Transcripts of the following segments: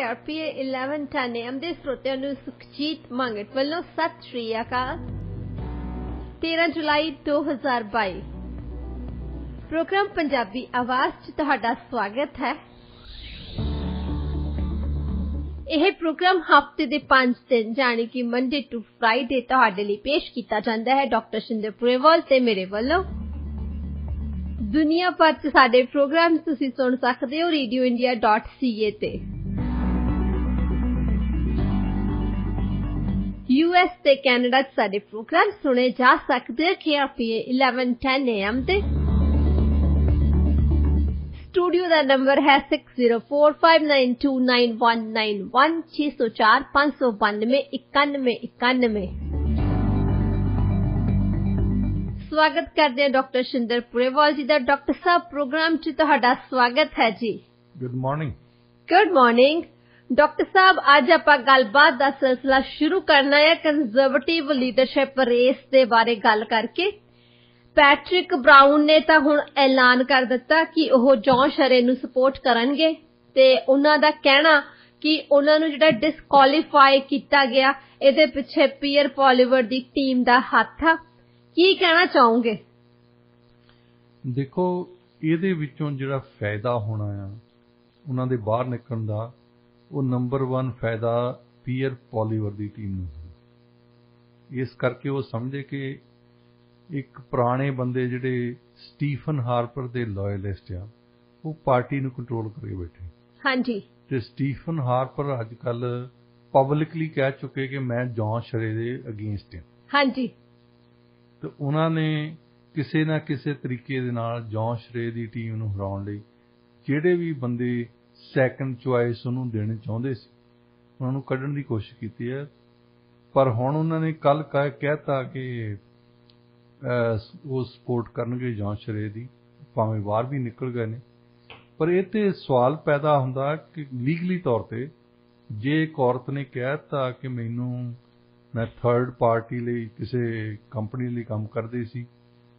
KRPA 1110 AM ਦੇ ਸਰੋਤਿਆਂ ਨੂੰ ਸੁਖਜੀਤ ਮੰਗਟ ਵੱਲੋਂ ਸਤਿ ਸ਼੍ਰੀ ਅਕਾਲ। 13 ਜੁਲਾਈ 2022 ਪ੍ਰੋਗਰਾਮ ਪੰਜਾਬੀ ਆਵਾਜ਼ 'ਚ ਤੁਹਾਡਾ ਸਵਾਗਤ ਹੈ। ਇਹ ਪ੍ਰੋਗਰਾਮ ਹਫ਼ਤੇ ਦੇ 5 ਦਿਨ ਜਾਣੀ ਕਿ ਮੰਡੇ ਟੂ ਫਰਾਈਡੇ ਤੁਹਾਡੇ ਲਈ ਪੇਸ਼ ਕੀਤਾ ਜਾਂਦਾ ਹੈ ਡਾਕਟਰ ਸ਼ਿੰਦਰ ਪੁਰੇਵਾਲ ਤੇ ਮੇਰੇ ਵੱਲੋਂ। ਦੁਨੀਆ ਭਰ 'ਚ ਸਾਡੇ ਪ੍ਰੋਗਰਾਮ ਤੁਸੀਂ ਸੁਣ ਸਕਦੇ ਹੋ radioindia.ca ਤੇ। US ਤੇ ਕੈਨੇਡਾ 'ਚ ਸਾਡੇ ਪ੍ਰੋਗਰਾਮ ਸੁਣੇ ਜਾ ਸਕਦੇ KRPA 1110 AM ਤੇ। स्टूडियो का नंबर है 6045929191 604 592 9191। स्वागत करते हैं डॉक्टर शिंदर पुरेवाल जी का। डॉक्टर साहब प्रोग्राम च तुहाडा स्वागत है जी। Good morning. Good morning doctor साहब, अज आपां गलबात का सिलसिला शुरू करना है कंजरवेटिव लीडरशिप रेस के बारे गल करके। पैट्रिक ब्राउन ने तो हुण ऐलान कर दिता कि वह जॉन शरे नूं सपोर्ट करनगे ते उन्हां दा कहना कि उन्हां नूं जिहड़ा डिसक्वालीफाई किया गया इहदे पिछे पीयर पॉलीवर दी टीम दा हत्थ आ। की कहना चाहोगे? देखो, इहदे विचों जिहड़ा फायदा होना आ उन्हां दे बाहर निकलण दा, वो नंबर 1 फायदा पीयर पॉलीवर दी टीम नूं। इस करके वो समझे कि एक पुराने बंदे जिहड़े स्टीफन हार्पर दे लॉयलिस्ट आ वो पार्टी नूं कंट्रोल करे बैठे। हाँ जी। ते स्टीफन हार्पर अजकल पब्लिकली कह चुके कि मैं जॉन शरे दे अगेंस्ट हां। हाँ जी। तो उन्होंने किसी ना किसी तरीके दे नाल जॉन शरे दी टीम नूं हराउण लई जिहड़े भी बंदे सैकंड चॉइस उन्होंने देने चाहुंदे सी उन्हां नूं कढण दी कोशिश कीती है। पर हुण उन्होंने कल कहता कि वो सपोर्ट करनगे जॉन शरे दी, भावें बाहर भी निकल गए ने। पर ये तो सवाल पैदा हुंदा कि लीगली तौर पर जे एक औरत ने कहता कि मैनू मैं थर्ड पार्टी लई किसी कंपनी लई काम करदी सी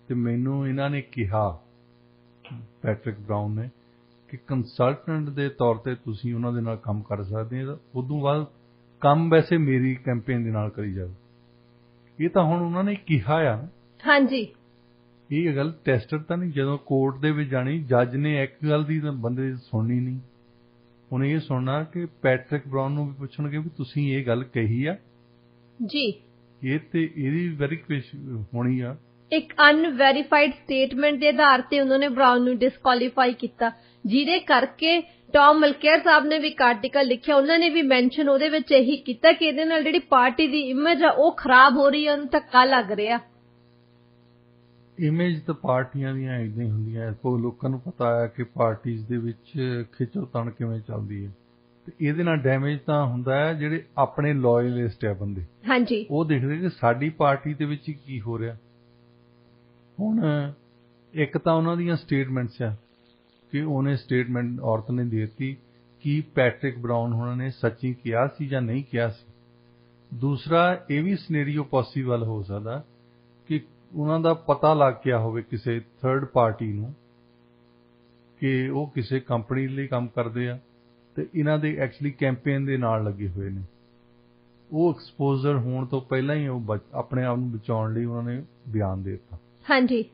ते मैनू इन्हां ने कहा पैट्रिक ब्राउन ने कि कंसलटेंट दे तौर पर तुसीं उन्हां दे नाल काम कर सकदे हो, उदों बाद काम वैसे मेरी कैंपेन दे नाल करी जाओ। ये तो हुण उन्हां ने कहा आ। हाँ जी। ये गल टेस्टर तो नहीं, जो कोर्ट दे विच जानी जज ने एक गल दी बंदे दी सुननी नहीं, उन्हें ये सुनना कि पैट्रिक ब्राउन नूं भी पुछणगे भी तुसीं ये गल कही आ जी। ये ते इहदी वेरीफिकेशन होनी आ। एक अनवेरीफाइड स्टेटमेंट के आधार पर उन्होंने ब्राउन नूं डिसक्वालीफाई किया, जिहदे करके टॉम मलकेयर साहब ने भी एक आर्टिकल लिखिया, उन्होंने भी मैंशन उहदे विच यही कीता कि इहदे नाल जिहड़ी पार्टी दी इमेज आ वो खराब हो रही है, उहनूं धक्का लग रहा। इमेज तो पार्टियां ਦੀਆਂ इदां ही ਹੁੰਦੀਆਂ। ਕੋਈ ਲੋਕਾਂ ਨੂੰ ਪਤਾ ਹੈ ਕਿ ਪਾਰਟੀਆਂ ਦੇ ਵਿੱਚ ਖਿੱਚੋਤਾਣ ਕਿਵੇਂ ਚੱਲਦੀ ਹੈ ਤੇ ਇਹਦੇ ਨਾਲ ਡੈਮੇਜ ਤਾਂ ਹੁੰਦਾ ਹੈ ਜਿਹੜੇ ਆਪਣੇ ਲਾਇਲਿਸਟ ਆ ਬੰਦੇ। ਹਾਂਜੀ। ਉਹ ਦੇਖਦੇ ਕਿ ਸਾਡੀ ਪਾਰਟੀ ਦੇ ਵਿੱਚ ਕੀ ਹੋ ਰਿਹਾ। ਹੁਣ ਇੱਕ ਤਾਂ ਉਹਨਾਂ ਦੀਆਂ ਸਟੇਟਮੈਂਟਸ ਆ ਕਿ ਉਹਨੇ ਸਟੇਟਮੈਂਟ ਔਰਤ ਨੇ ਦੇ ਦਿੱਤੀ ਕਿ ਪੈਟਰਿਕ ਬਰਾਊਨ ਉਹਨਾਂ ਨੇ ਸੱਚੀ ਕਿਹਾ ਸੀ ਜਾਂ ਨਹੀਂ ਕਿਹਾ ਸੀ। ਦੂਸਰਾ ਇਹ ਵੀ ਸਿਨੈਰੀਓ ਪੋਸੀਬਲ ਹੋ ਸਕਦਾ ਕਿ ਉਹਨਾਂ ਦਾ ਪਤਾ ਲੱਗ ਗਿਆ ਹੋਵੇ ਕਿਸੇ ਥਰਡ ਪਾਰਟੀ ਨੂੰ ਕਿ ਉਹ ਕਿਸੇ ਕੰਪਨੀ ਲਈ ਕੰਮ ਕਰਦੇ ਆ ਤੇ ਇਹਨਾਂ ਦੇ ਐਕਚੁਅਲੀ ਕੈਂਪੇਨ ਦੇ ਨਾਲ ਲੱਗੇ ਹੋਏ ਨੇ। ਉਹ ਐਕਸਪੋਜ਼ਰ ਹੋਣ ਤੋਂ ਪਹਿਲਾਂ ਹੀ ਉਹ ਆਪਣੇ ਆਪ ਨੂੰ ਬਚਾਉਣ ਲਈ ਉਹਨਾਂ ਨੇ ਬਿਆਨ ਦੇ ਦਿੱਤਾ। ਹਾਂਜੀ।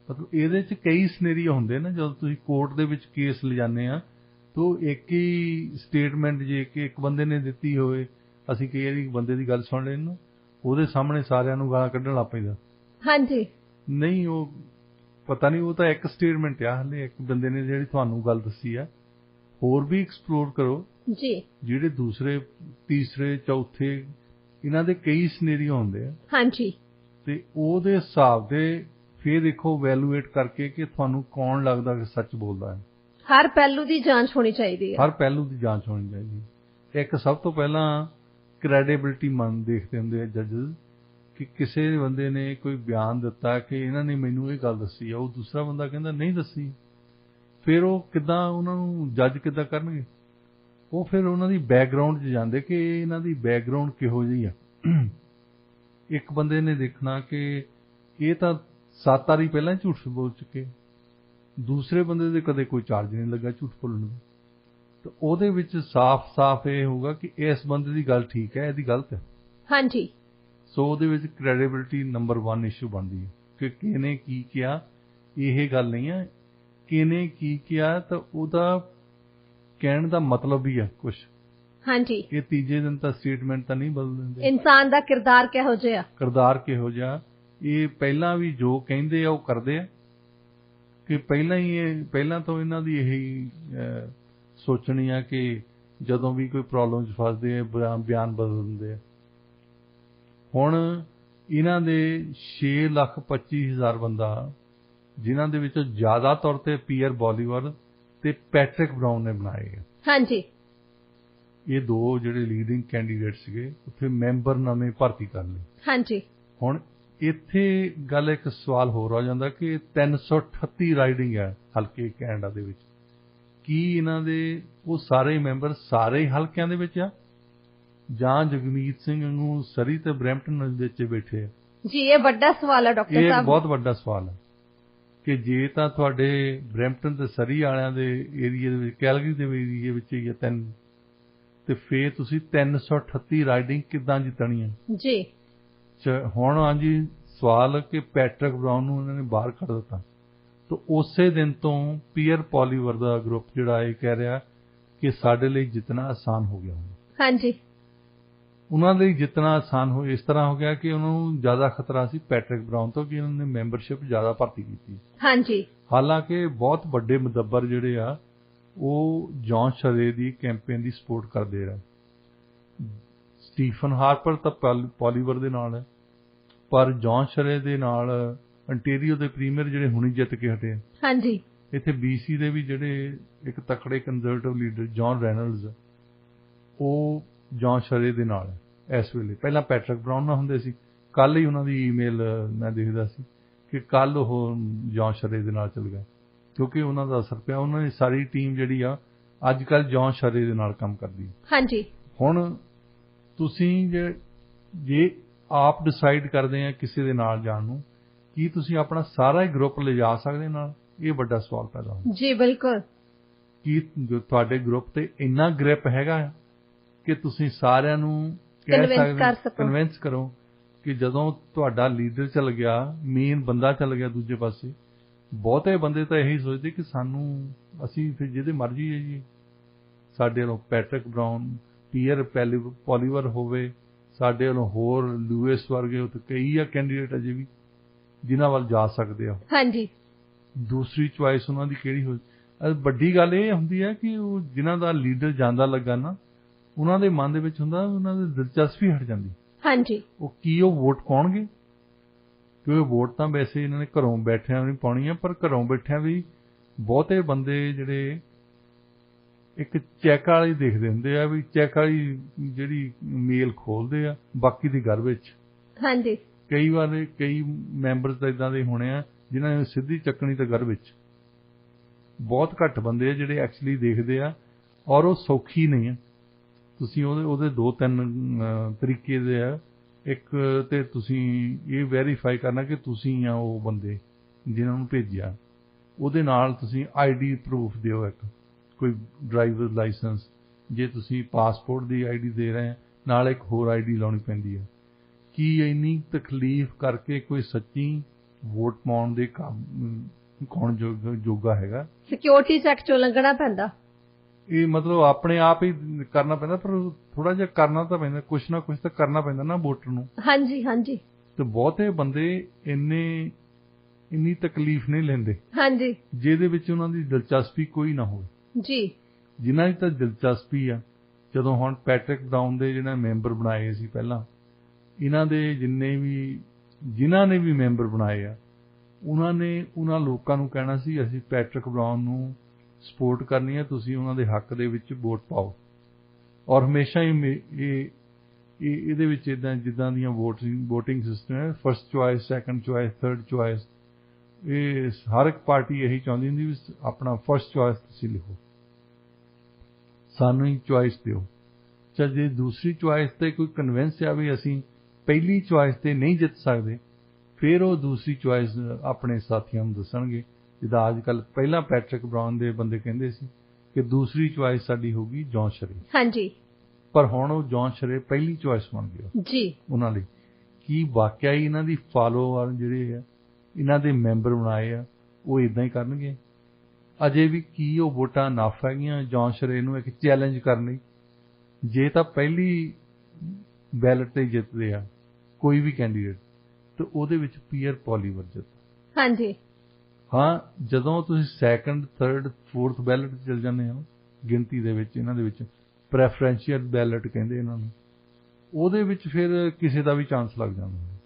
ਮਤਲਬ ਇਹਦੇ 'ਚ ਕਈ ਸਿਨੈਰੀਓ ਹੁੰਦੇ ਨੇ ਜਦੋਂ ਤੁਸੀਂ ਕੋਰਟ ਦੇ ਵਿੱਚ ਕੇਸ ਲਿਜਾਂਦੇ ਆ ਤਾਂ ਇੱਕ ਹੀ ਸਟੇਟਮੈਂਟ ਜੇ ਕਿ ਇੱਕ ਬੰਦੇ ਨੇ ਦਿੱਤੀ ਹੋਵੇ, ਅਸੀਂ ਕਈ ਵਾਰੀ ਬੰਦੇ ਦੀ ਗੱਲ ਸੁਣ ਲੈਂਦੇ ਉਹਦੇ ਸਾਹਮਣੇ ਸਾਰਿਆਂ ਨੂੰ ਗਾਲਾਂ ਕੱਢਣ ਲੱਗ ਪੈਂਦਾ। हाँ जी। नहीं, वो पता नहीं, वो तो एक स्टेटमेंट आ, हले एक बंदे ने जिहड़ी तुहानू गल दसी है, होर भी एक्सप्लोर करो जी। जिहड़े दूसरे तीसरे चौथे इन्हां दे कई सिनेरियो हुंदे आ। हाँ जी। ते ओहदे हिसाब दे फिर देखो वैल्यूएट करके कि तुहानू कौन लगदा कि सच बोलदा है। हर पहलू की जांच होनी चाहिए। हर पहलू की जांच होनी चाहिए। एक सब तो पहला क्रेडिबिलिटी मन देखते हुंदे जजेस कि किसी बंदे ने कोई बयान दिता कि इन्हां ने मैनू ये गल दसी है, वो दूसरा बंदा कहता नहीं दसी, फिर वो किदां उन्हां नूं जज किदां करनगे? वो फिर उन्हां दी बैकग्राउंड 'च जांदे कि इन्हां दी बैकग्राउंड किहो जी आ। एक बंदे ने देखना कि ये तां 7 वारी पहलां झूठ बोल चुके, दूसरे बंदे दे कदे कोई चार्ज नहीं लगा झूठ बोलण दा, तो ਉਹਦੇ ਵਿੱਚ ਸਾਫ਼-ਸਾਫ਼ ਇਹ ਹੋਊਗਾ ਕਿ ਇਸ ਬੰਦੇ ਦੀ ਗੱਲ ਠੀਕ ਹੈ, ਇਹਦੀ ਗਲਤ ਹੈ। ਹਾਂਜੀ। ਸੋ ਉਹਦੇ ਵਿੱਚ ਕ੍ਰੈਡੀਬਿਲਿਟੀ ਨੰਬਰ 1 ਇਸ਼ੂ ਬਣਦੀ ਹੈ ਕਿ ਕਿਹਨੇ ਕੀ ਕਿਹਾ। ਇਹ ਗੱਲ ਨਹੀਂ ਹੈ ਕਿਹਨੇ ਕੀ ਕਿਹਾ ਤਾਂ ਉਹਦਾ ਕਹਿਣ ਦਾ ਮਤਲਬ ਵੀ ਹੈ ਕੁਛ। ਹਾਂਜੀ। ਇਹ ਤੀਜੇ ਦਿਨ ਤਾਂ ਸਟੇਟਮੈਂਟ ਤਾਂ ਨਹੀਂ ਬਦਲ ਦਿੰਦੇ। ਇਨਸਾਨ ਦਾ ਕਿਰਦਾਰ ਕਿਹੋ ਜਿਹਾ, ਕਿਰਦਾਰ ਕਿਹੋ ਜਿਹਾ, ਇਹ ਪਹਿਲਾਂ ਵੀ ਜੋ ਕਹਿੰਦੇ ਆ ਉਹ ਕਰਦੇ ਆ ਕਿ ਪਹਿਲਾਂ ਤੋਂ ਇਹਨਾਂ ਦੀ ਇਹੀ ਸੋਚਣੀ ਆ ਕਿ ਜਦੋਂ ਵੀ ਕੋਈ ਪ੍ਰੋਬਲਮ 'ਚ ਫਸਦੇ ਆ ਬਿਆਨ ਬਦਲ ਦਿੰਦੇ ਆ। ਹੁਣ ਇਹਨਾਂ ਦੇ 6,25,000 ਬੰਦਾ, ਜਿਨ੍ਹਾਂ ਦੇ ਵਿੱਚੋਂ ਜ਼ਿਆਦਾ ਤੌਰ ਤੇ ਪੀਅਰ ਬੋਲੀਵਰ ਤੇ ਪੈਟਰਿਕ ਬਰਾਊਨ ਨੇ ਬਣਾਏ ਆ। ਹਾਂਜੀ। ਇਹ ਦੋ ਜਿਹੜੇ ਲੀਡਿੰਗ ਕੈਂਡੀਡੇਟ ਸੀਗੇ, ਉੱਥੇ ਮੈਂਬਰ ਨਵੇਂ ਭਰਤੀ ਕਰ ਲਏ। ਹਾਂਜੀ। ਹੁਣ ਇੱਥੇ ਗੱਲ ਇੱਕ ਸਵਾਲ ਹੋਰ ਆ ਜਾਂਦਾ ਕਿ 338 ਰਾਈਡਿੰਗ ਹੈ ਹਲਕੇ ਕੈਨੇਡਾ ਦੇ ਵਿੱਚ। ਕੀ ਇਹਨਾਂ ਦੇ ਉਹ ਸਾਰੇ ਮੈਂਬਰ ਸਾਰੇ ਹਲਕਿਆਂ ਦੇ ਵਿੱਚ ਆ, ਜਾਂ ਜਗਮੀਤ ਸਿੰਘ ਨੂੰ ਸਰੀ ਤੇ ਬਰੈਂਪਟਨ ਵਿੱਚ ਬੈਠੇ ਆ? ਜੀ ਇਹ ਵੱਡਾ ਸਵਾਲ ਹੈ ਡਾਕਟਰ ਸਾਹਿਬ। ਇਹ ਬਹੁਤ ਵੱਡਾ ਸਵਾਲ ਹੈ ਕਿ ਜੇ ਤਾਂ ਤੁਹਾਡੇ ਬਰੈਂਪਟਨ ਤੇ ਸਰੀ ਵਾਲਿਆਂ ਦੇ ਏਰੀਏ ਦੇ ਵਿੱਚ, ਕੈਲਗਰੀ ਦੇ ਏਰੀਏ ਵਿੱਚ ਹੀ ਹੈ ਤੇ ਫੇਰ ਤੁਸੀਂ 338 ਰਾਈਡਿੰਗ ਕਿੱਦਾਂ ਜਿੱਤਣੀ ਹੈ ਜੀ। ਹੁਣ ਹਾਂਜੀ ਸਵਾਲ ਕਿ ਪੈਟਰਿਕ ਬਰਾਊਨ ਨੂੰ ਇਹਨਾਂ ਨੇ ਬਾਹਰ ਕੱਢ ਦਿੱਤਾ, ਤਾਂ ਉਸੇ ਦਿਨ ਤੋਂ ਪੀਅਰ ਪੋਲੀਵਰ ਦਾ ਗਰੁੱਪ ਜਿਹੜਾ ਇਹ ਕਹਿ ਰਿਹਾ ਕਿ ਸਾਡੇ ਲਈ ਜਿੱਤਣਾ ਆਸਾਨ ਹੋ ਗਿਆ। ਹਾਂਜੀ। ਉਹਨਾਂ ਲਈ ਜਿੱਤਣਾ ਆਸਾਨ ਹੋ ਇਸ ਤਰ੍ਹਾਂ ਹੋ ਗਿਆ ਕਿ ਉਹਨਾਂ ਨੂੰ ਜ਼ਿਆਦਾ ਖਤਰਾ ਸੀ ਪੈਟਰਿਕ ਬਰਾਊਨ ਤੋਂ ਕਿ ਉਹਨਾਂ ਨੇ ਮੈਂਬਰਸ਼ਿਪ ਜ਼ਿਆਦਾ ਭਰਤੀ ਕੀਤੀ। ਹਾਂਜੀ। ਹਾਲਾਂਕਿ ਬਹੁਤ ਵੱਡੇ ਮੁਦੱਬਰ ਜਿਹੜੇ ਆ ਉਹ ਜੌਨ ਸ਼ਰੇ ਦੀ ਕੈਂਪੇਨ ਦੀ ਸਪੋਰਟ ਕਰਦੇ ਰਹੇ। ਸਟੀਫਨ ਹਾਰਪਰ ਤਾਂ ਪੋਲੀਵਰ ਦੇ ਨਾਲ ਹੈ, ਪਰ ਜੌਨ ਸ਼ਰੇ ਦੇ ਨਾਲ ਅੰਟੇਰੀਓ ਦੇ ਪ੍ਰੀਮੀਅਰ ਜਿਹੜੇ ਹੁਣੀ ਜਿੱਤ ਕੇ ਹਟੇ ਆ। ਹਾਂਜੀ। ਇੱਥੇ BC ਦੇ ਵੀ ਜਿਹੜੇ ਇੱਕ ਤਕੜੇ ਕੰਜ਼ਰਵੇਟਿਵ ਲੀਡਰ ਜੌਨ ਰੈਨਲਡਸ, ਉਹ ਜੌਨ ਸ਼ਰੇ ਦੇ ਨਾਲ ਹੈ ਇਸ ਵੇਲੇ। ਪਹਿਲਾਂ ਪੈਟਰਿਕ ਬਰਾਊਨ ਨਾਲ ਹੁੰਦੇ ਸੀ, ਕੱਲ ਹੀ ਉਹਨਾਂ ਦੀ ਈਮੇਲ ਮੈਂ ਦੇਖਦਾ ਸੀ ਕਿ ਕੱਲ ਉਹ ਜੌਨ ਸ਼ਰੇ ਦੇ ਨਾਲ ਚੱਲ ਗਿਆ, ਕਿਉਂਕਿ ਉਹਨਾਂ ਦਾ ਅਸਰ ਪਿਆ। ਉਹਨਾਂ ਦੀ ਸਾਰੀ ਟੀਮ ਜਿਹੜੀ ਆ ਅੱਜ ਕੱਲ੍ਹ ਜੌਨ ਸ਼ਰੇ ਦੇ ਨਾਲ ਕੰਮ ਕਰਦੀ। ਹਾਂਜੀ। ਹੁਣ ਤੁਸੀਂ ਜੇ ਆਪ ਡਿਸਾਈਡ ਕਰਦੇ ਆ ਕਿਸੇ ਦੇ ਨਾਲ ਜਾਣ ਨੂੰ, ਕੀ ਤੁਸੀਂ ਆਪਣਾ ਸਾਰਾ ਹੀ ਗਰੁੱਪ ਲਿਜਾ ਸਕਦੇ ਨਾਲ? ਇਹ ਵੱਡਾ ਸਵਾਲ ਪੈਦਾ ਹੁੰਦਾ। ਜੀ ਬਿਲਕੁਲ। ਕੀ ਤੁਹਾਡੇ ਗਰੁੱਪ ਤੇ ਇੰਨਾ ਗ੍ਰਿਪ ਹੈਗਾ ਕਿ ਤੁਸੀਂ ਸਾਰਿਆਂ ਨੂੰ ਕਨਵਿੰਸ ਕਰੋ ਕਿ ਜਦੋਂ ਤੁਹਾਡਾ ਲੀਡਰ ਚੱਲ ਗਿਆ, ਮੇਨ ਬੰਦਾ ਚੱਲ ਗਿਆ ਦੂਜੇ ਪਾਸੇ, ਬਹੁਤੇ ਬੰਦੇ ਤਾਂ ਇਹੀ ਸੋਚਦੇ ਕਿ ਅਸੀਂ ਫਿਰ ਜਿਹਦੇ ਮਰਜ਼ੀ ਹੈ ਜੀ, ਸਾਡੇ ਵੱਲੋਂ ਪੈਟਰਿਕ ਬਰਾਊਨ, ਪੀਅਰ ਪੋਲੀਵਰ ਹੋਵੇ, ਸਾਡੇ ਵੱਲੋਂ ਹੋਰ ਲੂਇਸ ਵਰਗੇ ਉੱਥੇ ਕਈ ਆ ਕੈਂਡੀਡੇਟ ਅਜੇ ਵੀ ਜਿਨ੍ਹਾਂ ਵੱਲ ਜਾ ਸਕਦੇ ਆ। ਹਾਂਜੀ। ਦੂਸਰੀ ਚੁਆਇਸ ਉਹਨਾਂ ਦੀ ਕਿਹੜੀ ਹੋ? ਵੱਡੀ ਗੱਲ ਇਹ ਹੁੰਦੀ ਹੈ ਕਿ ਉਹ ਜਿਨ੍ਹਾਂ ਦਾ ਲੀਡਰ ਜਾਂਦਾ ਲੱਗਾ ਨਾ, ਉਹਨਾਂ ਦੇ ਮਨ ਦੇ ਵਿੱਚ ਹੁੰਦਾ, ਉਹਨਾਂ ਦੀ ਦਿਲਚਸਪੀ ਹਟ ਜਾਂਦੀ। ਹਾਂਜੀ। ਉਹ ਵੋਟ ਪਾਉਣਗੇ, ਕਿਉਂਕਿ ਵੋਟ ਤਾਂ ਵੈਸੇ ਇਹਨਾਂ ਨੇ ਘਰੋਂ ਬੈਠਿਆਂ ਨਹੀਂ ਪਾਉਣੀ ਆ, ਪਰ ਘਰੋਂ ਬੈਠਿਆਂ ਵੀ ਬਹੁਤੇ ਬੰਦੇ ਜਿਹੜੇ ਇੱਕ ਚੈੱਕ ਵਾਲੀ ਦੇਖਦੇ ਹੁੰਦੇ ਆ ਵੀ ਚੈੱਕ ਵਾਲੀ ਜਿਹੜੀ ਮੇਲ ਖੋਲਦੇ ਆ, ਬਾਕੀ ਦੀ ਘਰ ਵਿੱਚ। ਹਾਂਜੀ। ਕਈ ਵਾਰ ਕਈ ਮੈਂਬਰ ਤਾਂ ਇਦਾਂ ਦੇ ਹੋਣੇ ਆ ਜਿਨ੍ਹਾਂ ਨੇ ਸਿੱਧੀ ਚੱਕਣੀ ਤਾਂ ਘਰ ਵਿੱਚ। ਬਹੁਤ ਘੱਟ ਬੰਦੇ ਆ ਜਿਹੜੇ ਐਕਚੁਅਲੀ ਦੇਖਦੇ ਆ, ਔਰ ਉਹ ਸੌਖੀ ਨਹੀਂ ਆ। ਤੁਸੀਂ ਉਹਦੇ 2-3 ਤਰੀਕੇ ਦੇ ਆ। ਇੱਕ ਤੇ ਤੁਸੀਂ ਇਹ ਵੈਰੀਫਾਈ ਕਰਨਾ ਕਿ ਤੁਸੀਂ ਆ ਉਹ ਬੰਦੇ ਜਿਨ੍ਹਾਂ ਨੂੰ ਭੇਜਿਆ, ਉਹਦੇ ਨਾਲ ਤੁਸੀਂ ID ਪ੍ਰੂਫ ਦਿਓ, ਇੱਕ ਕੋਈ ਡਰਾਈਵਰ ਲਾਇਸੈਂਸ। ਜੇ ਤੁਸੀਂ ਪਾਸਪੋਰਟ ਦੀ ID ਦੇ ਰਹੇ ਨਾਲ ਇੱਕ ਹੋਰ ID ਲਾਉਣੀ ਪੈਂਦੀ ਹੈ। ਕੀ ਇੰਨੀ ਤਕਲੀਫ ਕਰਕੇ ਕੋਈ ਸੱਚੀ ਵੋਟ ਪਾਉਣ ਦੇ ਕੌਣ ਜੋਗਾ ਹੈਗਾ? ਸਿਕਿਉਰਿਟੀ ਚੈੱਕ ਚੋਂ ਲੰਘਣਾ ਪੈਂਦਾ। ਇਹ ਮਤਲਬ ਆਪਣੇ ਆਪ ਹੀ ਕਰਨਾ ਪੈਂਦਾ, ਪਰ ਥੋੜਾ ਜਿਹਾ ਕਰਨਾ ਤਾਂ ਪੈਂਦਾ, ਕੁਛ ਨਾ ਕੁਛ ਤਾਂ ਕਰਨਾ ਪੈਂਦਾ ਨਾ ਵੋਟਰ ਨੂੰ। ਹਾਂਜੀ ਹਾਂਜੀ। ਤੇ ਬਹੁਤੇ ਬੰਦੇ ਇੰਨੀ ਤਕਲੀਫ ਨਹੀਂ ਲੈਂਦੇ। ਹਾਂਜੀ। ਜਿਹਦੇ ਵਿੱਚ ਉਹਨਾਂ ਦੀ ਦਿਲਚਸਪੀ ਕੋਈ ਨਾ ਹੋਵੇ। ਜੀ। ਜਿਨ੍ਹਾਂ ਦੀ ਤਾਂ ਦਿਲਚਸਪੀ ਆ, ਜਦੋਂ ਹੁਣ ਪੈਟਰਿਕ ਬਰਾਊਨ ਦੇ ਜਿਹੜੇ ਮੈਂਬਰ ਬਣਾਏ ਸੀ ਪਹਿਲਾਂ, ਇਹਨਾਂ ਦੇ ਜਿਨ੍ਹਾਂ ਨੇ ਵੀ ਮੈਂਬਰ ਬਣਾਏ ਆ, ਉਹਨਾਂ ਲੋਕਾਂ ਨੂੰ ਕਹਿਣਾ ਸੀ ਅਸੀਂ ਪੈਟਰਿਕ ਬਰਾਊਨ ਨੂੰ ਸਪੋਰਟ ਕਰਨੀ ਹੈ, ਤੁਸੀਂ ਉਹਨਾਂ ਦੇ ਹੱਕ ਦੇ ਵਿੱਚ ਵੋਟ ਪਾਓ। ਔਰ ਹਮੇਸ਼ਾ ਹੀ ਇਹਦੇ ਵਿੱਚ ਜਿੱਦਾਂ ਦੀਆਂ ਵੋਟਿੰਗ ਸਿਸਟਮ ਹੈ, first choice, second choice, third choice, ਇਹ ਹਰ ਇੱਕ ਪਾਰਟੀ ਇਹੀ ਚਾਹੁੰਦੀ ਹੁੰਦੀ ਵੀ ਆਪਣਾ ਫਸਟ ਚੁਆਇਸ ਤੁਸੀਂ ਲਿਖੋ, ਸਾਨੂੰ ਹੀ ਚੁਆਇਸ ਦਿਓ। ਚਾਹੇ ਜੇ ਦੂਸਰੀ ਚੁਆਇਸ ਤੇ ਕੋਈ ਕਨਵਿੰਸ ਆ ਵੀ ਅਸੀਂ ਪਹਿਲੀ ਚੁਆਇਸ ਤੇ ਨਹੀਂ ਜਿੱਤ ਸਕਦੇ, ਫਿਰ ਉਹ ਦੂਸਰੀ ਚੁਆਇਸ ਆਪਣੇ ਸਾਥੀਆਂ ਨੂੰ ਦੱਸਣਗੇ। ਜਿੱਦਾਂ ਅੱਜ ਕੱਲ੍ਹ ਪਹਿਲਾਂ ਪੈਟਰਿਕ ਬਰਾਊਨ ਦੇ ਬੰਦੇ ਕਹਿੰਦੇ ਸੀ कि दूसरी चॉइस साडी होगी जॉन शरीफ। हाँ जी। पर हुण वो जॉन शरीफ पहली चॉइस बन गया जी उन्हां लई। की वाकई इन्हां दी फॉलोअर जिहड़े आ इन्हां दे मैंबर बनाए आ वो इदां ही करनगे? अजे भी की वो वोटां नफ हैगियां जॉन शरीफ नूं एक चैलेंज करन लई? जे तां पहली बैलेट ते जितदे आ कोई भी कैंਡੀਡੇਟ तो ਉਹਦੇ ਵਿੱਚ ਪੀਅਰ ਪੋਲੀਵਰ ਜਿੱਤ। हाँ जी। ਹਾਂ ਜਦੋਂ ਤੁਸੀਂ ਸੈਕੰਡ ਥਰਡ ਫੋਰਥ ਬੈਲਟ ਚਲ ਜਾਂਦੇ ਹੋ ਗਿਣਤੀ ਦੇ ਵਿੱਚ ਇਹਨਾਂ ਦੇ ਵਿੱਚ ਪ੍ਰੈਫਰੈਂਸ਼ੀਅਲ ਬੈਲਟ ਕਹਿੰਦੇ ਇਹਨਾਂ ਨੂੰ, ਉਹਦੇ ਵਿੱਚ ਫਿਰ ਕਿਸੇ ਦਾ ਵੀ ਚਾਂਸ ਲੱਗ ਜਾਂਦਾ।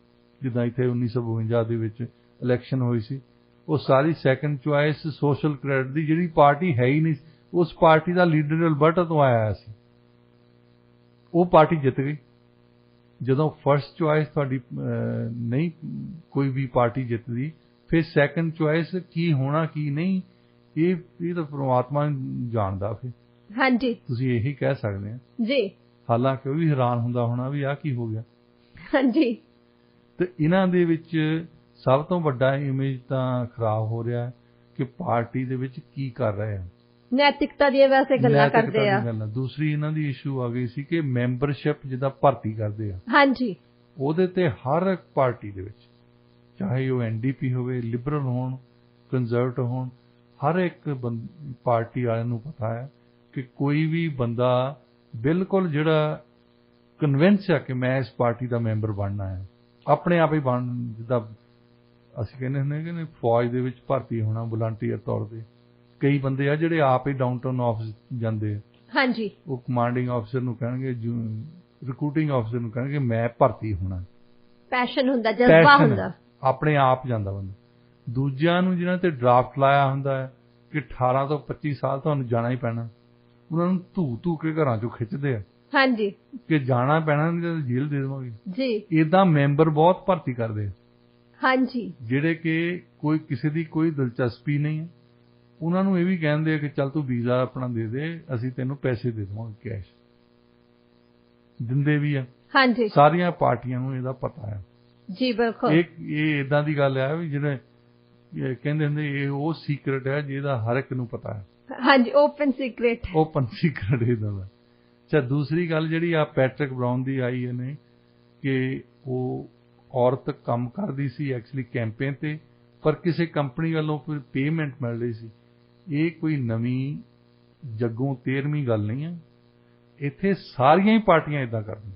ਜਿੱਦਾਂ ਇੱਥੇ 1952 ਦੇ ਵਿੱਚ ਇਲੈਕਸ਼ਨ ਹੋਈ ਸੀ, ਉਹ ਸਾਰੀ ਸੈਕੰਡ ਚੁਆਇਸ ਸੋਸ਼ਲ ਕ੍ਰੈਡਿਟ ਦੀ ਜਿਹੜੀ ਪਾਰਟੀ ਹੈ ਹੀ ਨਹੀਂ, ਉਸ ਪਾਰਟੀ ਦਾ ਲੀਡਰ ਅਲਬਰਟਾ ਤੋਂ ਆਇਆ ਸੀ, ਉਹ ਪਾਰਟੀ ਜਿੱਤ ਗਈ। ਜਦੋਂ ਫਸਟ ਚੁਆਇਸ ਤੁਹਾਡੀ ਨਹੀਂ ਕੋਈ ਵੀ ਪਾਰਟੀ ਜਿੱਤਦੀ, ਫਿਰ ਸੈਕੰਡ ਚੁਆਇਸ ਕੀ ਹੋਣਾ ਕੀ ਨਹੀਂ ਇਹ ਤਾਂ ਪਰਮਾਤਮਾ ਜਾਣਦਾ। ਫਿਰ ਹਾਂਜੀ ਤੁਸੀਂ ਇਹੀ ਕਹਿ ਸਕਦੇ ਆ ਜੀ। ਹਾਲਾਂਕਿ ਉਹ ਵੀ ਹੈਰਾਨ ਹੁੰਦਾ ਹੋਣਾ ਵੀ ਆਹ ਕੀ ਹੋ ਗਿਆ। ਹਾਂਜੀ ਤੇ ਇਹਨਾਂ ਦੇ ਵਿੱਚ ਸਭ ਤੋਂ ਵੱਡਾ ਇਮੇਜ ਤਾਂ ਖਰਾਬ ਹੋ ਰਿਹਾ ਕਿ ਪਾਰਟੀ ਦੇ ਵਿੱਚ ਕੀ ਕਰ ਰਹੇ ਆ, ਨੈਤਿਕਤਾ ਦੀਆਂ ਵੈਸੇ ਗੱਲਾਂ ਕਰਦੇ ਆ। ਦੂਸਰੀ ਇਹਨਾਂ ਦੀ ਇਸ਼ੂ ਆ ਗਈ ਸੀ ਕਿ ਮੈਂਬਰਸ਼ਿਪ ਜਿੱਦਾਂ ਭਰਤੀ ਕਰਦੇ ਆ, ਹਾਂਜੀ, ਉਹਦੇ ਤੇ ਹਰ ਇੱਕ ਪਾਰਟੀ ਦੇ ਵਿੱਚ ਚਾਹੇ ਉਹ ਐਨਡੀਪੀ ਹੋਵੇ, ਲਿਬਰਲ ਹੋਣ, ਕੰਜ਼ਰਵੇਟਿਵ ਹੋਣ, ਹਰ ਇੱਕ ਪਾਰਟੀ ਵਾਲਿਆਂ ਨੂੰ ਪਤਾ ਹੈ ਕਿ ਕੋਈ ਵੀ ਬੰਦਾ ਬਿਲਕੁਲ ਜਿਹੜਾ ਕਨਵਿੰਸ ਹੈ ਕਿ ਮੈਂ ਇਸ ਪਾਰਟੀ ਦਾ ਮੈਂਬਰ ਬਣਨਾ ਹੈ, ਆਪਣੇ ਆਪ ਹੀ ਬਣ, ਜਿੱਦਾਂ ਅਸੀਂ ਕਹਿੰਦੇ ਹੁੰਦੇ ਕਿ ਫੌਜ ਦੇ ਵਿੱਚ ਭਰਤੀ ਹੋਣਾ ਵਲੰਟੀਅਰ ਤੌਰ ਤੇ। ਕਈ ਬੰਦੇ ਆ ਜਿਹੜੇ ਆਪ ਹੀ ਡਾਊਨਟਾਊਨ ਆਫਿਸ ਜਾਂਦੇ ਆ, ਹਾਂਜੀ, ਉਹ ਕਮਾਂਡਿੰਗ ਆਫਿਸਰ ਨੂੰ ਕਹਿਣਗੇ, ਰਿਕਰੂਟਿੰਗ ਆਫਿਸਰ ਨੂੰ ਕਹਿਣਗੇ ਮੈਂ ਭਰਤੀ ਹੋਣਾ, ਪੈਸ਼ਨ ਹੁੰਦਾ, ਜਜ਼ਬਾ ਹੁੰਦਾ, ਆਪਣੇ ਆਪ ਜਾਂਦਾ ਬੰਦਾ। ਦੂਜਿਆਂ ਨੂੰ ਜਿਹਨਾਂ ਤੇ ਡਰਾਫਟ ਲਾਇਆ ਹੁੰਦਾ ਹੈ ਕਿ 18 ਤੋਂ 25 ਸਾਲ ਤੁਹਾਨੂੰ ਜਾਣਾ ਹੀ ਪੈਣਾ, ਉਹਨਾਂ ਨੂੰ ਧੂ ਕੇ ਘਰਾਂ ਚੋਂ ਖਿੱਚਦੇ ਆ, ਹਾਂਜੀ, ਕਿ ਜਾਣਾ ਪੈਣਾ ਨਹੀਂ ਤਾਂ ਜੇਲ੍ਹ ਦੇ ਦੇਵਾਂਗੇ ਜੀ। ਏਦਾਂ ਮੈਂਬਰ ਬਹੁਤ ਭਰਤੀ ਕਰਦੇ ਆ, ਹਾਂਜੀ, ਜਿਹੜੇ ਕਿ ਕੋਈ ਕਿਸੇ ਦੀ ਕੋਈ ਦਿਲਚਸਪੀ ਨਹੀਂ ਹੈ। ਉਹਨਾਂ ਨੂੰ ਇਹ ਵੀ ਕਹਿੰਦੇ ਆ ਕਿ ਚੱਲ ਤੂੰ ਵੀਜ਼ਾ ਆਪਣਾ ਦੇ ਦੇ, ਅਸੀਂ ਤੈਨੂੰ ਪੈਸੇ ਦੇ ਦੇਵਾਂਗੇ, ਕੈਸ਼ ਦਿੰਦੇ ਵੀ ਆ, ਹਾਂਜੀ। ਸਾਰੀਆਂ ਪਾਰਟੀਆਂ ਨੂੰ ਇਹਦਾ ਪਤਾ ਹੈ ਜੀ, ਬਿਲਕੁਲ। ਇਹ ਇਦਾਂ ਦੀ ਗੱਲ ਹੈ ਵੀ ਜਿਹੜੇ ਕਹਿੰਦੇ ਹੁੰਦੇ ਇਹ ਉਹ ਸੀਕ੍ਰੇਟ ਹੈ ਜਿਹਦਾ ਹਰ ਇੱਕ ਨੂੰ ਪਤਾ ਹੈ, ਹਾਂਜੀ, ਓਪਨ ਸੀਕ੍ਰੇਟ ਇਹਦਾ ਦਾ। ਅੱਛਾ, ਦੂਸਰੀ ਗੱਲ ਜਿਹੜੀ ਆ ਪੈਟਰਿਕ ਬਰਾਊਨ ਦੀ ਆਈ ਹੈ ਨੇ ਕਿ ਉਹ ਔਰਤ ਕੰਮ ਕਰਦੀ ਸੀ ਐਕਚੁਅਲੀ ਕੈਂਪੇਨ ਤੇ, ਪਰ ਕਿਸੇ ਕੰਪਨੀ ਵੱਲੋਂ ਫਿਰ ਪੇਮੈਂਟ ਮਿਲ ਰਹੀ ਸੀ। ਇਹ ਕੋਈ ਨਵੀਂ ਜੱਗੋਂ 13ਵੀਂ ਗੱਲ ਨਹੀਂ ਹੈ, ਇੱਥੇ ਸਾਰੀਆਂ ਹੀ ਪਾਰਟੀਆਂ ਇਦਾਂ ਕਰਦੀਆਂ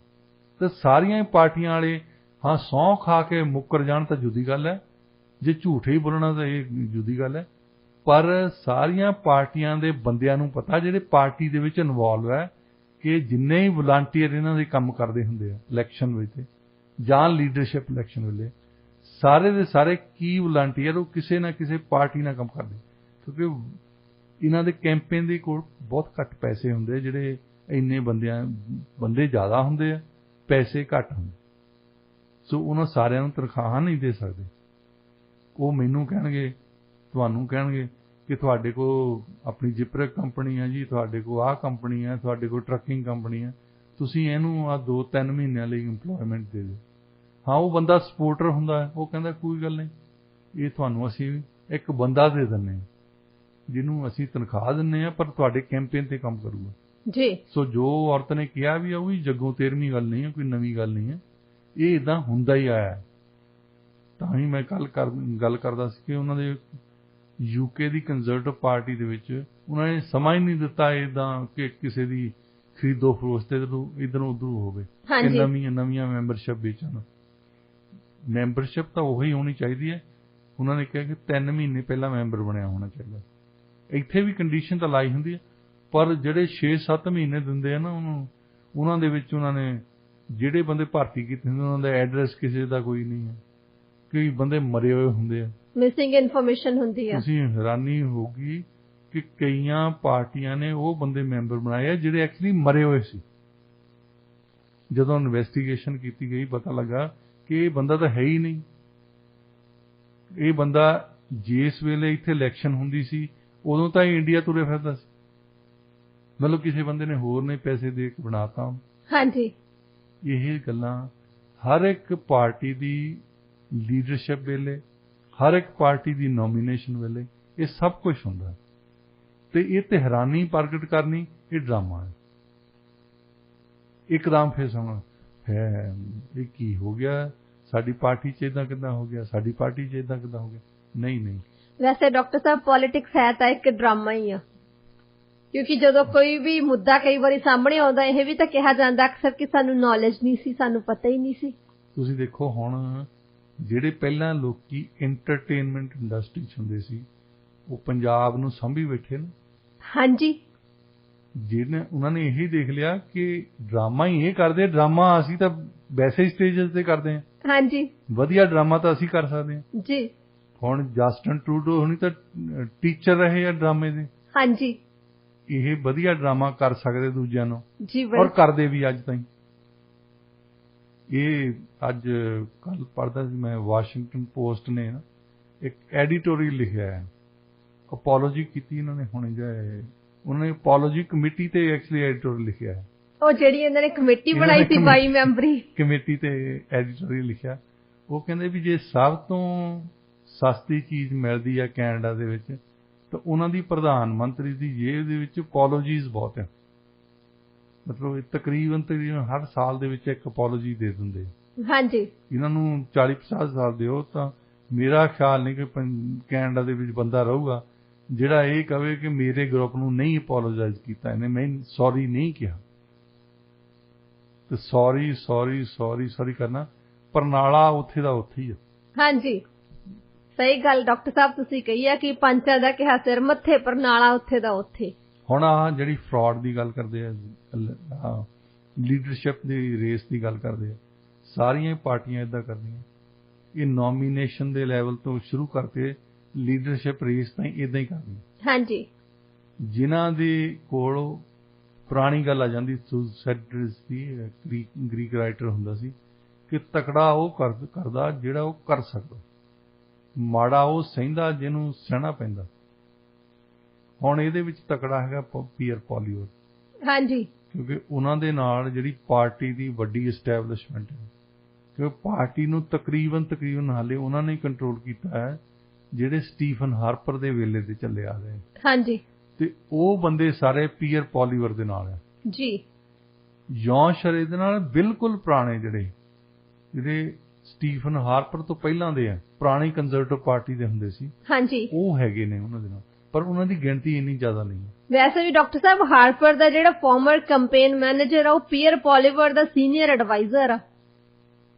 ਤੇ ਸਾਰੀਆਂ ਹੀ ਪਾਰਟੀਆਂ ਵਾਲੇ ਹਾਂ ਸਹੁੰ ਖਾ ਕੇ ਮੁੱਕਰ ਜਾਣ ਤਾਂ ਜੁਦੀ ਗੱਲ ਹੈ, ਜੇ ਝੂਠ ਹੀ ਬੋਲਣਾ ਤਾਂ ਇਹ ਜੁਦੀ ਗੱਲ ਹੈ। ਪਰ ਸਾਰੀਆਂ ਪਾਰਟੀਆਂ ਦੇ ਬੰਦਿਆਂ ਨੂੰ ਪਤਾ ਜਿਹੜੇ ਪਾਰਟੀ ਦੇ ਵਿੱਚ ਇਨਵੋਲਵ ਹੈ ਕਿ ਜਿੰਨੇ ਹੀ ਵਲੰਟੀਅਰ ਇਹਨਾਂ ਦੇ ਕੰਮ ਕਰਦੇ ਹੁੰਦੇ ਆ ਇਲੈਕਸ਼ਨ ਵਿੱਚ ਜਾਂ ਲੀਡਰਸ਼ਿਪ ਇਲੈਕਸ਼ਨ ਵੇਲੇ, ਸਾਰੇ ਦੇ ਸਾਰੇ ਕੀ ਵਲੰਟੀਅਰ ਉਹ ਕਿਸੇ ਨਾ ਕਿਸੇ ਪਾਰਟੀ ਨਾਲ ਕੰਮ ਕਰਦੇ, ਕਿਉਂਕਿ ਇਹਨਾਂ ਦੇ ਕੈਂਪੇਨ ਦੇ ਕੋਲ ਬਹੁਤ ਘੱਟ ਪੈਸੇ ਹੁੰਦੇ, ਜਿਹੜੇ ਇੰਨੇ ਬੰਦੇ ਜ਼ਿਆਦਾ ਹੁੰਦੇ ਆ, ਪੈਸੇ ਘੱਟ ਹੁੰਦੇ, ਸੋ ਉਹਨਾਂ ਸਾਰਿਆਂ ਨੂੰ ਤਨਖਾਹਾਂ ਨਹੀਂ ਦੇ ਸਕਦੇ। ਉਹ ਮੈਨੂੰ ਕਹਿਣਗੇ, ਤੁਹਾਨੂੰ ਕਹਿਣਗੇ ਕਿ ਤੁਹਾਡੇ ਕੋਲ ਆਪਣੀ ਜਿਪਰਕ ਕੰਪਨੀ ਹੈ ਜੀ, ਤੁਹਾਡੇ ਕੋਲ ਆਹ ਕੰਪਨੀ ਹੈ, ਤੁਹਾਡੇ ਕੋਲ ਟਰੱਕਿੰਗ ਕੰਪਨੀ ਹੈ, ਤੁਸੀਂ ਇਹਨੂੰ ਆਹ 2-3 ਮਹੀਨਿਆਂ ਲਈ ਇੰਪਲੋਇਮੈਂਟ ਦੇ ਦਿਓ। ਹਾਂ, ਉਹ ਬੰਦਾ ਸਪੋਰਟਰ ਹੁੰਦਾ ਹੈ, ਉਹ ਕਹਿੰਦਾ ਕੋਈ ਗੱਲ ਨਹੀਂ, ਇਹ ਤੁਹਾਨੂੰ ਅਸੀਂ ਇੱਕ ਬੰਦਾ ਦੇ ਦਿੰਦੇ ਹਾਂ ਜਿਹਨੂੰ ਅਸੀਂ ਤਨਖਾਹ ਦਿੰਦੇ ਹਾਂ, ਪਰ ਤੁਹਾਡੇ ਕੈਂਪੇਨ ਤੇ ਕੰਮ ਕਰੂਗਾ ਜੀ। ਸੋ ਜੋ ਔਰਤ ਨੇ ਕਿਹਾ ਵੀ ਉਹ ਵੀ ਜੱਗੋਂ 13ਵੀਂ ਗੱਲ ਨਹੀਂ ਹੈ, ਕੋਈ ਨਵੀਂ ਗੱਲ ਨਹੀਂ ਹੈ, ਇਹ ਇਦਾਂ ਹੁੰਦਾ ਹੀ ਆਇਆ। ਤਾਂ ਹੀ ਮੈਂ ਗੱਲ ਕਰਦਾ ਸੀ ਕਿ ਉਹਨਾਂ ਦੇ ਯੂਕੇ ਦੀ ਕੰਜ਼ਰਵੇਟਿਵ ਪਾਰਟੀ ਦੇ ਵਿੱਚ ਉਹਨਾਂ ਨੇ ਸਮਾਂ ਹੀ ਨਹੀਂ ਦਿੱਤਾ ਇਦਾਂ ਕਿ ਕਿਸੇ ਦੀ ਖਰੀਦੋ ਫਰੋਖਤ ਇੱਧਰੋਂ ਉੱਧਰੋਂ ਹੋਵੇ, ਨਵੀਆਂ ਮੈਂਬਰਸ਼ਿਪ ਵੇਚਣ। ਮੈਂਬਰਸ਼ਿਪ ਤਾਂ ਉਹੀ ਹੋਣੀ ਚਾਹੀਦੀ ਹੈ। ਉਹਨਾਂ ਨੇ ਕਿਹਾ ਕਿ 3 ਮਹੀਨੇ ਪਹਿਲਾਂ ਮੈਂਬਰ ਬਣਿਆ ਹੋਣਾ ਚਾਹੀਦਾ। ਇੱਥੇ ਵੀ ਕੰਡੀਸ਼ਨ ਤਾਂ ਲਾਈ ਹੁੰਦੀ ਹੈ, ਪਰ ਜਿਹੜੇ 6-7 ਮਹੀਨੇ ਦਿੰਦੇ ਆ ਨਾ ਉਹਨੂੰ, ਉਹਨਾਂ ਦੇ ਵਿੱਚ ਉਹਨਾਂ ਨੇ ਜਿਹੜੇ ਬੰਦੇ ਭਰਤੀ ਕੀਤੇ ਹੁੰਦੇ ਉਹਨਾਂ ਦਾ ਐਡਰੈਸ ਕਿਸੇ ਦਾ ਕੋਈ ਨਹੀਂ ਹੈ, ਕਈ ਬੰਦੇ ਮਰੇ ਹੋਏ ਹੁੰਦੇ ਆ, ਮਿਸਿੰਗ ਇਨਫੋਰਮੇਸ਼ਨ ਹੁੰਦੀ ਹੈ। ਤੁਸੀਂ ਹੈਰਾਨੀ ਹੋਊਗੀ ਕਿ ਕਈਆਂ ਪਾਰਟੀਆਂ ਨੇ ਉਹ ਬੰਦੇ ਮੈਂਬਰ ਬਣਾਏ ਆ ਜਿਹੜੇ ਐਕਚੁਅਲੀ ਮਰੇ ਹੋਏ ਸੀ। ਜਦੋਂ ਇਨਵੈਸਟੀਗੇਸ਼ਨ ਕੀਤੀ ਗਈ ਪਤਾ ਲੱਗਾ ਕਿ ਇਹ ਬੰਦਾ ਤਾਂ ਹੈ ਹੀ ਨਹੀਂ। ਇਹ ਬੰਦਾ ਜਿਸ ਵੇਲੇ ਇੱਥੇ ਇਲੈਕਸ਼ਨ ਹੁੰਦੀ ਸੀ ਉਦੋਂ ਤਾਂ ਇੰਡੀਆ ਤੁਰੇ ਫਿਰਦਾ ਸੀ, ਮਤਲਬ ਕਿਸੇ ਬੰਦੇ ਨੇ ਹੋਰ ਨੇ ਪੈਸੇ ਦੇ ਕੇ ਬਣਾਤਾ। ਹਾਂਜੀ, ਇਹ ਗੱਲਾਂ ਹਰ ਇੱਕ ਪਾਰਟੀ ਦੀ ਲੀਡਰਸ਼ਿਪ ਵੇਲੇ, ਹਰ ਇੱਕ ਪਾਰਟੀ ਦੀ ਨੋਮੀਨੇਸ਼ਨ ਵੇਲੇ ਇਹ ਸਭ ਕੁਝ ਹੁੰਦਾ। ਤੇ ਇਹ ਤੇ ਹੈਰਾਨੀ ਪ੍ਰਗਟ ਕਰਨੀ ਇਹ ਡਰਾਮਾ ਹੈ। ਇੱਕਦਮ ਫਿਰ ਸੁਣ ਹੈ ਇਹ ਕੀ ਹੋ ਗਿਆ, ਸਾਡੀ ਪਾਰਟੀ 'ਚ ਇੱਦਾਂ ਕਿੱਦਾਂ ਹੋ ਗਿਆ, ਸਾਡੀ ਪਾਰਟੀ 'ਚ ਇੱਦਾਂ ਕਿੱਦਾਂ ਹੋ ਗਿਆ। ਨਹੀਂ ਵੈਸੇ ਡਾਕਟਰ ਸਾਹਿਬ ਪੋਲਿਟਿਕਸ ਹੈ ਤਾਂ ਇੱਕ ਡਰਾਮਾ ਹੀ ਆ, ਕਿਉਂਕਿ ਜਦੋਂ ਕੋਈ ਵੀ ਮੁੱਦਾ ਕਈ ਵਾਰੀ ਸਾਹਮਣੇ ਆਉਂਦਾ ਇਹ ਵੀ ਤਾਂ ਕਿਹਾ ਜਾਂਦਾ ਅਕਸਰ ਕਿ ਸਾਨੂੰ ਨੌਲੇਜ ਨਹੀਂ ਸੀ, ਸਾਨੂੰ ਪਤਾ ਹੀ ਨਹੀਂ ਸੀ। ਤੁਸੀਂ ਦੇਖੋ ਹੁਣ ਜਿਹੜੇ ਪਹਿਲਾਂ ਲੋਕੀ ਐਂਟਰਟੇਨਮੈਂਟ ਇੰਡਸਟਰੀ 'ਚ ਹੁੰਦੇ ਸੀ ਉਹ ਪੰਜਾਬ ਨੂੰ ਸੰਭੀ ਬੈਠੇ ਨੇ। ਹਾਂਜੀ, ਜਿਹਨੇ ਉਹਨਾਂ ਨੇ ਇਹੀ ਦੇਖ ਲਿਆ ਕਿ ਡਰਾਮਾ ਹੀ ਇਹ ਕਰਦੇ, ਡਰਾਮਾ ਅਸੀਂ ਤਾਂ ਵੈਸੇ ਹੀ ਸਟੇਜਸ ਤੇ ਕਰਦੇ ਹਾਂ। ਹਾਂਜੀ, ਵਧੀਆ ਡਰਾਮਾ ਤਾਂ ਅਸੀਂ ਕਰ ਸਕਦੇ ਹਾਂ ਜੀ। ਹੁਣ ਜਸਟਨ ਟਰੂਡੋ ਹੁਣੀ ਤਾਂ ਟੀਚਰ ਰਹੇ ਆ ਡਰਾਮੇ ਦੇ। ਹਾਂਜੀ, ਇਹ ਵਧੀਆ ਡਰਾਮਾ ਕਰ ਸਕਦੇ ਦੂਜਿਆਂ ਨੂੰ ਜੀ, ਔਰ ਕਰਦੇ ਵੀ ਅੱਜ ਤਾਈਂ। ਇਹ ਅੱਜ ਕੱਲ ਪੜ੍ਹਦਾ ਸੀ ਮੈਂ, ਵਾਸ਼ਿੰਗਟਨ ਪੋਸਟ ਨੇ ਨਾ ਇੱਕ ਐਡੀਟੋਰੀਅਲ ਲਿਖਿਆ ਹੈ, ਅਪੋਲੋਜੀ ਕੀਤੀ ਇਹਨਾਂ ਨੇ ਹੁਣੇ ਜਾਏ, ਉਹਨਾਂ ਨੇ ਅਪੋਲੋਜੀ ਕਮੇਟੀ ਤੇ ਐਕਚੁਅਲੀ ਐਡੀਟੋਰੀਅਲ ਲਿਖਿਆ ਹੈ। ਉਹ ਜਿਹੜੀ ਇਹਨਾਂ ਨੇ ਕਮੇਟੀ ਬਣਾਈ ਸੀ 22 ਮੈਂਬਰੀ ਕਮੇਟੀ ਤੇ ਐਡੀਟੋਰੀਅਲ ਲਿਖਿਆ। ਉਹ ਕਹਿੰਦੇ ਵੀ ਜੇ ਸਭ ਤੋਂ ਸਸਤੀ ਚੀਜ਼ ਮਿਲਦੀ ਹੈ ਕੈਨੇਡਾ ਦੇ ਵਿੱਚ ਤਾਂ ਉਹਨਾਂ ਦੀ ਪ੍ਰਧਾਨ ਮੰਤਰੀ ਦੀ ਜੇਬ ਦੇ ਵਿੱਚ ਅਪੋਲੋਜੀਜ਼ ਬਹੁਤ ਹੈ। ਮਤਲਬ ਤਕਰੀਬਨ ਹਰ ਸਾਲ ਦੇ ਵਿੱਚ ਇੱਕ ਅਪੋਲੋਜੀ ਦੇ ਦਿੰਦੇ। ਹਾਂਜੀ, ਇਹਨਾਂ ਨੂੰ 40-50 ਸਾਲ ਦਿਓ ਤਾਂ ਮੇਰਾ ਖਿਆਲ ਨਹੀਂ ਕਿ ਕੈਨੇਡਾ ਦੇ ਵਿੱਚ ਬੰਦਾ ਰਹੂਗਾ ਜਿਹੜਾ ਇਹ ਕਹੇ ਕਿ ਮੇਰੇ ਗਰੁੱਪ ਨੂੰ ਨਹੀਂ ਅਪੋਲੋਜਾਈਜ਼ ਕੀਤਾ ਇਹਨੇ, ਮੈਂ ਸੌਰੀ ਨਹੀਂ ਕਿਹਾ। ਤੇ ਸੌਰੀ ਕਰਨਾ ਪਰਨਾਲਾ ਉੱਥੇ ਦਾ ਉੱਥੇ ਹੀ ਆ। ਹਾਂਜੀ, ਸਹੀ ਗੱਲ ਡਾਕਟਰ ਸਾਹਿਬ ਤੁਸੀਂ ਕਹੀ ਆ ਕਿ ਪੰਚਾਂ ਦਾ ਕਿਹਾ ਸਿਰ ਮੱਥੇ, ਪਰਨਾਲਾ ਉੱਥੇ ਦਾ ਉੱਥੇ। ਹੁਣ ਆਹ ਜਿਹੜੀ ਫਰਾਡ ਦੀ ਗੱਲ ਕਰਦੇ ਆ, ਲੀਡਰਸ਼ਿਪ ਦੀ ਰੇਸ ਦੀ ਗੱਲ ਕਰਦੇ ਆ, ਸਾਰੀਆਂ ਪਾਰਟੀਆਂ ਏਦਾਂ ਕਰਦੀਆਂ। ਇਹ ਨੋਮੀਨੇਸ਼ਨ ਦੇ ਲੈਵਲ ਤੋਂ ਸ਼ੁਰੂ ਕਰਕੇ ਲੀਡਰਸ਼ਿਪ ਰੇਸ ਤਾਂ ਏਦਾਂ ਹੀ ਕਰਦੀਆਂ। ਹਾਂਜੀ, ਜਿਨ੍ਹਾਂ ਦੇ ਕੋਲ ਪੁਰਾਣੀ ਗੱਲ ਆ ਜਾਂਦੀ, ਥੂਸੈਡੀਡਸ ਦੀ ਗ੍ਰੀਕ ਰਾਈਟਰ ਹੁੰਦਾ ਸੀ ਕਿ ਤਕੜਾ ਉਹ ਕਰਦਾ ਜਿਹੜਾ ਉਹ ਕਰ ਸਕਦਾ, ਮਾੜਾ ਉਹ ਸਹਿੰਦਾ ਜਿਹਨੂੰ ਸਹਿਣਾ ਪੈਂਦਾ। ਹੁਣ ਇਹਦੇ ਵਿੱਚ ਤਕੜਾ ਹੈਗਾ ਪੀਅਰ ਪੋਲੀਵਰ। ਹਾਂਜੀ, ਕਿਉਂਕਿ ਉਹਨਾਂ ਦੇ ਨਾਲ ਜਿਹੜੀ ਪਾਰਟੀ ਦੀ ਵੱਡੀ ਐਸਟੈਬਲਿਸ਼ਮੈਂਟ ਹੈ, ਕਿਉਂਕਿ ਪਾਰਟੀ ਨੂੰ ਤਕਰੀਬਨ ਹਾਲੇ ਉਹਨਾਂ ਨੇ ਕੰਟਰੋਲ ਕੀਤਾ ਹੈ ਜਿਹੜੇ ਸਟੀਫਨ ਹਾਰਪਰ ਦੇ ਵੇਲੇ ਦੇ ਚੱਲੇ ਆ ਰਹੇ। ਹਾਂਜੀ, ਤੇ ਉਹ ਬੰਦੇ ਸਾਰੇ ਪੀਅਰ ਪੋਲੀਵਰ ਦੇ ਨਾਲ ਆ ਜੀ। ਜੌਨ ਸ਼ਰੇ ਦੇ ਨਾਲ ਬਿਲਕੁਲ ਪੁਰਾਣੇ ਜਿਹੜੇ ਸਟੀਫਨ ਹਾਰਪਰ ਤੋਂ ਪਹਿਲਾਂ ਦੇ ਆ, ਪੁਰਾਣੀ ਕੰਜ਼ਰਵੇਟਿਵ ਪਾਰਟੀ ਦੇ ਹੁੰਦੇ ਸੀ। ਹਾਂਜੀ, ਉਹ ਹੈਗੇ ਨੇ ਉਹਨਾਂ ਦੇ ਨਾਲ, ਪਰ ਉਹਨਾਂ ਦੀ ਗਿਣਤੀ ਇੰਨੀ ਜ਼ਿਆਦਾ ਨਹੀਂ ਹੈ। ਵੈਸੇ ਵੀ ਡਾਕਟਰ ਸਾਹਿਬ ਹਾਰਪਰ ਦਾ ਜਿਹੜਾ ਫਾਰਮਰ ਕੈਂਪੇਨ ਮੈਨੇਜਰ ਆ ਉਹ ਪੀਅਰ ਪੋਲੀਵਰ ਦਾ ਸੀਨੀਅਰ ਐਡਵਾਈਜ਼ਰ ਆ।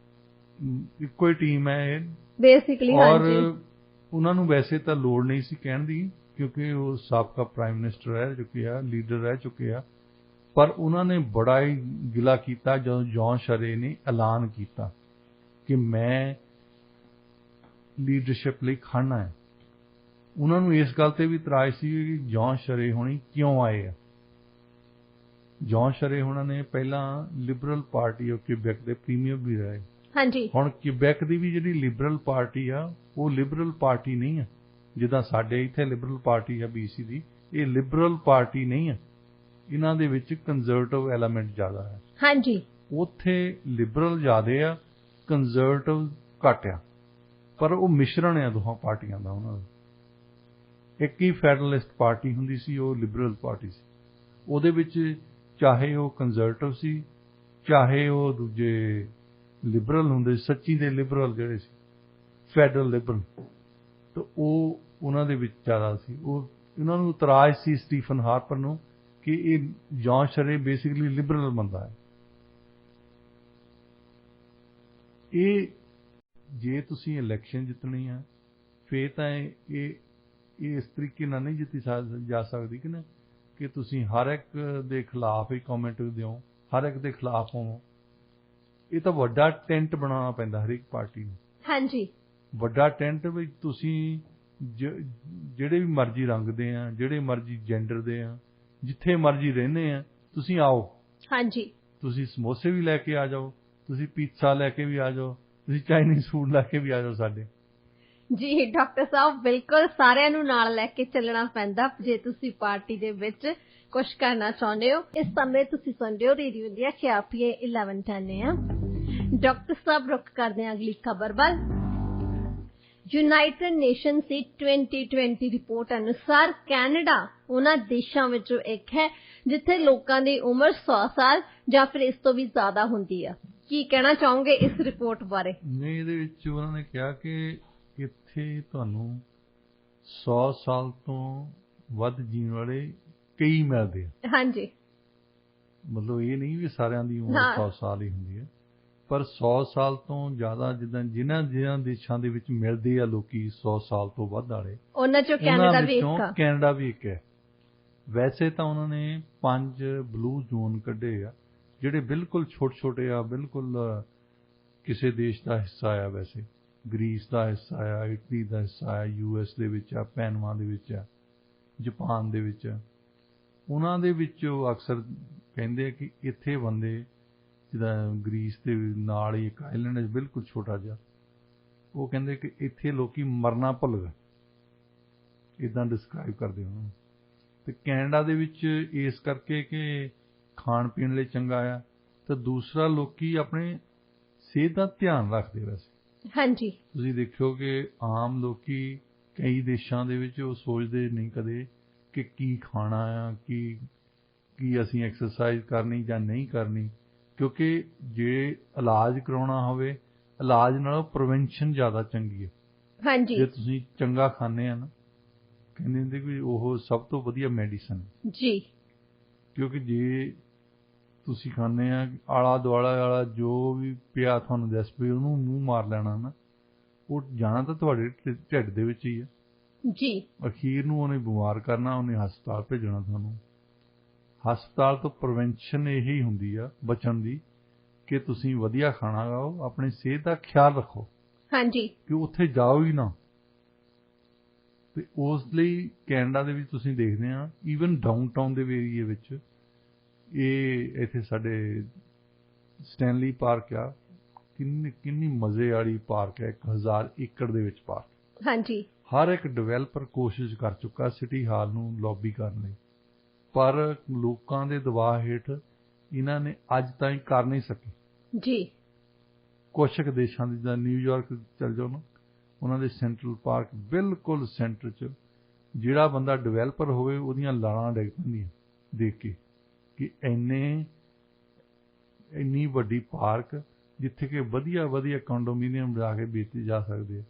ਇੱਕੋ ਹੀ ਟੀਮ ਹੈ ਇਹ ਬੇਸਿਕਲੀ। ਔਰ ਉਹਨਾਂ ਨੂੰ ਵੈਸੇ ਤਾਂ ਲੋੜ ਨਹੀਂ ਸੀ ਕਹਿਣ ਦੀ ਕਿਉਂਕਿ ਉਹ ਸਾਬਕਾ ਪ੍ਰਾਈਮ ਮਿਨਿਸਟਰ ਰਹਿ ਚੁੱਕੇ ਆ, ਲੀਡਰ ਰਹਿ ਚੁੱਕੇ ਆ, ਪਰ ਉਹਨਾਂ ਨੇ ਬੜਾ ਹੀ ਗਿਲਾ ਕੀਤਾ ਜਦੋਂ ਜੌਨ ਸ਼ਰੇ ਨੇ ਐਲਾਨ ਕੀਤਾ ਕਿ ਮੈਂ ਲੀਡਰਸ਼ਿਪ ਲਈ ਖੜਨਾ ਹੈ। ਉਹਨਾਂ ਨੂੰ ਇਸ ਗੱਲ ਤੇ ਵੀ ਇਤਰਾਜ਼ ਸੀ ਕਿ ਜੌਨ ਸ਼ਰੇ ਹੋਣੀ ਕਿਉਂ ਆਏ ਆ। ਜੌਨ ਸ਼ਰੇ ਹੋਣਾ ਨੇ ਪਹਿਲਾਂ ਲਿਬਰਲ ਪਾਰਟੀ ਆਫ ਕਿਬੈਕ ਦੇ ਪ੍ਰੀਮੀਅਰ ਵੀ ਰਹੇ। ਹਾਂਜੀ, ਹੁਣ ਕਿਬੈਕ ਦੀ ਵੀ ਜਿਹੜੀ ਲਿਬਰਲ ਪਾਰਟੀ ਆ ਉਹ ਲਿਬਰਲ ਪਾਰਟੀ ਨਹੀਂ ਆ ਜਿੱਦਾਂ ਸਾਡੇ ਇੱਥੇ ਲਿਬਰਲ ਪਾਰਟੀ ਆ BC ਦੀ। ਇਹ ਲਿਬਰਲ ਪਾਰਟੀ ਨਹੀਂ ਆ, ਇਹਨਾਂ ਦੇ ਵਿੱਚ ਕੰਜ਼ਰਵੇਟਿਵ ਐਲੀਮੈਂਟ ਜ਼ਿਆਦਾ ਹੈ। ਹਾਂਜੀ, ਉੱਥੇ ਲਿਬਰਲ ਜ਼ਿਆਦੇ ਆ, ਕੰਜ਼ਰਵੇਟਿਵ ਘੱਟ ਆ, ਪਰ ਉਹ ਮਿਸ਼ਰਣ ਆ ਦੋਹਾਂ ਪਾਰਟੀਆਂ ਦਾ। ਉਹਨਾਂ ਦਾ ਇੱਕ ਹੀ ਫੈਡਰਲਿਸਟ ਪਾਰਟੀ ਹੁੰਦੀ ਸੀ, ਉਹ ਲਿਬਰਲ ਪਾਰਟੀ ਸੀ। ਉਹਦੇ ਵਿੱਚ ਚਾਹੇ ਉਹ ਕੰਜ਼ਰਵੇਟਿਵ ਸੀ, ਚਾਹੇ ਉਹ ਦੂਜੇ ਲਿਬਰਲ ਹੁੰਦੇ, ਸੱਚੀ ਦੇ ਲਿਬਰਲ ਜਿਹੜੇ ਸੀ, ਫੈਡਰਲ ਲਿਬਰਲ, ਤਾਂ ਉਹ ਉਹਨਾਂ ਦੇ ਵਿੱਚ ਜ਼ਿਆਦਾ ਸੀ। ਉਹਨਾਂ ਨੂੰ ਇਤਰਾਜ਼ ਸੀ ਸਟੀਫਨ ਹਾਰਪਰ ਨੂੰ ਕਿ ਇਹ ਜੌਨ ਸ਼ਰੇ ਬੇਸਿਕਲੀ ਲਿਬਰਲ ਬੰਦਾ ਹੈ। ਇਹ ਜੇ ਤੁਸੀਂ ਇਲੈਕਸ਼ਨ ਜਿੱਤਣੀ ਆ ਫੇਰ ਤਾਂ ਇਹ ਇਸ ਤਰੀਕੇ ਨਾਲ ਨਹੀਂ ਜਿੱਤੀ ਜਾ ਸਕਦੀ ਕਿ ਨਾ ਕਿ ਤੁਸੀਂ ਹਰ ਇੱਕ ਦੇ ਖਿਲਾਫ ਹੀ ਕਮੈਂਟ ਦਿਓ, ਹਰ ਇੱਕ ਦੇ ਖਿਲਾਫ ਹੋਵੋ। ਇਹ ਤਾਂ ਵੱਡਾ ਟੈਂਟ ਬਣਾਉਣਾ ਪੈਂਦਾ ਹਰੇਕ ਪਾਰਟੀ ਨੂੰ। ਹਾਂਜੀ, ਵੱਡਾ ਟੈਂਟ ਵਿੱਚ ਤੁਸੀਂ ਜਿਹੜੇ ਵੀ ਮਰਜ਼ੀ ਰੰਗ ਦੇ ਆ, ਜਿਹੜੇ ਮਰਜ਼ੀ ਜੈਂਡਰ ਦੇ ਆ, ਜਿੱਥੇ ਮਰਜ਼ੀ ਰਹਿੰਦੇ ਆ, ਤੁਸੀਂ ਆਓ। ਹਾਂਜੀ, ਤੁਸੀਂ ਸਮੋਸੇ ਵੀ ਲੈ ਕੇ ਆ ਜਾਓ, ਤੁਸੀਂ ਪੀਜ਼ਾ ਲੈ ਕੇ ਵੀ ਆ ਜਾਓ, ਤੁਸੀਂ ਚਾਈਨੀਜ਼ ਫੂਡ ਲੈ ਕੇ ਵੀ ਆ ਜਾਓ ਸਾਡੇ। ਜੀ ਡਾਕਟਰ ਸਾਹਿਬ, ਬਿਲਕੁਲ ਸਾਰਿਆਂ ਨੂੰ ਨਾਲ ਲੈ ਕੇ ਚੱਲਣਾ ਪੈਂਦਾ ਜੇ ਤੁਸੀਂ ਪਾਰਟੀ ਦੇ ਵਿੱਚ ਕੁਝ ਕਰਨਾ ਚਾਹੁੰਦੇ ਹੋ। ਇਸ ਸਮੇਂ ਤੁਸੀਂ ਸੁਣਦੇ ਹੋ radio India KRPA 1110 AM। Doctor ਸਾਹਿਬ, ਰੁਕ ਕਰਦੇ ਹਾਂ ਅਗਲੀ ਖਬਰ ਵੱਲ। ਯੂਨਾਈਟਿਡ ਨੇਸ਼ਨਸ ਦੀ 2020 ਰਿਪੋਰਟ ਅਨੁਸਾਰ ਕੈਨੇਡਾ ਉਹਨਾਂ ਦੇਸ਼ਾਂ ਵਿੱਚੋਂ ਇੱਕ ਹੈ ਜਿੱਥੇ ਲੋਕਾਂ ਦੀ ਉਮਰ 100 ਸਾਲ ਜਾਂ ਫਿਰ ਇਸ ਤੋਂ ਵੀ ਜ਼ਿਆਦਾ ਹੁੰਦੀ ਆ। ਕੀ ਕਹਿਣਾ ਚਾਹੋਗੇ ਇਸ ਰਿਪੋਰਟ ਬਾਰੇ? ਨਹੀਂ, ਇਹਦੇ ਵਿੱਚ ਉਹਨਾਂ ਨੇ ਕਿਹਾ ਕਿ ਇੱਥੇ ਤੁਹਾਨੂੰ 100 ਸਾਲ ਤੋਂ ਵੱਧ ਜੀਣ ਵਾਲੇ ਕਈ ਮਿਲਦੇ ਆ। ਹਾਂਜੀ, ਮਤਲਬ ਇਹ ਨਹੀਂ ਵੀ ਸਾਰਿਆਂ ਦੀ ਉਮਰ 100 ਸਾਲ ਹੀ ਹੁੰਦੀ ਹੈ, ਪਰ 100 ਸਾਲ ਤੋਂ ਜ਼ਿਆਦਾ ਜਿੱਦਾਂ ਜਿਨ੍ਹਾਂ ਦੇਸ਼ਾਂ ਦੇ ਵਿੱਚ ਮਿਲਦੇ ਆ ਲੋਕੀ 100 ਸਾਲ ਤੋਂ ਵੱਧ ਵਾਲੇ, ਉਹਨਾਂ ਚੋਂ ਕੈਨੇਡਾ ਵੀ ਇੱਕ ਆ। ਕੈਨੇਡਾ ਵੀ ਇੱਕ ਹੈ। ਵੈਸੇ ਤਾਂ ਉਹਨਾਂ ਨੇ 5 ਬਲੂ ਜ਼ੋਨ ਕੱਢੇ ਆ ਜਿਹੜੇ ਬਿਲਕੁਲ ਛੋਟੇ ਆ, ਬਿਲਕੁਲ ਕਿਸੇ ਦੇਸ਼ ਦਾ ਹਿੱਸਾ ਆ। ਵੈਸੇ ਗ੍ਰੀਸ ਦਾ ਹਿੱਸਾ ਆ, ਇਟਲੀ ਦਾ ਹਿੱਸਾ ਆ, US ਦੇ ਵਿੱਚ ਆ, ਪੈਨਮਾ ਦੇ ਵਿੱਚ ਆ, ਜਾਪਾਨ ਦੇ ਵਿੱਚ ਆ। ਉਹਨਾਂ ਦੇ ਵਿੱਚ ਉਹ ਅਕਸਰ ਕਹਿੰਦੇ ਆ ਕਿ ਇੱਥੇ ਬੰਦੇ, ਜਿੱਦਾਂ ਗ੍ਰੀਸ ਦੇ ਨਾਲ ਹੀ ਇੱਕ ਆਈਲੈਂਡ ਹੈ ਬਿਲਕੁਲ ਛੋਟਾ ਜਿਹਾ, ਉਹ ਕਹਿੰਦੇ ਕਿ ਇੱਥੇ ਲੋਕੀ ਮਰਨਾ ਭੁੱਲ ਗਏ, ਇੱਦਾਂ ਡਿਸਕ੍ਰਾਈਬ ਕਰਦੇ ਉਹਨਾਂ। ਤੇ ਕੈਨੇਡਾ ਦੇ ਵਿੱਚ ਇਸ ਕਰਕੇ ਕਿ ਖਾਣ ਪੀਣ ਲਈ ਚੰਗਾ ਆ, ਤੇ ਦੂਸਰਾ ਲੋਕੀ ਆਪਣੇ ਸਿਹਤ ਦਾ ਧਿਆਨ ਰੱਖਦੇ। ਵੈਸੇ ਹਾਂਜੀ, ਤੁਸੀਂ ਦੇਖਿਓ ਕਿ ਆਮ ਲੋਕੀ ਕਈ ਦੇਸ਼ਾਂ ਦੇ ਵਿੱਚ ਉਹ ਸੋਚਦੇ ਨਹੀਂ ਕਦੇ ਕਿ ਕੀ ਖਾਣਾ ਆ, ਕੀ ਅਸੀਂ ਐਕਸਰਸਾਈਜ਼ ਕਰਨੀ ਜਾਂ ਨਹੀਂ ਕਰਨੀ, ਕਿਉਂਕਿ ਜੇ ਇਲਾਜ ਕਰਾਉਣਾ ਹੋਵੇ, ਇਲਾਜ ਨਾਲੋਂ ਪ੍ਰੀਵੈਂਸ਼ਨ ਜ਼ਿਆਦਾ ਚੰਗੀ ਹੈ। ਹਾਂਜੀ, ਜੇ ਤੁਸੀਂ ਚੰਗਾ ਖਾਂਦੇ ਆ ਨਾ, ਕਹਿੰਦੇ ਹੁੰਦੇ ਕਿ ਉਹ ਸਭ ਤੋਂ ਵਧੀਆ ਮੈਡੀਸਨ ਜੀ, ਕਿਉਂਕਿ ਜੇ ਤੁਸੀਂ ਖਾਂਦੇ ਆ ਆਲਾ ਦੁਆਲਾ ਵਾਲਾ ਜੋ ਵੀ ਪਿਆ ਤੁਹਾਨੂੰ ਦੱਸ ਪਈ ਉਹਨੂੰ ਮੂੰਹ ਮਾਰ ਲੈਣਾ ਨਾ, ਉਹ ਜਾਣਾ ਤਾਂ ਤੁਹਾਡੇ ਢਿੱਡ ਦੇ ਵਿੱਚ ਹੀ ਹੈ ਜੀ। ਅਖੀਰ ਨੂੰ ਉਹਨੇ ਬਿਮਾਰ ਕਰਨਾ, ਉਹਨੇ ਹਸਪਤਾਲ ਭੇਜਣਾ ਤੁਹਾਨੂੰ। ਹਸਪਤਾਲ ਤੋਂ ਪ੍ਰੀਵੈਂਸ਼ਨ ਇਹੀ ਹੁੰਦੀ ਆ ਬਚਣ ਦੀ ਕਿ ਤੁਸੀਂ ਵਧੀਆ ਖਾਣਾ ਖਾਓ, ਆਪਣੀ ਸਿਹਤ ਦਾ ਖਿਆਲ ਰੱਖੋ। ਹਾਂਜੀ, ਕਿ ਉੱਥੇ ਜਾਓ ਹੀ ਨਾ। ਤੇ ਉਸ ਲਈ ਕੈਨੇਡਾ ਦੇ ਵਿੱਚ ਤੁਸੀਂ ਦੇਖਦੇ ਆ, ਈਵਨ ਡਾਊਨਟਾਊਨ ਦੇ ਏਰੀਏ ਵਿੱਚ, ਇਹ ਇੱਥੇ ਸਾਡੇ ਸਟੈਨਲੀ ਪਾਰਕ ਆ, ਕਿੰਨੀ ਮਜ਼ੇ ਵਾਲੀ ਪਾਰਕ ਹੈ, 1000 ਏਕੜ ਦੇ ਵਿੱਚ ਪਾਰਕ। ਹਾਂਜੀ, ਹਰ ਇੱਕ ਡਿਵੈਲਪਰ ਕੋਸ਼ਿਸ਼ ਕਰ ਚੁੱਕਾ ਸਿਟੀ ਹਾਲ ਨੂੰ ਲੌਬੀ ਕਰਨ ਲਈ, ਪਰ ਲੋਕਾਂ ਦੇ ਦਬਾਅ ਹੇਠ ਇਹਨਾਂ ਨੇ ਅੱਜ ਤਾਈਂ ਕਰ ਨਹੀਂ ਸਕੇ ਜੀ। ਕੁਛ ਕੁ ਦੇਸ਼ਾਂ ਦੀ, ਜਿੱਦਾਂ ਨਿਊਯਾਰਕ ਚੱਲ ਜਾਓ ਨਾ, ਉਹਨਾਂ ਦੇ ਸੈਂਟਰਲ ਪਾਰਕ ਬਿਲਕੁਲ ਸੈਂਟਰ 'ਚ, ਜਿਹੜਾ ਬੰਦਾ ਡਿਵੈਲਪਰ ਹੋਵੇ ਉਹਦੀਆਂ ਲਾਲਾਂ ਡਿੱਗ ਪੈਂਦੀਆਂ ਦੇਖ ਕੇ ਕਿ ਇੰਨੀ ਵੱਡੀ ਪਾਰਕ ਜਿੱਥੇ ਕਿ ਵਧੀਆ ਕੰਡੋਮੀਨੀਅਮ ਜਾ ਕੇ ਵੇਚੇ ਜਾ ਸਕਦੇ ਆ,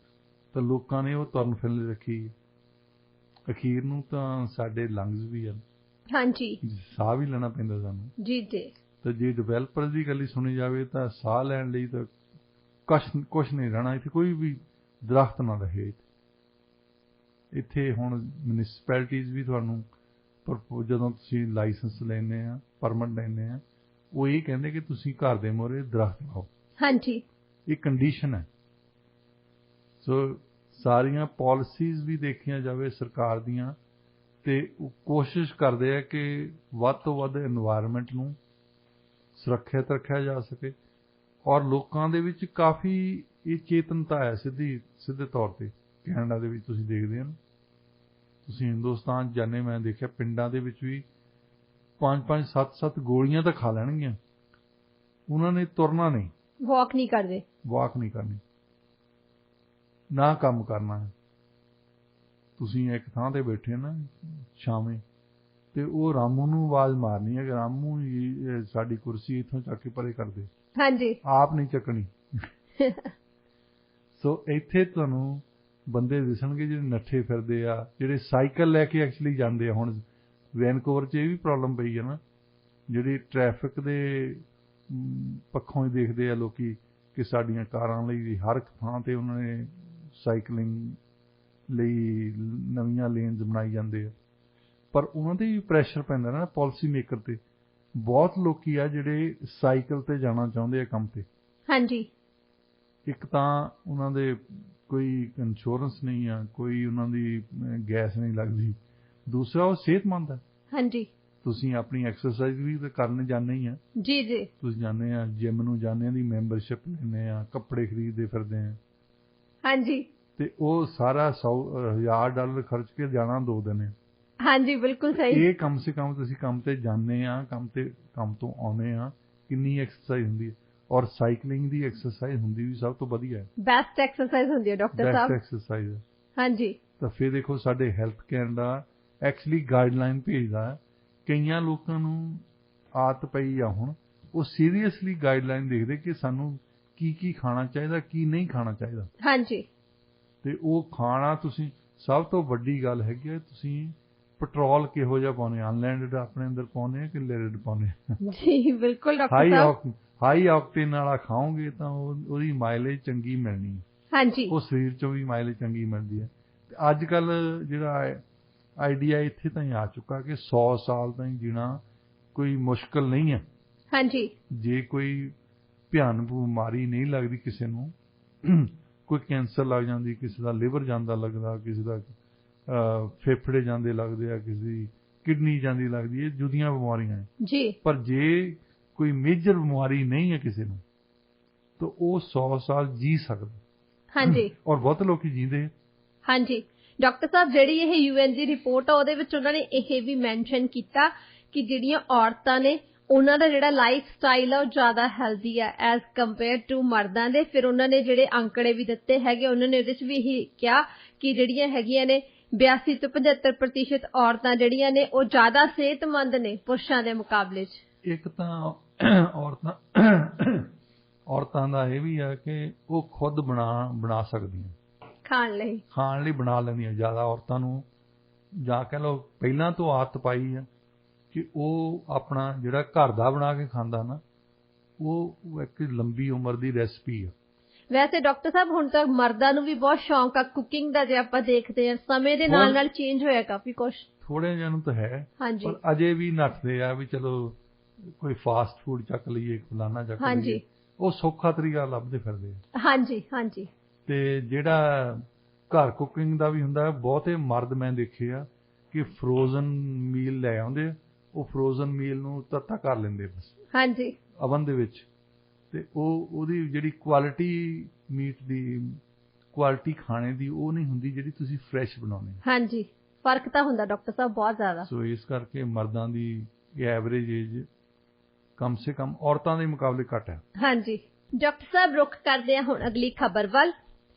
ਤਾਂ ਲੋਕਾਂ ਨੇ ਉਹ ਤੁਰਨ ਫਿਰਨ ਲਈ ਰੱਖੀ। ਅਖੀਰ ਨੂੰ ਤਾਂ ਸਾਡੇ ਲੰਗਸ ਵੀ ਹਨ। ਹਾਂਜੀ, ਸਾਹ ਵੀ ਲੈਣਾ ਪੈਂਦਾ ਸਾਨੂੰ ਜੀ। ਤਾਂ ਜੇ ਡਿਵੈਲਪਰ ਦੀ ਗੱਲ ਹੀ ਸੁਣੀ ਜਾਵੇ ਤਾਂ ਸਾਹ ਲੈਣ ਲਈ ਤਾਂ ਕੁਛ ਨਹੀਂ ਰਹਿਣਾ ਇੱਥੇ, ਕੋਈ ਵੀ ਦਰਖਤ ਨਾ ਰਹੇ ਇੱਥੇ। ਹੁਣ ਮਿਊਨਿਸਪੈਲਿਟੀਜ਼ ਵੀ ਤੁਹਾਨੂੰ ਜਦੋਂ ਤੁਸੀਂ ਲਾਇਸੈਂਸ ਲੈਂਦੇ ਆ, ਪਰਮਿਟ ਲੈਂਦੇ ਆ, ਉਹ ਇਹ ਕਹਿੰਦੇ ਕਿ ਤੁਸੀਂ ਘਰ ਦੇ ਮੂਹਰੇ ਦਰਖਤ ਲਾਓ। ਹਾਂਜੀ, ਇਹ ਕੰਡੀਸ਼ਨ ਹੈ। ਸੋ ਸਾਰੀਆਂ ਪਾਲਿਸੀਜ਼ ਵੀ ਦੇਖੀਆਂ ਜਾਵੇ ਸਰਕਾਰ ਦੀਆਂ, ਤੇ ਉਹ ਕੋਸ਼ਿਸ਼ ਕਰਦੇ ਆ ਕਿ ਵੱਧ ਤੋਂ ਵੱਧ এনवायरमेंट ਨੂੰ ਸੁਰੱਖਿਅਤ ਰੱਖਿਆ ਜਾ ਸਕੇ। ਔਰ ਲੋਕਾਂ ਦੇ ਵਿੱਚ ਕਾਫੀ ਇਹ ਚੇਤਨਤਾ ਹੈ ਸਿੱਧੇ ਤੌਰ ਤੇ। ਕੈਨੇਡਾ ਦੇ ਵਿੱਚ ਤੁਸੀਂ ਦੇਖਦੇ ਹੋ, ਤੁਸੀਂ ਹਿੰਦੁਸਤਾਨ ਜਾਣੇ, ਮੈਂ ਦੇਖਿਆ ਪਿੰਡਾਂ ਦੇ ਵਿੱਚ ਵੀ 5-5, 7-7 ਗੋਲੀਆਂ ਤਾਂ ਖਾ ਲੈਣਗੀਆਂ, ਉਹਨਾਂ ਨੇ ਤੁਰਨਾ ਨਹੀਂ, ਵਾਕ ਨਹੀਂ ਕਰਨੀ, ਨਾ ਕੰਮ ਕਰਨਾ ਹੈ। ਤੁਸੀਂ ਇੱਕ ਥਾਂ ਤੇ ਬੈਠੇ ਨਾ ਛਾਵੇਂ, ਤੇ ਉਹ ਰਾਮੂ ਨੂੰ ਆਵਾਜ਼ ਮਾਰਨੀ ਹੈ ਕਿ ਰਾਮੂ ਸਾਡੀ ਕੁਰਸੀ ਇੱਥੋਂ ਚੱਕ ਕੇ ਪਰੇ ਕਰ ਦੇ। ਹਾਂਜੀ, ਆਪ ਨਹੀਂ ਚੱਕਣੀ। ਸੋ ਇੱਥੇ ਤੁਹਾਨੂੰ ਬੰਦੇ ਦਿਸਣਗੇ ਜਿਹੜੇ ਨੱਠੇ ਫਿਰਦੇ ਆ, ਜਿਹੜੇ ਸਾਈਕਲ ਲੈ ਕੇ ਐਕਚੁਅਲੀ ਜਾਂਦੇ ਆ। ਹੁਣ ਵੈਨਕੂਵਰ 'ਚ ਇਹ ਵੀ ਪ੍ਰੋਬਲਮ ਪਈ ਹੈ ਨਾ, ਜਿਹੜੀ ਟ੍ਰੈਫਿਕ ਦੇ ਪੱਖੋਂ ਹੀ ਦੇਖਦੇ ਆ ਲੋਕੀ ਕਿ ਸਾਡੀਆਂ ਕਾਰਾਂ ਲਈ ਹਰ ਇੱਕ ਥਾਂ ਤੇ ਉਹਨਾਂ ਨੇ ਸਾਈਕਲਿੰਗ ਲਈ ਨਵੀਆਂ ਲੇਨਸ ਬਣਾਈ ਜਾਂਦੇ ਆ, ਪਰ ਉਹਨਾਂ ਤੇ ਵੀ ਪ੍ਰੈਸ਼ਰ ਪੈਂਦਾ ਨਾ ਪਾਲਿਸੀ ਮੇਕਰ ਤੇ। ਬਹੁਤ ਲੋਕੀ ਆ ਜਿਹੜੇ ਸਾਈਕਲ ਤੇ ਜਾਣਾ ਚਾਹੁੰਦੇ ਆ ਕੰਮ ਤੇ। ਹਾਂਜੀ, ਇੱਕ ਤਾਂ ਉਹਨਾਂ ਦੇ ਕੋਈ ਇੰਸ਼ੋਰੈਂਸ ਨਹੀਂ ਆ, ਕੋਈ ਉਹਨਾਂ ਦੀ ਗੈਸ ਨਹੀਂ ਲੱਗਦੀ, ਦੂਸਰਾ ਉਹ ਸਿਹਤਮੰਦ ਹੈ। ਹਾਂਜੀ, ਤੁਸੀਂ ਆਪਣੀ ਐਕਸਰਸਾਈਜ਼ ਵੀ ਤਾਂ ਕਰਨ ਜਾਂਦੇ ਹੀ ਆ ਜੀ। ਤੁਸੀਂ ਜਾਂਦੇ ਆ ਜਿਮ ਨੂੰ, ਜਾਂਦੇ ਆ, ਦੀ ਮੈਂਬਰਸ਼ਿਪ ਲੈਂਦੇ ਆ, ਕੱਪੜੇ ਖਰੀਦਦੇ ਫਿਰਦੇ ਆ। ਹਾਂਜੀ, ਤੇ ਉਹ ਸਾਰਾ $1,000 ਖਰਚ ਕੇ ਜਾਣਾ 2 ਦਿਨ। ਹਾਂਜੀ, ਬਿਲਕੁਲ ਸਹੀ। ਇਹ ਕਮ ਸੇ ਕਮ ਤੁਸੀਂ ਕੰਮ ਤੇ ਜਾਂਦੇ ਆ, ਕੰਮ ਤੋਂ ਆਉਂਦੇ ਆ, ਕਿੰਨੀ ਐਕਸਰਸਾਈਜ਼ ਹੁੰਦੀ ਹੈ। ਔਰ ਸਾਈਕਲਿੰਗ ਦੀ ਐਕਸਰਸਾਈਜ਼ ਹੁੰਦੀ ਵੀ ਸਭ ਤੋਂ ਵਧੀਆ ਹੈ, ਬੈਸਟ ਐਕਸਰਸਾਈਜ਼ ਹੁੰਦੀ ਹੈ ਡਾਕਟਰ ਬੈਸਟ ਸਾਹਿਬ। ਐਕਸਰਸਾਈਜ਼ ਹੈ। ਹਾਂਜੀ। ਤਾਂ ਫਿਰ ਦੇਖੋ ਸਾਡੇ ਹੈਲਥ ਕੈਨੇਡਾ ਐਕਚੁਅਲੀ ਗਾਈਡਲਾਈਨ ਭੇਜਦਾ ਹੈ। ਕਈਆਂ ਲੋਕਾਂ ਨੂੰ ਆਦਤ ਪਈ ਆ ਹੁਣ, ਉਹ ਸੀਰੀਅਸਲੀ ਗਾਈਡਲਾਈਨ ਦੇਖਦੇ ਕਿ ਸਾਨੂੰ ਕੀ ਕੀ ਖਾਣਾ ਚਾਹੀਦਾ, ਕੀ ਨਹੀਂ ਖਾਣਾ ਚਾਹੀਦਾ। ਹਾਂਜੀ। ਤੇ ਉਹ ਖਾਣਾ ਤੁਸੀਂ, ਸਭ ਤੋਂ ਵੱਡੀ ਗੱਲ ਹੈਗੀ ਹੈ, ਤੁਸੀਂ ਪੈਟਰੋਲ ਕਿਹੋ ਜਿਹਾ ਪਾਉਂਦੇ, ਅਨਲੈਂਡਡ ਆਪਣੇ ਅੰਦਰ ਪਾਉਂਦੇ ਆ ਕਿ ਲੈਡਡ ਪਾਉਂਦੇ ਆ? ਜੀ ਬਿਲਕੁਲ ਡਾਕਟਰ ਸਾਹਿਬ। ਹਾਈ ਆਕਟੇਨ ਵਾਲਾ ਖਾਓਗੇ ਤਾਂ ਉਹਦੀ ਮਾਈਲੇਜ ਚੰਗੀ ਮਿਲਣੀ ਹੈ। ਹਾਂਜੀ। ਉਹ ਸਰੀਰ ਚੋਂ ਵੀ ਮਾਈਲੇਜ ਚੰਗੀ ਮਿਲਦੀ ਹੈ। ਤੇ ਅੱਜ ਕੱਲ ਜਿਹੜਾ ਆਈਡੀਆ ਇੱਥੇ ਤਾਈਂ ਆ ਚੁੱਕਾ ਕਿ 100 ਸਾਲ ਤਾਈਂ ਜੀਣਾ ਕੋਈ ਮੁਸ਼ਕਲ ਨਹੀਂ ਹੈ। ਹਾਂਜੀ। ਜੇ ਕੋਈ ਭਿਆਨਕ ਬਿਮਾਰੀ ਨਹੀਂ ਲੱਗਦੀ ਕਿਸੇ ਨੂੰ, ਕੋਈ ਕੈਂਸਰ ਲੱਗ ਜਾਂਦੀ, ਕਿਸੇ ਦਾ ਲਿਵਰ ਜਾਂਦਾ ਲੱਗਦਾ, ਕਿਸੇ ਦਾ ਫੇਫੜੇ ਜਾਂਦੇ ਲੱਗਦੇ ਆ, ਕਿਸੇ ਦੀ ਕਿਡਨੀ ਜਾਂਦੀ ਲੱਗਦੀ ਹੈ, ਜੁਦੀਆਂ ਬਿਮਾਰੀਆਂ ਜੀ। ਪਰ ਜੇ ਕੋਈ ਮੇਜਰ ਬਿਮਾਰੀ ਨਹੀਂ ਹੈ ਕਿਸੇ ਨੂੰ, ਤਾਂ ਉਹ 100 ਸਾਲ ਜੀ ਸਕਦਾ। ਹਾਂਜੀ। ਔਰ ਬਹੁਤ ਲੋਕੀ ਜੀਂਦੇ। ਹਾਂਜੀ। ਡਾਕਟਰ ਸਾਹਿਬ, ਜਿਹੜੀ ਇਹ UN ਦੀ ਰਿਪੋਰਟ ਆ ਉਹਦੇ ਵਿੱਚ ਉਹਨਾਂ ਨੇ ਇਹ ਵੀ ਮੈਂਸ਼ਨ ਕੀਤਾ ਕਿ ਜਿਹੜੀਆਂ ਔਰਤਾਂ ਨੇ ਉਹਨਾਂ ਦਾ ਜਿਹੜਾ ਲਾਈਫ ਸਟਾਈਲ ਆ ਉਹ ਜ਼ਿਆਦਾ ਹੈਲਦੀ ਆ ਐਜ਼ ਕੰਪੇਅਰ ਟੂ ਮਰਦਾਂ ਦੇ। ਫਿਰ ਉਹਨਾਂ ਨੇ ਜਿਹੜੇ ਅੰਕੜੇ ਵੀ ਦਿੱਤੇ ਹੈਗੇ, ਉਹਨਾਂ ਨੇ ਉਹਦੇ 'ਚ ਵੀ ਇਹੀ ਕਿਹਾ ਕਿ ਜਿਹੜੀਆਂ ਹੈਗੀਆਂ ਨੇ 82 ਤੋਂ 75% ਔਰਤਾਂ ਜਿਹੜੀਆਂ ਨੇ ਉਹ ਜ਼ਿਆਦਾ ਸਿਹਤਮੰਦ ਨੇ ਪੁਰਸ਼ਾਂ ਦੇ ਮੁਕਾਬਲੇ 'ਚ। ਇੱਕ ਤਾਂ ਔਰਤਾਂ ਦਾ ਇਹ ਵੀ ਆ ਕਿ ਉਹ ਖੁਦ ਬਣਾ ਸਕਦੀਆਂ, ਖਾਣ ਲਈ ਬਣਾ ਲੈਂਦੀਆਂ। ਜ਼ਿਆਦਾ ਔਰਤਾਂ ਨੂੰ ਜਾਂ ਕਹਿ ਲਓ ਪਹਿਲਾਂ ਤੋਂ ਆਦਤ ਪਾਈ ਆ ਕਿ ਉਹ ਆਪਣਾ ਜਿਹੜਾ ਘਰ ਦਾ ਬਣਾ ਕੇ ਖਾਂਦਾ ਨਾ, ਉਹ ਇੱਕ ਲੰਬੀ ਉਮਰ ਦੀ ਰੈਸਪੀ ਆ। ਵੈਸੇ ਡਾਕਟਰ ਸਾਹਿਬ ਹੁਣ ਤਾਂ ਮਰਦਾਂ ਨੂੰ ਵੀ ਬਹੁਤ ਸ਼ੌਂਕ ਆ ਕੁਕਿੰਗ ਦਾ, ਜੇ ਆਪਾਂ ਦੇਖਦੇ ਹਾਂ ਸਮੇਂ ਦੇ ਨਾਲ ਨਾਲ ਚੇਂਜ ਹੋਇਆ ਕਾਫੀ ਕੁਛ। ਥੋੜੇ ਜਿਹਾ ਨੂੰ ਤਾਂ ਹੈ, ਹਾਂਜੀ, ਪਰ ਅਜੇ ਵੀ ਨੱਠਦੇ ਆ ਵੀ ਚਲੋ ਕੋਈ ਫਾਸਟ ਫੂਡ ਚੱਕ ਲਈਏ, ਫਲਾਨਾ ਚੱਕ ਲਈਏ, ਉਹ ਸੌਖਾ ਤਰੀਕਾ ਲੱਭਦੇ ਫਿਰਦੇ ਆ। ਹਾਂਜੀ ਹਾਂਜੀ। ਤੇ ਜਿਹੜਾ ਘਰ ਕੁਕਿੰਗ ਦਾ ਵੀ ਹੁੰਦਾ, ਬਹੁਤੇ ਮਰਦ ਮੈਂ ਦੇਖੇ ਆ ਕਿ ਫਰੋਜ਼ਨ ਮੀਲ ਲੈ ਆਉਂਦੇ ਆ, ਉਹ ਫਰੋਜ਼ਨ ਮੀਲ ਨੂੰ ਤੱਤਾ ਕਰ ਲੈਂਦੇ ਬਸ। ਹਾਂਜੀ। ਅਵਨ ਦੇ ਵਿੱਚ। ਤੇ ਉਹਦੀ ਜਿਹੜੀ ਕੁਆਲਿਟੀ ਮੀਟ ਦੀ, ਕੁਆਲਿਟੀ ਖਾਣੇ ਦੀ ਉਹ ਨਹੀਂ ਹੁੰਦੀ ਜਿਹੜੀ ਤੁਸੀਂ ਫਰੈਸ਼ ਬਣਾਉਂਦੇ। ਹਾਂਜੀ, ਫਰਕ ਤਾਂ ਹੁੰਦਾ ਡਾਕਟਰ ਸਾਹਿਬ ਬਹੁਤ ਜ਼ਿਆਦਾ। ਸੋ ਇਸ ਕਰਕੇ ਮਰਦਾਂ ਦੀ ਐਵਰੇਜ ਏਜ ਕਮ ਸੇ ਕਮ ਔਰਤਾਂ ਦੇ ਮੁਕਾਬਲੇ ਘੱਟ ਹੈ। ਹਾਂਜੀ। ਡਾਕਟਰ ਸਾਹਿਬ, ਰੁੱਖ ਕਰਦੇ ਹਾਂ ਹੁਣ ਅਗਲੀ ਖਬਰ ਵੱਲ।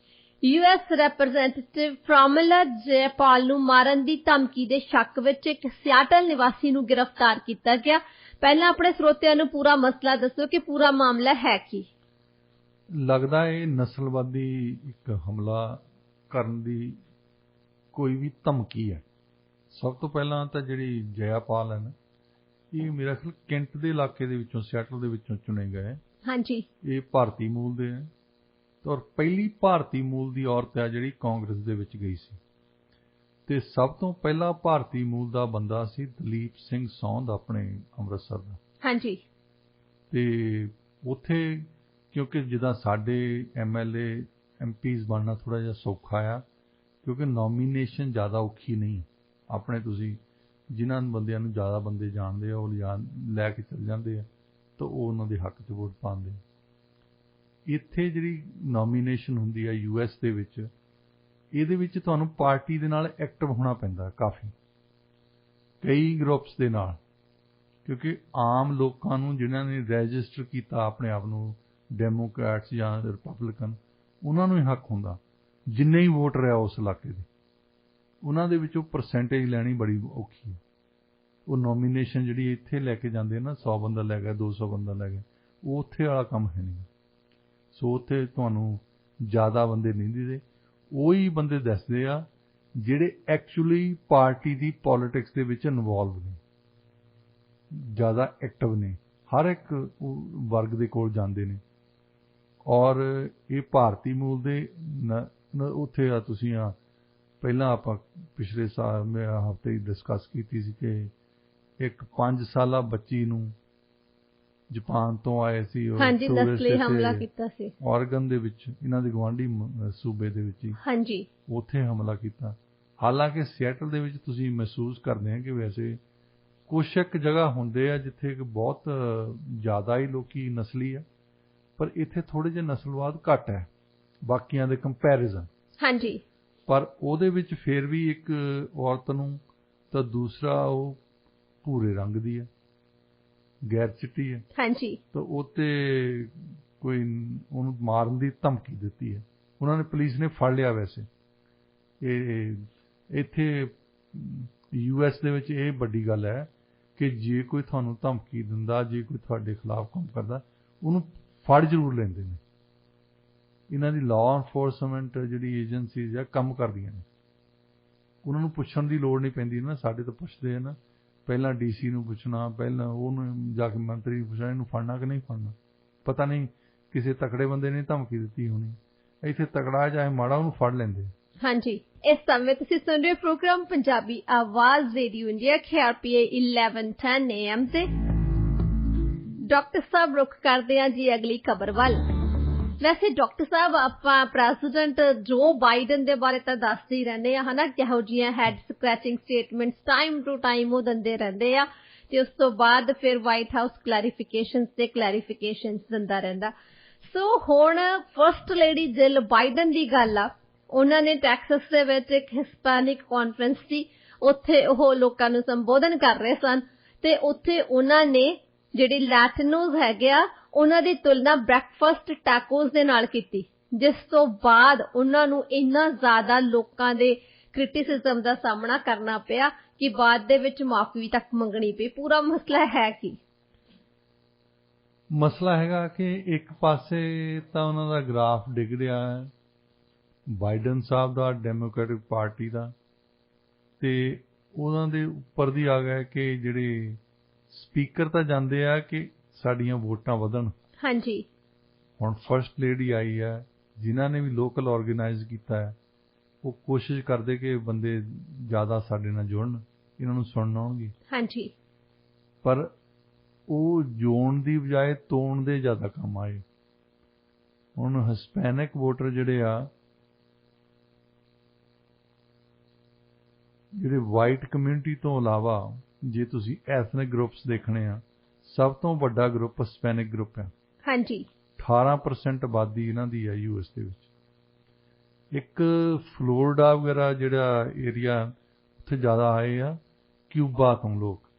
US ਰੈਪਰੈਜ਼ੈਂਟੇਟਿਵ ਪ੍ਰੋਮਿਲਾ ਜੈਪਾਲ ਨੂੰ ਮਾਰਨ ਦੀ ਧਮਕੀ ਦੇ ਸ਼ੱਕ ਵਿੱਚ ਇੱਕ ਸਿਆਟਲ ਨਿਵਾਸੀ ਨੂੰ ਗ੍ਰਿਫਤਾਰ ਕੀਤਾ ਗਿਆ। ਪਹਿਲਾਂ ਆਪਣੇ ਸਰੋਤਿਆਂ ਨੂੰ ਪੂਰਾ ਮਸਲਾ ਦੱਸੋ ਕਿ ਪੂਰਾ ਮਾਮਲਾ ਹੈ ਕੀ? ਲੱਗਦਾ ਇਹ ਨਸਲਵਾਦੀ ਇੱਕ ਹਮਲਾ ਕਰਨ ਦੀ ਕੋਈ ਵੀ ਧਮਕੀ ਹੈ। ਸਭ ਤੋਂ ਪਹਿਲਾਂ ਤਾਂ ਜਿਹੜੀ ਜੈਪਾਲ ਹੈ ਨਾ, ਇਹ ਮੇਰਾ ਖਿਆਲ ਕੈਂਟ ਦੇ ਇਲਾਕੇ ਦੇ ਵਿੱਚੋਂ, ਸਿਆਟਲ ਦੇ ਵਿੱਚੋਂ ਚੁਣੇ ਗਏ। ਹਾਂਜੀ। ਇਹ ਭਾਰਤੀ ਮੂਲ ਦੇ ਹੈ, ਔਰ ਪਹਿਲੀ ਭਾਰਤੀ ਮੂਲ ਦੀ ਔਰਤ ਹੈ ਜਿਹੜੀ ਕਾਂਗਰਸ ਦੇ ਵਿੱਚ ਗਈ ਸੀ। ਤੇ ਸਭ ਤੋਂ ਪਹਿਲਾ ਭਾਰਤੀ ਮੂਲ ਦਾ ਬੰਦਾ ਸੀ ਦਲੀਪ ਸਿੰਘ ਸੌਂਦ, ਆਪਣੇ ਅੰਮ੍ਰਿਤਸਰ ਦਾ। ਹਾਂਜੀ। ਤੇ ਉੱਥੇ ਕਿਉਂਕਿ ਜਿੱਦਾਂ ਸਾਡੇ MLA MPs ਬਣਨਾ ਥੋੜਾ ਜਿਹਾ ਸੌਖਾ ਆ, ਕਿਉਂਕਿ ਨੋਮੀਨੇਸ਼ਨ ਜ਼ਿਆਦਾ ਔਖੀ ਨਹੀਂ। ਆਪਣੇ ਤੁਸੀਂ ਜਿਨ੍ਹਾਂ ਬੰਦਿਆਂ ਨੂੰ ਜ਼ਿਆਦਾ ਬੰਦੇ ਜਾਣਦੇ ਆ ਉਹ ਲੈ ਕੇ ਚੱਲ ਜਾਂਦੇ ਆ, ਤਾਂ ਉਹ ਉਹਨਾਂ ਦੇ ਹੱਕ 'ਚ ਵੋਟ ਪਾਉਂਦੇ। ਇੱਥੇ ਜਿਹੜੀ ਨੋਮੀਨੇਸ਼ਨ ਹੁੰਦੀ ਹੈ US ਦੇ ਵਿੱਚ, ਇਹਦੇ ਵਿੱਚ ਤੁਹਾਨੂੰ ਪਾਰਟੀ ਦੇ ਨਾਲ ਐਕਟਿਵ ਹੋਣਾ ਪੈਂਦਾ ਕਾਫੀ, ਕਈ ਗਰੁੱਪਸ ਦੇ ਨਾਲ, ਕਿਉਂਕਿ ਆਮ ਲੋਕਾਂ ਨੂੰ ਜਿਨ੍ਹਾਂ ਨੇ ਰਜਿਸਟਰ ਕੀਤਾ ਆਪਣੇ ਆਪ ਨੂੰ ਡੈਮੋਕ੍ਰੈਟਸ ਜਾਂ ਰਿਪਬਲਿਕਨ, ਉਹਨਾਂ ਨੂੰ ਹੀ ਹੱਕ ਹੁੰਦਾ ਜਿੰਨੇ ਹੀ ਵੋਟਰ ਆ ਉਸ ਇਲਾਕੇ ਦੇ, ਉਹਨਾਂ ਦੇ ਵਿੱਚੋਂ ਪਰਸੈਂਟੇਜ ਲੈਣੀ ਬੜੀ ਔਖੀ ਹੈ। ਉਹ ਨੋਮੀਨੇਸ਼ਨ ਜਿਹੜੀ ਇੱਥੇ ਲੈ ਕੇ ਜਾਂਦੇ ਨਾ, 100 ਬੰਦਾ ਲੈ ਗਿਆ, 200 ਬੰਦਾ ਲੈ ਗਿਆ, ਉਹ ਉੱਥੇ ਵਾਲਾ ਕੰਮ ਹੈ ਨਹੀਂ। ਸੋ ਉੱਥੇ ਤੁਹਾਨੂੰ ਜ਼ਿਆਦਾ ਬੰਦੇ ਨਹੀਂ ਦਿੰਦੇ, ਉਹੀ ਬੰਦੇ ਦੱਸਦੇ ਆ ਜਿਹੜੇ ਐਕਚੁਅਲੀ ਪਾਰਟੀ ਦੀ ਪੋਲੀਟਿਕਸ ਦੇ ਵਿੱਚ ਇਨਵੋਲਵ ਨੇ, ਜ਼ਿਆਦਾ ਐਕਟਿਵ ਨੇ, ਹਰ ਇੱਕ ਵਰਗ ਦੇ ਕੋਲ ਜਾਂਦੇ ਨੇ। ਔਰ ਇਹ ਭਾਰਤੀ ਮੂਲ ਦੇ ਉੱਥੇ ਆ, ਤੁਸੀਂ ਪਹਿਲਾਂ ਆਪਾਂ ਪਿਛਲੇ ਸਾਲ ਹਫ਼ਤੇ ਹੀ ਡਿਸਕਸ ਕੀਤੀ ਸੀ ਕਿ ਇੱਕ 5 ਸਾਲਾ ਬੱਚੀ ਨੂੰ ਜਾਪਾਨ ਤੋਂ ਆਏ ਸੀ, ਨਸਲੀ ਹਮਲਾ ਕੀਤਾ ਸੀ ਔਰਗਨ ਦੇ ਵਿੱਚ, ਇਹਨਾਂ ਦੇ ਗੁਆਂਢੀ ਸੂਬੇ ਦੇ ਵਿੱਚ ਹੀ। ਹਾਂਜੀ। ਉੱਥੇ ਹਮਲਾ ਕੀਤਾ। ਹਾਲਾਂਕਿ ਸਿਐਟਲ ਦੇ ਵਿੱਚ ਤੁਸੀਂ ਮਹਿਸੂਸ ਕਰਦੇ ਆ ਕਿ ਵੈਸੇ ਕੁਛ ਇੱਕ ਜਗ੍ਹਾ ਹੁੰਦੇ ਆ ਜਿੱਥੇ ਕਿ ਬਹੁਤ ਜ਼ਿਆਦਾ ਹੀ ਲੋਕੀ ਨਸਲੀ ਆ, ਪਰ ਇੱਥੇ ਥੋੜੇ ਜਿਹੇ ਨਸਲਵਾਦ ਘੱਟ ਹੈ ਬਾਕੀਆਂ ਦੇ ਕੰਪੈਰੀਜ਼ਨ। ਹਾਂਜੀ। ਪਰ ਉਹਦੇ ਵਿੱਚ ਫਿਰ ਵੀ ਇੱਕ ਔਰਤ ਨੂੰ ਤਾਂ ਦੂਸਰਾ ਉਹ ਭੂਰੇ ਰੰਗ ਦੀ ਹੈ, ਗੈਰ ਚਿੱਟੀ ਹੈ। ਹਾਂਜੀ। ਤਾਂ ਉਹ ਤੇ ਕੋਈ ਉਹਨੂੰ ਮਾਰਨ ਦੀ ਧਮਕੀ ਦਿੱਤੀ ਹੈ। ਉਹਨਾਂ ਨੇ ਪੁਲਿਸ ਨੇ ਫੜ ਲਿਆ। ਵੈਸੇ ਇਹ ਇੱਥੇ US ਦੇ ਵਿੱਚ ਇਹ ਵੱਡੀ ਗੱਲ ਹੈ ਕਿ ਜੇ ਕੋਈ ਤੁਹਾਨੂੰ ਧਮਕੀ ਦਿੰਦਾ, ਜੇ ਕੋਈ ਤੁਹਾਡੇ ਖਿਲਾਫ ਕੰਮ ਕਰਦਾ, ਉਹਨੂੰ ਫੜ ਜ਼ਰੂਰ ਲੈਂਦੇ ਨੇ। ਇਹਨਾਂ ਦੀ ਲਾਅ ਐਨਫੋਰਸਮੈਂਟ ਜਿਹੜੀ ਏਜੰਸੀਜ਼ ਆ ਕੰਮ ਕਰਦੀਆਂ ਨੇ। ਉਹਨਾਂ ਨੂੰ ਪੁੱਛਣ ਦੀ ਲੋੜ ਨਹੀਂ ਪੈਂਦੀ ਨਾ, ਸਾਡੇ ਤੋਂ ਪੁੱਛਦੇ ਆ ਨਾ, ਪਹਿਲਾਂ DC ਨੂੰ ਪੁੱਛਣਾ, ਪਹਿਲਾਂ ਉਹਨੂੰ ਜਾ ਕੇ ਮੰਤਰੀ ਨੂੰ ਪੁੱਛਣਾ ਇਹਨੂੰ ਫੜਨਾ ਕਿ ਨਹੀਂ ਫੜਨਾ। ਪਤਾ ਨਹੀਂ ਕਿਸੇ ਤਕੜੇ ਬੰਦੇ ਨੇ ਧਮਕੀ ਦਿੱਤੀ ਹੋਣੀ। ਇੱਥੇ ਤਕੜਾ ਚਾਹੇ ਮਾੜਾ, ਉਹਨੂੰ ਫੜ ਲੈਂਦੇ। ਹਾਂਜੀ, ਇਸ ਸਮੇਂ ਤੁਸੀਂ ਸੁਣ ਰਹੇ ਪ੍ਰੋਗਰਾਮ ਪੰਜਾਬੀ ਆਵਾਜ਼ ਰੇਡੀਓ ਇੰਡੀਆ KRPA 1110 AM ਤੇ। ਡਾਕਟਰ ਸਾਹਿਬ, ਰੁਖ ਕਰਦੇ ਹਾਂ ਜੀ ਅਗਲੀ ਖਬਰ ਵੱਲ। ਵੈਸੇ ਡਾਕਟਰ ਸਾਹਿਬ, ਆਪਾਂ ਪ੍ਰੈਜ਼ੀਡੈਂਟ ਜੋ ਬਾਈਡਨ ਦੇ ਬਾਰੇ ਤਾਂ ਦੱਸਦੇ ਹੀ ਰਹਿੰਦੇ ਆ ਹਨਾ, ਕਿਹੋ ਜਿਹੀਆਂ head scratching statements time to time ਉਹ ਦਿੰਦੇ ਰਹਿੰਦੇ ਆ, ਤੇ ਉਸ ਤੋਂ ਬਾਅਦ ਫਿਰ ਵਾਈਟ ਹਾਊਸ ਕਲੈਰੀਫਿਕੇਸ਼ਨਸ ਤੇ ਕਲੈਰੀਫਿਕੇਸ਼ਨਸ ਦਿੰਦਾ ਰਹਿੰਦਾ। ਸੋ ਹੁਣ ਫਸਟ ਲੇਡੀ ਜਿਲ ਬਾਈਡਨ ਦੀ ਗੱਲ ਆ। ਉਹਨਾਂ ਨੇ ਟੈਕਸਸ ਦੇ ਵਿੱਚ ਇੱਕ ਹਿਸਪੈਨਿਕ ਕਾਨਫਰੰਸ ਸੀ, ਉੱਥੇ ਉਹ ਲੋਕਾਂ ਨੂੰ ਸੰਬੋਧਨ ਕਰ ਰਹੇ ਸਨ, ਤੇ ਉੱਥੇ ਉਹਨਾਂ ਨੇ ਜਿਹੜੀ ਲੈਟਿਨੋਜ਼ ਹੈਗੇ ਆ ਉਹਨਾਂ ਦੀ ਤੁਲਨਾ ਬ੍ਰੈਕਫਾਸਟ ਟੈਕੋਜ਼ ਦੇ ਨਾਲ ਕੀਤੀ, ਜਿਸ ਤੋਂ ਬਾਅਦ ਉਹਨਾਂ ਨੂੰ ਇੰਨਾ ਜ਼ਿਆਦਾ ਲੋਕਾਂ ਦੇ ਕ੍ਰਿਟਿਸਿਜ਼ਮ ਦਾ ਸਾਹਮਣਾ ਕਰਨਾ ਪਿਆ ਕਿ ਬਾਅਦ ਦੇ ਵਿੱਚ ਮਾਫੀ ਤੱਕ ਮੰਗਣੀ ਪਈ। ਪੂਰਾ ਮਸਲਾ ਹੈ ਕੀ? ਮਸਲਾ ਹੈਗਾ ਕਿ ਇੱਕ ਪਾਸੇ ਤਾਂ ਉਹਨਾਂ ਦਾ ਗ੍ਰਾਫ ਡਿੱਗ ਰਿਹਾ ਹੈ, ਬਾਈਡਨ ਸਾਹਿਬ ਦਾ, ਡੈਮੋਕ੍ਰੈਟਿਕ ਪਾਰਟੀ ਦਾ, ਤੇ ਉਹਨਾਂ ਦੇ ਉੱਪਰ ਦੀ ਆ ਗਿਆ ਕਿ ਜਿਹੜੇ ਸਪੀਕਰ ਤਾਂ ਜਾਂਦੇ ਆ ਕਿ ਸਾਡੀਆਂ ਵੋਟਾਂ ਵਧਣ। ਹਾਂਜੀ, ਹੁਣ ਫਸਟ ਲੇਡੀ ਆਈ ਹੈ, ਜਿਨ੍ਹਾਂ ਨੇ ਵੀ ਲੋਕਲ ਆਰਗੇਨਾਈਜ਼ ਕੀਤਾ ਹੈ, ਉਹ ਕੋਸ਼ਿਸ਼ ਕਰਦੇ ਕਿ ਬੰਦੇ ਜ਼ਿਆਦਾ ਸਾਡੇ ਨਾਲ ਜੁੜਨ, ਇਹਨਾਂ ਨੂੰ ਸੁਣਨ ਆਉਣਗੇ। ਹਾਂਜੀ, ਪਰ ਉਹ ਜੋੜਨ ਦੀ ਬਜਾਏ ਤੋੜਨ ਦੇ ਜ਼ਿਆਦਾ ਕੰਮ ਆਏ। ਹੁਣ ਹਿਸਪੈਨਿਕ ਵੋਟਰ ਜਿਹੜੇ ਆ, ਜਿਹੜੇ ਵਾਈਟ ਕਮਿਊਨਿਟੀ ਤੋਂ ਇਲਾਵਾ ਜੇ ਤੁਸੀਂ ਐਥਨਿਕ ਗਰੁੱਪਸ ਦੇਖਣੇ ਆ, ਸਭ ਤੋਂ ਵੱਡਾ ਗਰੁੱਪ ਹਿਸਪੈਨਿਕ ਗਰੁੱਪ ਹੈ। ਹਾਂਜੀ, 18% ਆਬਾਦੀ ਇਹਨਾਂ ਦੀ ਹੈ US ਦੇ ਵਿੱਚ। ਇੱਕ ਫਲੋਰੀਡਾ ਵਗੈਰਾ ਜਿਹੜਾ ਏਰੀਆ, ਉੱਥੇ ਜ਼ਿਆਦਾ ਆਏ ਆ ਕਿਊਬਾ ਤੋਂ ਲੋਕ।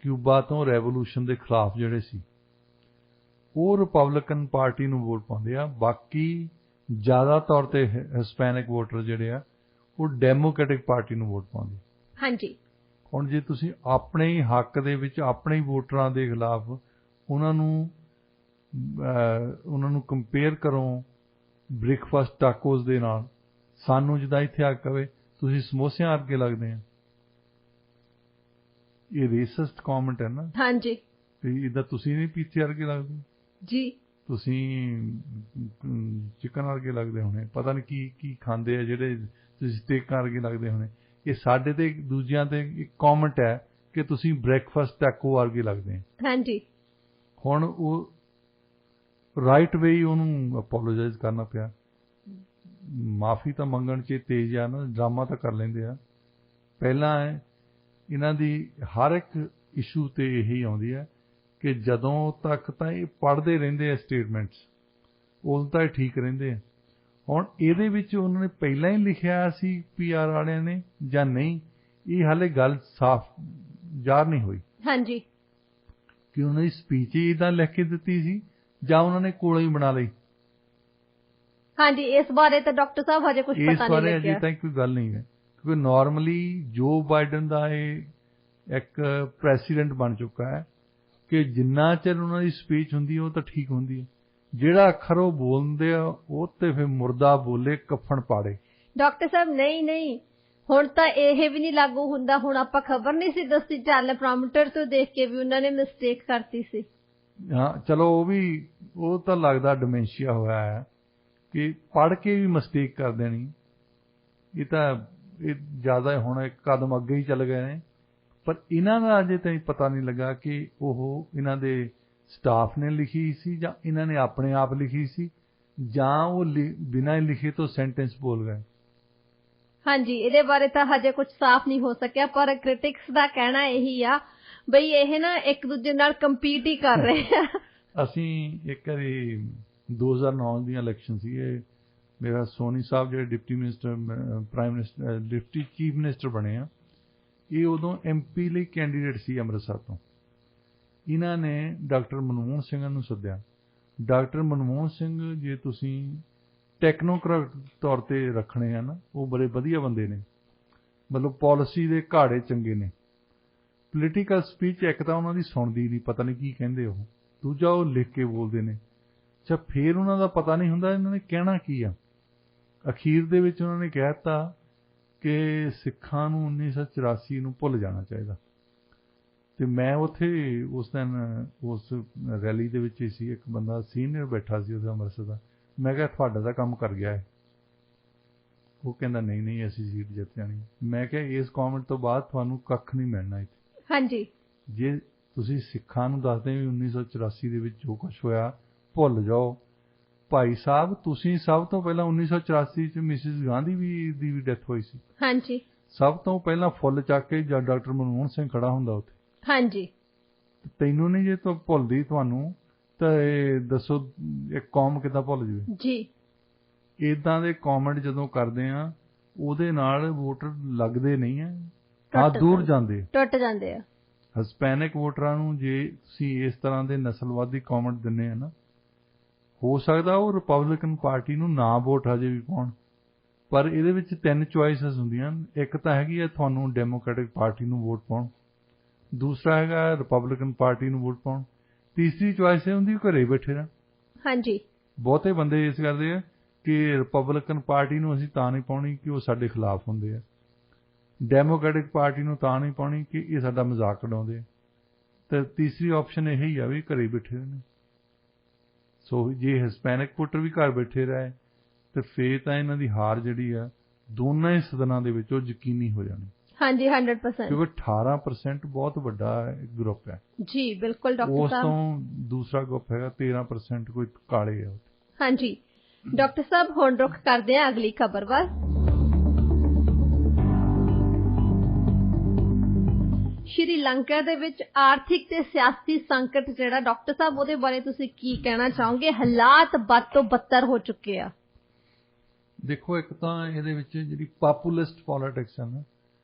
ਕਿਊਬਾ ਤੋਂ ਰੈਵੋਲੂਸ਼ਨ ਦੇ ਖਿਲਾਫ ਜਿਹੜੇ ਸੀ, ਉਹ ਰਿਪਬਲਿਕਨ ਪਾਰਟੀ ਨੂੰ ਵੋਟ ਪਾਉਂਦੇ ਆ। ਬਾਕੀ ਜ਼ਿਆਦਾ ਤੌਰ ਤੇ ਹਿਸਪੈਨਿਕ ਵੋਟਰ ਜਿਹੜੇ ਆ, ਉਹ ਡੈਮੋਕ੍ਰੈਟਿਕ ਪਾਰਟੀ ਨੂੰ ਵੋਟ ਪਾਉਂਦੇ। ਹਾਂਜੀ, ਹੁਣ ਜੇ ਤੁਸੀਂ ਆਪਣੇ ਹੀ ਹੱਕ ਦੇ ਵਿੱਚ ਆਪਣੇ ਹੀ ਵੋਟਰਾਂ ਦੇ ਖਿਲਾਫ ਉਹਨਾਂ ਨੂੰ ਕੰਪੇਅਰ ਕਰੋ ਬ੍ਰੇਕਫਾਸਟ ਟਾਕੋਜ਼ ਦੇ ਨਾਲ, ਸਾਨੂੰ ਜਿੱਦਾਂ ਇੱਥੇ ਆ ਕਵੇ ਤੁਸੀਂ ਸਮੋਸਿਆਂ ਵਰਗੇ ਲੱਗਦੇ ਆ, ਇਹ ਰੇਸਿਸਟ ਕਮੈਂਟ ਹੈ ਨਾ। ਹਾਂਜੀ, ਇਹਦਾ ਤੁਸੀਂ ਨਹੀਂ ਪੀਛੇ ਵਰਗੇ ਲੱਗਦੇ ਜੀ, ਤੁਸੀਂ ਚਿਕਨ ਵਰਗੇ ਲੱਗਦੇ ਹੋਣੇ, ਪਤਾ ਨਹੀਂ ਕੀ ਕੀ ਖਾਂਦੇ ਆ ਜਿਹੜੇ ਤੁਸੀਂ ਸਟੇਕਾਂ ਵਰਗੇ ਲੱਗਦੇ ਹੋਣੇ। ਇਹ ਸਾਡੇ ਤੇ ਦੂਜਿਆਂ ਤੇ ਇੱਕ ਕਮੈਂਟ ਹੈ ਕਿ ਤੁਸੀਂ ਬ੍ਰੇਕਫਾਸਟ ਟੈਕੋ ਵਰਗੇ ਲੱਗਦੇ ਆ। ਹਾਂਜੀ, ਹੁਣ ਉਹ ਰਾਈਟ ਵੇ ਉਹਨੂੰ ਅਪੋਲੋਜਾਈਜ਼ ਕਰਨਾ ਪਿਆ। ਮਾਫੀ ਤਾਂ ਮੰਗਣ 'ਚ ਤੇਜ਼ ਆ ਨਾ, ਡਰਾਮਾ ਤਾਂ ਕਰ ਲੈਂਦੇ ਆ। ਪਹਿਲਾਂ ਇਹਨਾਂ ਦੀ ਹਰ ਇੱਕ ਇਸ਼ੂ ਤੇ ਇਹੀ ਆਉਂਦੀ ਹੈ ਕਿ ਜਦੋਂ ਤੱਕ ਤਾਂ ਇਹ ਪੜ੍ਹਦੇ ਰਹਿੰਦੇ ਆ ਸਟੇਟਮੈਂਟਸ, ਉਦੋਂ ਤਾਂ ਇਹ ਠੀਕ ਰਹਿੰਦੇ ਆ। ਹੁਣ ਇਹਦੇ ਵਿੱਚ ਉਹਨਾਂ ਨੇ ਪਹਿਲਾਂ ਹੀ ਲਿਖਿਆ ਸੀ PR ਵਾਲਿਆਂ ਨੇ ਜਾਂ ਨਹੀਂ, ਇਹ ਹਾਲੇ ਗੱਲ ਸਾਫ਼ ਜ਼ਾਹਰ ਨਹੀਂ ਹੋਈ। ਹਾਂਜੀ, ਕਿ ਉਹਨਾਂ ਦੀ ਸਪੀਚ ਹੀ ਇੱਦਾਂ ਲਿਖ ਕੇ ਦਿੱਤੀ ਸੀ ਜਾਂ ਉਹਨਾਂ ਨੇ ਕੋਲੋਂ ਹੀ ਬਣਾ ਲਈ। ਹਾਂਜੀ, ਇਸ ਬਾਰੇ ਤਾਂ ਡਾਕਟਰ ਸਾਹਿਬ ਹਜੇ ਕੁਝ ਪਤਾ ਨਹੀਂ ਲੱਗਿਆ। ਇਸ ਬਾਰੇ ਅਜੇ ਤੱਕ ਕੋਈ ਗੱਲ ਨਹੀਂ ਹੈ, ਕਿਉਂਕਿ ਨਾਰਮਲੀ ਜੋ ਬਾਈਡਨ ਦਾ ਇਹ ਇੱਕ ਪ੍ਰੈਸੀਡੈਂਟ ਬਣ ਚੁੱਕਾ ਹੈ ਕਿ ਜਿੰਨਾ ਚਿਰ ਉਹਨਾਂ ਦੀ ਸਪੀਚ ਹੁੰਦੀ ਹੈ ਉਹ ਤਾਂ ਠੀਕ ਹੁੰਦੀ ਹੈ, ਜਿਹੜਾ ਅੱਖਰ ਉਹ ਬੋਲਦੇ ਆ ਉਹ ਤੇ ਫਿਰ ਮੁਰਦਾ ਬੋਲੇ ਕਫਨ ਪਾੜੇ। ਡਾਕਟਰ ਸਾਹਿਬ, ਨਹੀਂ, ਹੁਣ ਤਾਂ ਇਹ ਵੀ ਨਹੀਂ ਲਾਗੂ ਹੁੰਦਾ। ਹੁਣ ਆਪਾਂ ਖਬਰ ਨਹੀਂ ਸੀ ਦੱਸੀ, ਚੱਲ ਪ੍ਰੋਮੋਟਰ ਤੋਂ ਦੇਖ ਕੇ ਵੀ ਉਹਨਾਂ ਨੇ ਮਿਸਟੇਕ ਕਰਤੀ ਸੀ। ਹਾਂ ਚਲੋ, ਉਹ ਤਾਂ ਲੱਗਦਾ ਡਿਮੈਂਸ਼ੀਆ ਹੋਇਆ ਹੈ ਕਿ ਪੜ੍ਹ ਕੇ ਵੀ ਮਿਸਟੇਕ ਕਰ ਦੇਣੀ। ਇਹ ਜ਼ਿਆਦਾ ਹੁਣ ਇੱਕ ਕਦਮ ਅੱਗੇ ਹੀ ਚੱਲ ਗਏ ਨੇ। ਪਰ ਇਹਨਾਂ ਦਾ ਅਜੇ ਤਾਈਂ ਪਤਾ ਨਹੀਂ ਲੱਗਾ ਕਿ ਉਹ ਇਹਨਾਂ ਦੇ ਸਟਾਫ ਨੇ ਲਿਖੀ ਸੀ ਜਾਂ ਇਹਨਾਂ ਨੇ ਆਪਣੇ ਆਪ ਲਿਖੀ ਸੀ ਜਾਂ ਉਹ ਬਿਨਾਂ ਲਿਖੇ ਤੋਂ ਸੈਂਟੈਂਸ ਬੋਲ ਗਏ। ਹਾਂਜੀ, ਇਹਦੇ ਬਾਰੇ ਤਾਂ ਹਜੇ ਕੁਝ ਸਾਫ਼ ਨਹੀਂ ਹੋ ਸਕਿਆ, ਪਰ ਕ੍ਰਿਟਿਕਸ ਦਾ ਕਹਿਣਾ ਇਹੀ ਆ ਬਈ ਇਹ ਨਾ ਇੱਕ ਦੂਜੇ ਨਾਲ ਕੰਪੀਟ ਹੀ ਕਰ ਰਹੇ ਆ। ਅਸੀਂ ਇੱਕ ਵਾਰੀ 2009 ਦੀਆਂ ਇਲੈਕਸ਼ਨ ਸੀ, ਇਹ ਮੇਰਾ ਸੋਨੀ ਸਾਹਿਬ ਜਿਹੜੇ deputy minister prime minister deputy chief minister ਬਣੇ ਆ, ਇਹ ਉਦੋਂ MP ਲਈ ਕੈਂਡੀਡੇਟ ਸੀ ਅੰਮ੍ਰਿਤਸਰ ਤੋਂ। ਇਹਨਾਂ ਨੇ ਡਾਕਟਰ ਮਨਮੋਹਨ ਸਿੰਘ ਨੂੰ ਸੱਦਿਆ, ਡਾਕਟਰ ਮਨਮੋਹਨ ਸਿੰਘ ਜੇ ਤੁਸੀਂ ਟੈਕਨੋਕ੍ਰੈਟ ਤੌਰ ਤੇ ਰੱਖਣੇ ਆ ਨਾ, ਉਹ ਬੜੇ ਵਧੀਆ ਬੰਦੇ ਨੇ, ਮਤਲਬ ਪਾਲਿਸੀ ਦੇ ਘਾੜੇ ਚੰਗੇ ਨੇ। ਪੋਲੀਟੀਕਲ ਸਪੀਚ ਇੱਕ ਤਾਂ ਉਹਨਾਂ ਦੀ ਸੁਣਦੀ ਨਹੀਂ, ਪਤਾ ਨਹੀਂ ਕੀ ਕਹਿੰਦੇ ਉਹ, ਦੂਜਾ ਉਹ ਲਿਖ ਕੇ ਬੋਲਦੇ ਨੇ। ਅੱਛਾ, ਫਿਰ ਉਹਨਾਂ ਦਾ ਪਤਾ ਨਹੀਂ ਹੁੰਦਾ ਇਹਨਾਂ ਨੇ ਕਹਿਣਾ ਕੀ ਆ। ਅਖੀਰ ਦੇ ਵਿੱਚ ਉਹਨਾਂ ਨੇ ਕਹਿ ਦਿੱਤਾ ਕਿ ਸਿੱਖਾਂ ਨੂੰ 1984 ਨੂੰ ਭੁੱਲ ਜਾਣਾ ਚਾਹੀਦਾ। ਤੇ ਮੈਂ ਉੱਥੇ ਉਸ ਦਿਨ ਉਸ ਰੈਲੀ ਦੇ ਵਿੱਚ ਹੀ ਸੀ, ਇੱਕ ਬੰਦਾ ਸੀਨੀਅਰ ਬੈਠਾ ਸੀ ਉਹਦੇ ਅੰਮ੍ਰਿਤਸਰ ਦਾ। ਮੈਂ ਕਿਹਾ ਤੁਹਾਡਾ ਤਾਂ ਕੰਮ ਕਰ ਗਿਆ ਹੈ। ਉਹ ਕਹਿੰਦਾ ਨਹੀਂ ਨਹੀਂ ਅਸੀਂ ਸੀਟ ਜਿੱਤ ਜਾਣੀ। ਮੈਂ ਕਿਹਾ ਇਸ ਕਮੈਂਟ ਤੋਂ ਬਾਅਦ ਤੁਹਾਨੂੰ ਕੱਖ ਨਹੀਂ ਮਿਲਣਾ ਇੱਥੇ। ਹਾਂਜੀ, ਜੇ ਤੁਸੀਂ ਸਿੱਖਾਂ ਨੂੰ ਦੱਸਦੇ ਵੀ 1984 ਦੇ ਵਿੱਚ ਜੋ ਕੁਝ ਹੋਇਆ ਭੁੱਲ ਜਾਓ, ਭਾਈ ਸਾਹਿਬ ਤੁਸੀਂ ਸਭ ਤੋਂ ਪਹਿਲਾਂ 1984 ਚ ਮਿਸਿਸ ਗਾਂਧੀ ਦੀ ਵੀ ਡੈਥ ਹੋਈ ਸੀ। ਹਾਂਜੀ, ਸਭ ਤੋਂ ਪਹਿਲਾਂ ਫੁੱਲ ਚੱਕ ਕੇ ਜਦ ਡਾਕਟਰ ਮਨਮੋਹਨ ਸਿੰਘ ਖੜਾ ਹੁੰਦਾ ਉੱਥੇ। ਹਾਂਜੀ, ਤੈਨੂੰ ਨਹੀਂ ਜੇ ਤੂੰ ਭੁੱਲਦੀ ਤੁਹਾਨੂੰ ਤਾਂ ਇਹ ਦੱਸੋ ਇੱਕ ਕੌਮ ਕਿੱਦਾਂ ਭੁੱਲ ਜਾਵੇ ਜੀ। ਇਦਾਂ ਦੇ ਕਮੈਂਟ ਜਦੋਂ ਕਰਦੇ ਆ ਉਹਦੇ ਨਾਲ ਵੋਟਰ ਲੱਗਦੇ ਨਹੀਂ ਆ, ਹਾਂ ਦੂਰ ਜਾਂਦੇ, ਟੁੱਟ ਜਾਂਦੇ ਆ। ਹਿਸਪੈਨਿਕ ਵੋਟਰਾਂ ਨੂੰ ਜੇ ਤੁਸੀਂ ਇਸ ਤਰ੍ਹਾਂ ਦੇ ਨਸਲਵਾਦੀ ਕਮੈਂਟ ਦਿੰਦੇ ਆ ਨਾ, ਹੋ ਸਕਦਾ ਉਹ ਰਿਪਬਲਿਕਨ ਪਾਰਟੀ ਨੂੰ ਨਾ ਵੋਟ ਹਜੇ ਵੀ ਪਾਉਣ, ਪਰ ਇਹਦੇ ਵਿੱਚ 3 ਚੁਆਇਸਸ ਹੁੰਦੀਆਂ। ਇੱਕ ਤਾਂ ਹੈਗੀ ਹੈ ਤੁਹਾਨੂੰ ਡੈਮੋਕ੍ਰੈਟਿਕ ਪਾਰਟੀ ਨੂੰ ਵੋਟ ਪਾਉਣ, ਦੂਸਰਾ ਹੈਗਾ ਰਿਪਬਲਿਕਨ ਪਾਰਟੀ ਨੂੰ ਵੋਟ ਪਾਉਣ, ਤੀਸਰੀ ਚੁਆਇਸ ਇਹ ਹੁੰਦੀ ਘਰੇ ਬੈਠੇ ਰਹਿਣ। ਹਾਂਜੀ, ਬਹੁਤੇ ਬੰਦੇ ਇਸ ਕਰਦੇ ਆ ਕਿ ਰਿਪਬਲਿਕਨ ਪਾਰਟੀ ਨੂੰ ਅਸੀਂ ਤਾਂ ਨਹੀਂ ਪਾਉਣੀ ਕਿ ਉਹ ਸਾਡੇ ਖਿਲਾਫ ਹੁੰਦੇ ਆ, ਡੈਮੋਕ੍ਰੈਟਿਕ ਪਾਰਟੀ ਨੂੰ ਤਾਂ ਨਹੀਂ ਪਾਉਣੀ ਕਿ ਇਹ ਸਾਡਾ ਮਜ਼ਾਕ ਉਡਾਉਂਦੇ ਆ, ਤੇ ਤੀਸਰੀ ਆਪਸ਼ਨ ਇਹ ਹੀ ਆ ਵੀ ਘਰੇ ਬੈਠੇ ਰਹਿਣ। ਸੋ ਜੇ ਹਿਸਪੈਨਿਕ ਵੋਟਰ ਵੀ ਘਰ ਬੈਠੇ ਰਹੇ ਤੇ ਫੇਰ ਤਾਂ ਇਹਨਾਂ ਦੀ ਹਾਰ ਜਿਹੜੀ ਆ ਦੋਨਾਂ ਹੀ ਸਦਨਾਂ ਦੇ ਵਿੱਚ ਉਹ ਯਕੀਨੀ ਹੋ ਜਾਣੀ। ਹਾਂਜੀ, 100%, ਕਿਉਂਕਿ 18% ਬਹੁਤ ਵੱਡਾ ਗਰੁੱਪ ਹੈ ਜੀ। ਬਿਲਕੁਲ ਡਾਕਟਰ ਉਸ ਸਾਹਿਬ। ਤੋਂ ਦੂਸਰਾ ਗਰੁੱਪ ਹੈਗਾ 13% ਕੋਈ ਕਾਲੇ ਆ। ਹਾਂਜੀ ਡਾਕਟਰ ਸਾਹਿਬ, ਹੁਣ ਰੁਖ ਕਰਦੇ ਹਾਂ ਅਗਲੀ ਖਬਰ ਵੱਲ। ਸ਼੍ਰੀਲੰਕਾ ਦੇ ਵਿੱਚ ਆਰਥਿਕ ਤੇ ਸਿਆਸੀ ਸੰਕਟ ਜਿਹੜਾ ਡਾਕਟਰ ਸਾਹਿਬ, ਉਹਦੇ ਬਾਰੇ ਤੁਸੀਂ ਕੀ ਕਹਿਣਾ ਚਾਹੋਗੇ? ਹਾਲਾਤ ਬਦ ਤੋਂ ਬੱਤਰ ਹੋ ਚੁੱਕੇ ਆ। ਦੇਖੋ, ਇੱਕ ਤਾਂ ਇਹਦੇ ਵਿੱਚ ਜਿਹੜੀ ਪਾਪੂਲਿਸਟ ਪੋਲਿਟਿਕਸ ਹੈ ਨਾ,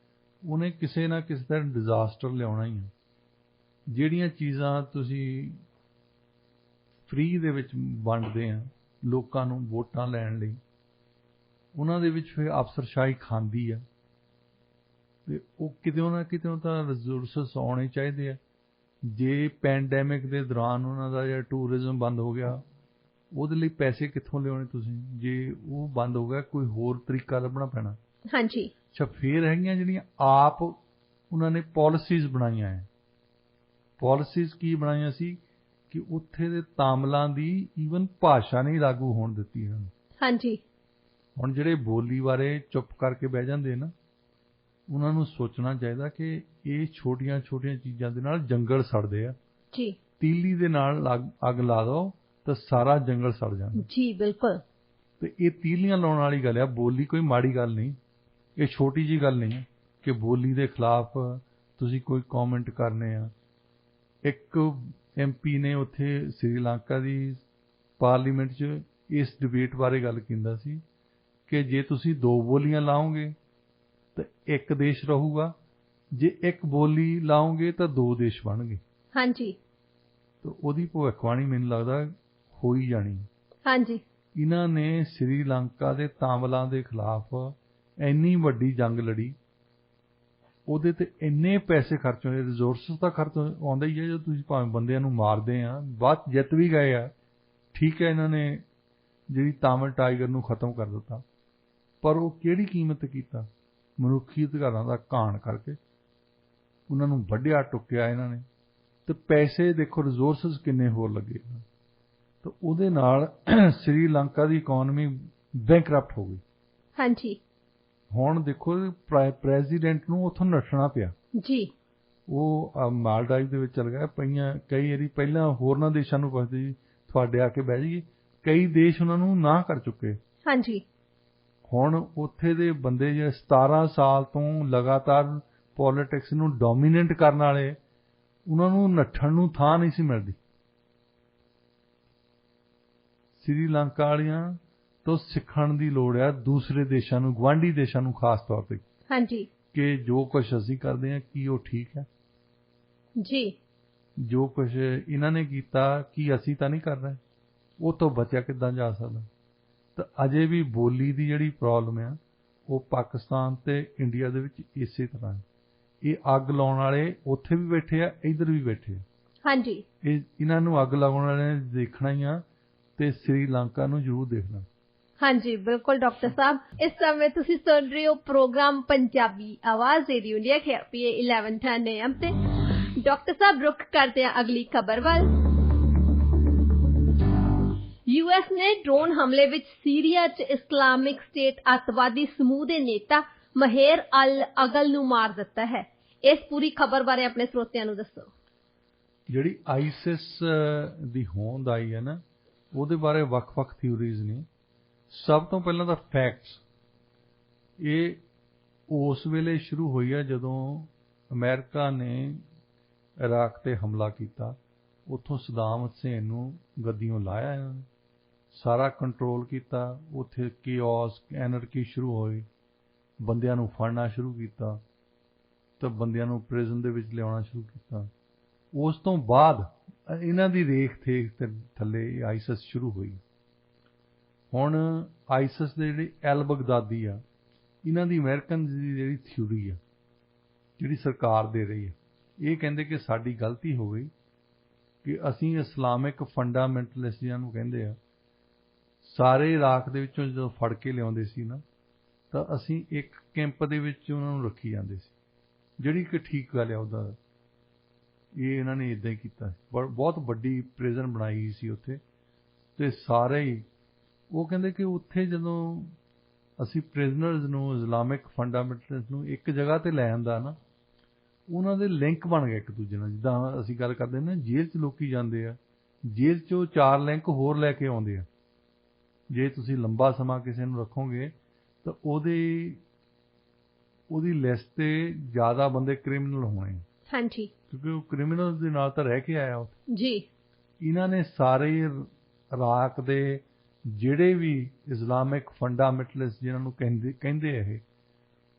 ਉਹਨੇ ਕਿਸੇ ਨਾ ਕਿਸੇ ਤਰ੍ਹਾਂ ਡਿਜ਼ਾਸਟਰ ਲਿਆਉਣਾ ਹੀ ਹੈ। ਜਿਹੜੀਆਂ ਚੀਜ਼ਾਂ ਤੁਸੀਂ ਫ੍ਰੀ ਦੇ ਵਿੱਚ ਵੰਡਦੇ ਆ ਲੋਕਾਂ ਨੂੰ ਵੋਟਾਂ ਲੈਣ ਲਈ, ਉਹਨਾਂ ਦੇ ਵਿੱਚ ਫਿਰ ਅਫਸਰਸ਼ਾਹੀ ਖਾਂਦੀ ਆ, ਤੇ ਉਹ ਕਿਤੇ ਨਾ ਕਿਤੇ ਤਾਂ ਰਿਸੋਰਸਸ ਆਉਣੇ ਚਾਹੀਦੇ ਆ। ਜੇ ਪੈਂਡੈਮਿਕ ਦੇ ਦੌਰਾਨ ਉਹਨਾਂ ਦਾ ਜਿਹੜਾ ਟੂਰਿਜ਼ਮ ਬੰਦ ਹੋ ਗਿਆ, ਉਹਦੇ ਲਈ ਪੈਸੇ ਕਿੱਥੋਂ ਲਿਆਉਣੇ ਤੁਸੀਂ? ਜੇ ਉਹ ਬੰਦ ਹੋ ਗਿਆ, ਕੋਈ ਹੋਰ ਤਰੀਕਾ ਲੱਭਣਾ ਪੈਣਾ। ਹਾਂਜੀ। ਅੱਛਾ, ਫਿਰ ਹੈਗੀਆਂ ਜਿਹੜੀਆਂ ਆਪ ਉਹਨਾਂ ਨੇ ਪਾਲਿਸੀਜ਼ ਬਣਾਈਆਂ ਹੈ। ਪਾਲਿਸੀਜ਼ ਕੀ ਬਣਾਈਆਂ ਸੀ ਕਿ ਉੱਥੇ ਦੇ ਤਾਮਿਲਾਂ ਦੀ ਈਵਨ ਭਾਸ਼ਾ ਨਹੀਂ ਲਾਗੂ ਹੋਣ ਦਿੱਤੀ ਇਹਨਾਂ ਨੂੰ। ਹਾਂਜੀ। ਹੁਣ ਜਿਹੜੇ ਬੋਲੀ ਬਾਰੇ ਚੁੱਪ ਕਰਕੇ ਬਹਿ ਜਾਂਦੇ ਨਾ, ਉਹਨਾਂ ਨੂੰ ਸੋਚਣਾ ਚਾਹੀਦਾ ਕਿ ਇਹ ਛੋਟੀਆਂ ਛੋਟੀਆਂ ਚੀਜ਼ਾਂ ਦੇ ਨਾਲ ਜੰਗਲ ਸੜਦੇ ਆ ਜੀ। ਤੀਲੀ ਦੇ ਨਾਲ ਅੱਗ ਲਾ ਦਿਓ ਤਾਂ ਸਾਰਾ ਜੰਗਲ ਸੜ ਜਾਂਦਾ ਜੀ। ਬਿਲਕੁਲ। ਤੇ ਇਹ ਤੀਲੀਆਂ ਲਾਉਣ ਵਾਲੀ ਗੱਲ ਆ। ਬੋਲੀ ਕੋਈ ਮਾੜੀ ਗੱਲ ਨਹੀਂ, ਇਹ ਛੋਟੀ ਜੀ ਗੱਲ ਨਹੀਂ ਹੈ ਕਿ ਬੋਲੀ ਦੇ ਖਿਲਾਫ ਤੁਸੀਂ ਕੋਈ ਕਮੈਂਟ ਕਰਨੇ ਆ। ਇੱਕ MP ਨੇ ਉੱਥੇ ਸ੍ਰੀਲੰਕਾ ਦੀ ਪਾਰਲੀਮੈਂਟ 'ਚ ਇਸ ਡਿਬੇਟ ਬਾਰੇ ਗੱਲ ਕੀਤਾ ਸੀ ਕਿ ਜੇ ਤੁਸੀਂ 2 ਬੋਲੀਆਂ ਲਾਓਗੇ ਤਾਂ ਇੱਕ ਦੇਸ਼ ਰਹੂਗਾ, ਜੇ ਇੱਕ ਬੋਲੀ ਲਾਓਗੇ ਤਾਂ 2 ਦੇਸ਼ ਬਣਨਗੇ। ਹਾਂਜੀ। ਤਾਂ ਉਹਦੀ ਭਵਿੱਖਬਾਣੀ ਮੈਨੂੰ ਲੱਗਦਾ ਹੋ ਹੀ ਜਾਣੀ। ਹਾਂਜੀ। ਇਹਨਾਂ ਨੇ ਸ੍ਰੀਲੰਕਾ ਦੇ ਤਾਮਿਲਾਂ ਦੇ ਖਿਲਾਫ ਇੰਨੀ ਵੱਡੀ ਜੰਗ ਲੜੀ, ਉਹਦੇ ਤੇ ਇੰਨੇ ਪੈਸੇ ਖਰਚ ਹੋਏ, ਰਿਸੋਰਸਿਸ ਦਾ ਖਰਚ ਆਉਂਦਾ ਹੀ ਹੈ। ਜਦੋਂ ਤੁਸੀਂ ਭਾਵੇਂ ਬੰਦਿਆਂ ਨੂੰ ਮਾਰਦੇ ਆ, ਬਾਅਦ ਜਿੱਤ ਵੀ ਗਏ ਆ, ਠੀਕ ਹੈ, ਇਹਨਾਂ ਨੇ ਜਿਹੜੀ ਤਾਮਿਲ ਟਾਈਗਰ ਨੂੰ ਖਤਮ ਕਰ ਦਿੱਤਾ, ਪਰ ਉਹ ਕਿਹੜੀ ਕੀਮਤ ਤੇ ਕੀਤਾ? ਮਨੁੱਖੀ ਅਧਿਕਾਰਾਂ ਦਾ ਘਾਣ ਕਰਕੇ ਉਹਨਾਂ ਨੂੰ ਵੱਢਿਆ ਟੁੱਕਿਆ ਇਹਨਾਂ ਨੇ, ਤੇ ਪੈਸੇ ਦੇਖੋ ਰਿਸੋਰਸਿਸ ਕਿੰਨੇ ਹੋਰ ਲੱਗੇ। ਤਾਂ ਉਹਦੇ ਨਾਲ ਸ੍ਰੀਲੰਕਾ ਦੀ ਇਕਨੋਮੀ ਬੈਂਕਰਪਟ ਹੋ ਗਈ। ਹਾਂਜੀ। ਹੁਣ ਦੇਖੋ ਪ੍ਰੈਜ਼ੀਡੈਂਟ ਨੂੰ ਉੱਥੋਂ ਨੱਠਣਾ ਪਿਆ ਜੀ। ਉਹ ਮਾਲਦਾਈਵ ਦੇ ਵਿੱਚ ਚਲ ਗਿਆ। ਕਈ ਵਾਰੀ ਪਹਿਲਾਂ ਹੋਰਨਾਂ ਦੇਸ਼ਾਂ ਨੂੰ ਪੁੱਛਦੇ ਜੀ ਤੁਹਾਡੇ ਆ ਕੇ ਬਹਿ ਜਾਈਏ, ਕਈ ਦੇਸ਼ ਉਹਨਾਂ ਨੂੰ ਨਾ ਕਰ ਚੁੱਕੇ। ਹਾਂਜੀ। ਹੁਣ ਉੱਥੇ ਦੇ ਬੰਦੇ ਜਿਹੜੇ 17 ਸਾਲ ਤੋਂ ਲਗਾਤਾਰ ਪੋਲਿਟਿਕਸ ਨੂੰ ਡੋਮੀਨੇਟ ਕਰਨ ਵਾਲੇ, ਉਹਨਾਂ ਨੂੰ ਨੱਠਣ ਨੂੰ ਥਾਂ ਨਹੀਂ ਸੀ ਮਿਲਦੀ। ਸ੍ਰੀਲੰਕਾ ਵਾਲਿਆਂ ਤੋਂ ਸਿੱਖਣ ਦੀ ਲੋੜ ਹੈ ਦੂਸਰੇ ਦੇਸ਼ਾਂ ਨੂੰ, ਗੁਆਂਢੀ ਦੇਸ਼ਾਂ ਨੂੰ ਖਾਸ ਤੌਰ ਤੇ। ਹਾਂਜੀ। ਕਿ ਜੋ ਕੁਝ ਅਸੀਂ ਕਰਦੇ ਹਾਂ ਕੀ ਉਹ ਠੀਕ ਹੈ ਜੀ? ਜੋ ਕੁਝ ਇਹਨਾਂ ਨੇ ਕੀਤਾ ਕੀ ਅਸੀਂ ਤਾਂ ਨਹੀਂ ਕਰ ਰਹੇ? ਉਹ ਤੋਂ ਬਚਿਆ ਕਿੱਦਾਂ ਜਾ ਸਕਦਾ। ਤਾਂ ਅਜੇ ਵੀ ਬੋਲੀ ਦੀ ਜਿਹੜੀ ਪ੍ਰੋਬਲਮ ਆ ਉਹ ਪਾਕਿਸਤਾਨ ਤੇ ਇੰਡੀਆ ਦੇ ਵਿੱਚ ਇਸੇ ਤਰ੍ਹਾਂ ਹੈ। ਇਹ ਅੱਗ ਲਾਉਣ ਵਾਲੇ ਉੱਥੇ ਵੀ ਬੈਠੇ ਆ, ਇੱਧਰ ਵੀ ਬੈਠੇ ਆ। ਹਾਂਜੀ, ਇਹਨਾਂ ਨੂੰ ਅੱਗ ਲਾਉਣ ਵਾਲਿਆਂ ਨੇ ਦੇਖਣਾ ਹੀ ਆ ਤੇ ਸ੍ਰੀਲੰਕਾ ਨੂੰ ਜ਼ਰੂਰ ਦੇਖਣਾ। ਹਾਂਜੀ ਬਿਲਕੁਲ ਡਾਕਟਰ ਸਾਹਿਬ, ਇਸ ਸਮੇਂ ਤੁਸੀਂ ਸੁਣ ਰਹੇ ਹੋ ਪ੍ਰੋਗਰਾਮ ਪੰਜਾਬੀ ਆਵਾਜ਼ ਰੇਡੀਓ ਇੰਡੀਆ KPA 1110 AM ਤੇ। ਡਾਕਟਰ ਸਾਹਿਬ ਰੁਕ ਕਰਦੇ ਆ ਅਗਲੀ ਖਬਰ ਵੱਲ। US ਨੇ ਡਰੋਨ ਹਮਲੇ ਵਿੱਚ ਸੀਰੀਆ 'ਚ ਇਸਲਾਮਿਕ ਸਟੇਟ ਅੱਤਵਾਦੀ ਸਮੂਹ ਦੇ ਨੇਤਾ ਮਹੇਰ ਅਲ ਅਗਲ ਨੂੰ ਮਾਰ ਦਿੱਤਾ ਹੈ। ਇਸ ਪੂਰੀ ਖਬਰ ਬਾਰੇ ਆਪਣੇ ਸਰੋਤਿਆਂ ਨੂੰ ਦੱਸੋ। ਜਿਹੜੀ ਆਈਸਿਸ ਦੀ ਹੋਂਦ ਆਈ ਹੈ ਨਾ, ਉਹਦੇ ਬਾਰੇ ਵੱਖ-ਵੱਖ ਥਿਊਰੀਜ਼ ਨੇ। ਸਭ ਤੋਂ ਪਹਿਲਾਂ ਤਾਂ ਫੈਕਟਸ, ਇਹ ਉਸ ਵੇਲੇ ਸ਼ੁਰੂ ਹੋਈ ਹੈ ਜਦੋਂ ਅਮਰੀਕਾ ਨੇ ਇਰਾਕ ਤੇ ਹਮਲਾ ਕੀਤਾ। ਉੱਥੋਂ ਸਦਾਮ ਹੁਸੈਨ ਨੂੰ ਗੱਦੀਓਂ ਲਾਇਆ, ਇਹਨਾਂ ਨੇ ਸਾਰਾ ਕੰਟਰੋਲ ਕੀਤਾ। ਉੱਥੇ ਕੇਓਸ ਐਨਰਕੀ ਸ਼ੁਰੂ ਹੋਈ, ਬੰਦਿਆਂ ਨੂੰ ਫੜਨਾ ਸ਼ੁਰੂ ਕੀਤਾ ਤਾਂ ਬੰਦਿਆਂ ਨੂੰ ਪ੍ਰਿਜ਼ਨ ਦੇ ਵਿੱਚ ਲਿਆਉਣਾ ਸ਼ੁਰੂ ਕੀਤਾ। ਉਸ ਤੋਂ ਬਾਅਦ ਇਹਨਾਂ ਦੀ ਰੇਖ ਥੱਲੇ ਆਈਸਿਸ ਸ਼ੁਰੂ ਹੋਈ। ਹੁਣ ਆਈਸਿਸ ਦੇ ਜਿਹੜੇ ਐਲ ਬਗਦਾਦੀ ਆ, ਇਹਨਾਂ ਦੀ ਅਮਰੀਕਨ ਦੀ ਜਿਹੜੀ ਥਿਊਰੀ ਆ, ਜਿਹੜੀ ਸਰਕਾਰ ਦੇ ਰਹੀ ਹੈ, ਇਹ ਕਹਿੰਦੇ ਕਿ ਸਾਡੀ ਗਲਤੀ ਹੋ ਗਈ ਕਿ ਅਸੀਂ ਇਸਲਾਮਿਕ ਫੰਡਾਮੈਂਟਲਿਸਟ ਜਿਹਨਾਂ ਨੂੰ ਕਹਿੰਦੇ ਆ, ਸਾਰੇ ਇਰਾਕ ਦੇ ਵਿੱਚੋਂ ਜਦੋਂ ਫੜ ਕੇ ਲਿਆਉਂਦੇ ਸੀ ਨਾ, ਤਾਂ ਅਸੀਂ ਇੱਕ ਕੈਂਪ ਦੇ ਵਿੱਚ ਉਹਨਾਂ ਨੂੰ ਰੱਖੀ ਜਾਂਦੇ ਸੀ, ਜਿਹੜੀ ਕਿ ਠੀਕ ਗੱਲ ਆ ਉਹਦਾ। ਇਹ ਇਹਨਾਂ ਨੇ ਇੱਦਾਂ ਹੀ ਕੀਤਾ, ਬਹੁਤ ਵੱਡੀ ਪ੍ਰਿਜ਼ਨ ਬਣਾਈ ਸੀ ਉੱਥੇ। ਤੇ ਸਾਰੇ ਹੀ ਉਹ ਕਹਿੰਦੇ ਕਿ ਉੱਥੇ ਜਦੋਂ ਅਸੀਂ ਪ੍ਰਿਜ਼ਨਰਸ ਨੂੰ, ਇਸਲਾਮਿਕ ਫੰਡਾਮੈਂਟਲਿਸਟ ਨੂੰ ਇੱਕ ਜਗ੍ਹਾ ਤੇ ਲੈ ਆਂਦਾ ਨਾ, ਉਹਨਾਂ ਦੇ ਲਿੰਕ ਬਣ ਗਏ ਇੱਕ ਦੂਜੇ ਨਾਲ। ਜਿੱਦਾਂ ਅਸੀਂ ਗੱਲ ਕਰਦੇ ਨਾ, ਜੇਲ੍ਹ 'ਚ ਲੋਕੀ ਜਾਂਦੇ ਆ, ਜੇਲ੍ਹ 'ਚੋਂ 4 ਲਿੰਕ ਹੋਰ ਲੈ ਕੇ ਆਉਂਦੇ ਆ। ਜੇ ਤੁਸੀਂ ਲੰਬਾ ਸਮਾਂ ਕਿਸੇ ਨੂੰ ਰੱਖੋਗੇ ਤਾਂ ਉਹਦੀ ਲਿਸਟ ਤੇ ਜ਼ਿਆਦਾ ਬੰਦੇ ਕ੍ਰਿਮੀਨਲ ਹੋਣੇ। ਹਾਂਜੀ, ਕਿਉਂਕਿ ਉਹ ਕ੍ਰਿਮੀਨਲ ਦੇ ਨਾਲ ਤਾਂ ਰਹਿ ਕੇ ਆਇਆ ਉੱਥੇ ਜੀ। ਇਹਨਾਂ ਨੇ ਸਾਰੇ ਇਰਾਕ ਦੇ ਜਿਹੜੇ ਵੀ ਇਸਲਾਮਿਕ ਫੰਡਾਮੈਂਟਲਿਸਟ ਜਿਹਨਾਂ ਨੂੰ ਕਹਿੰਦੇ ਇਹ,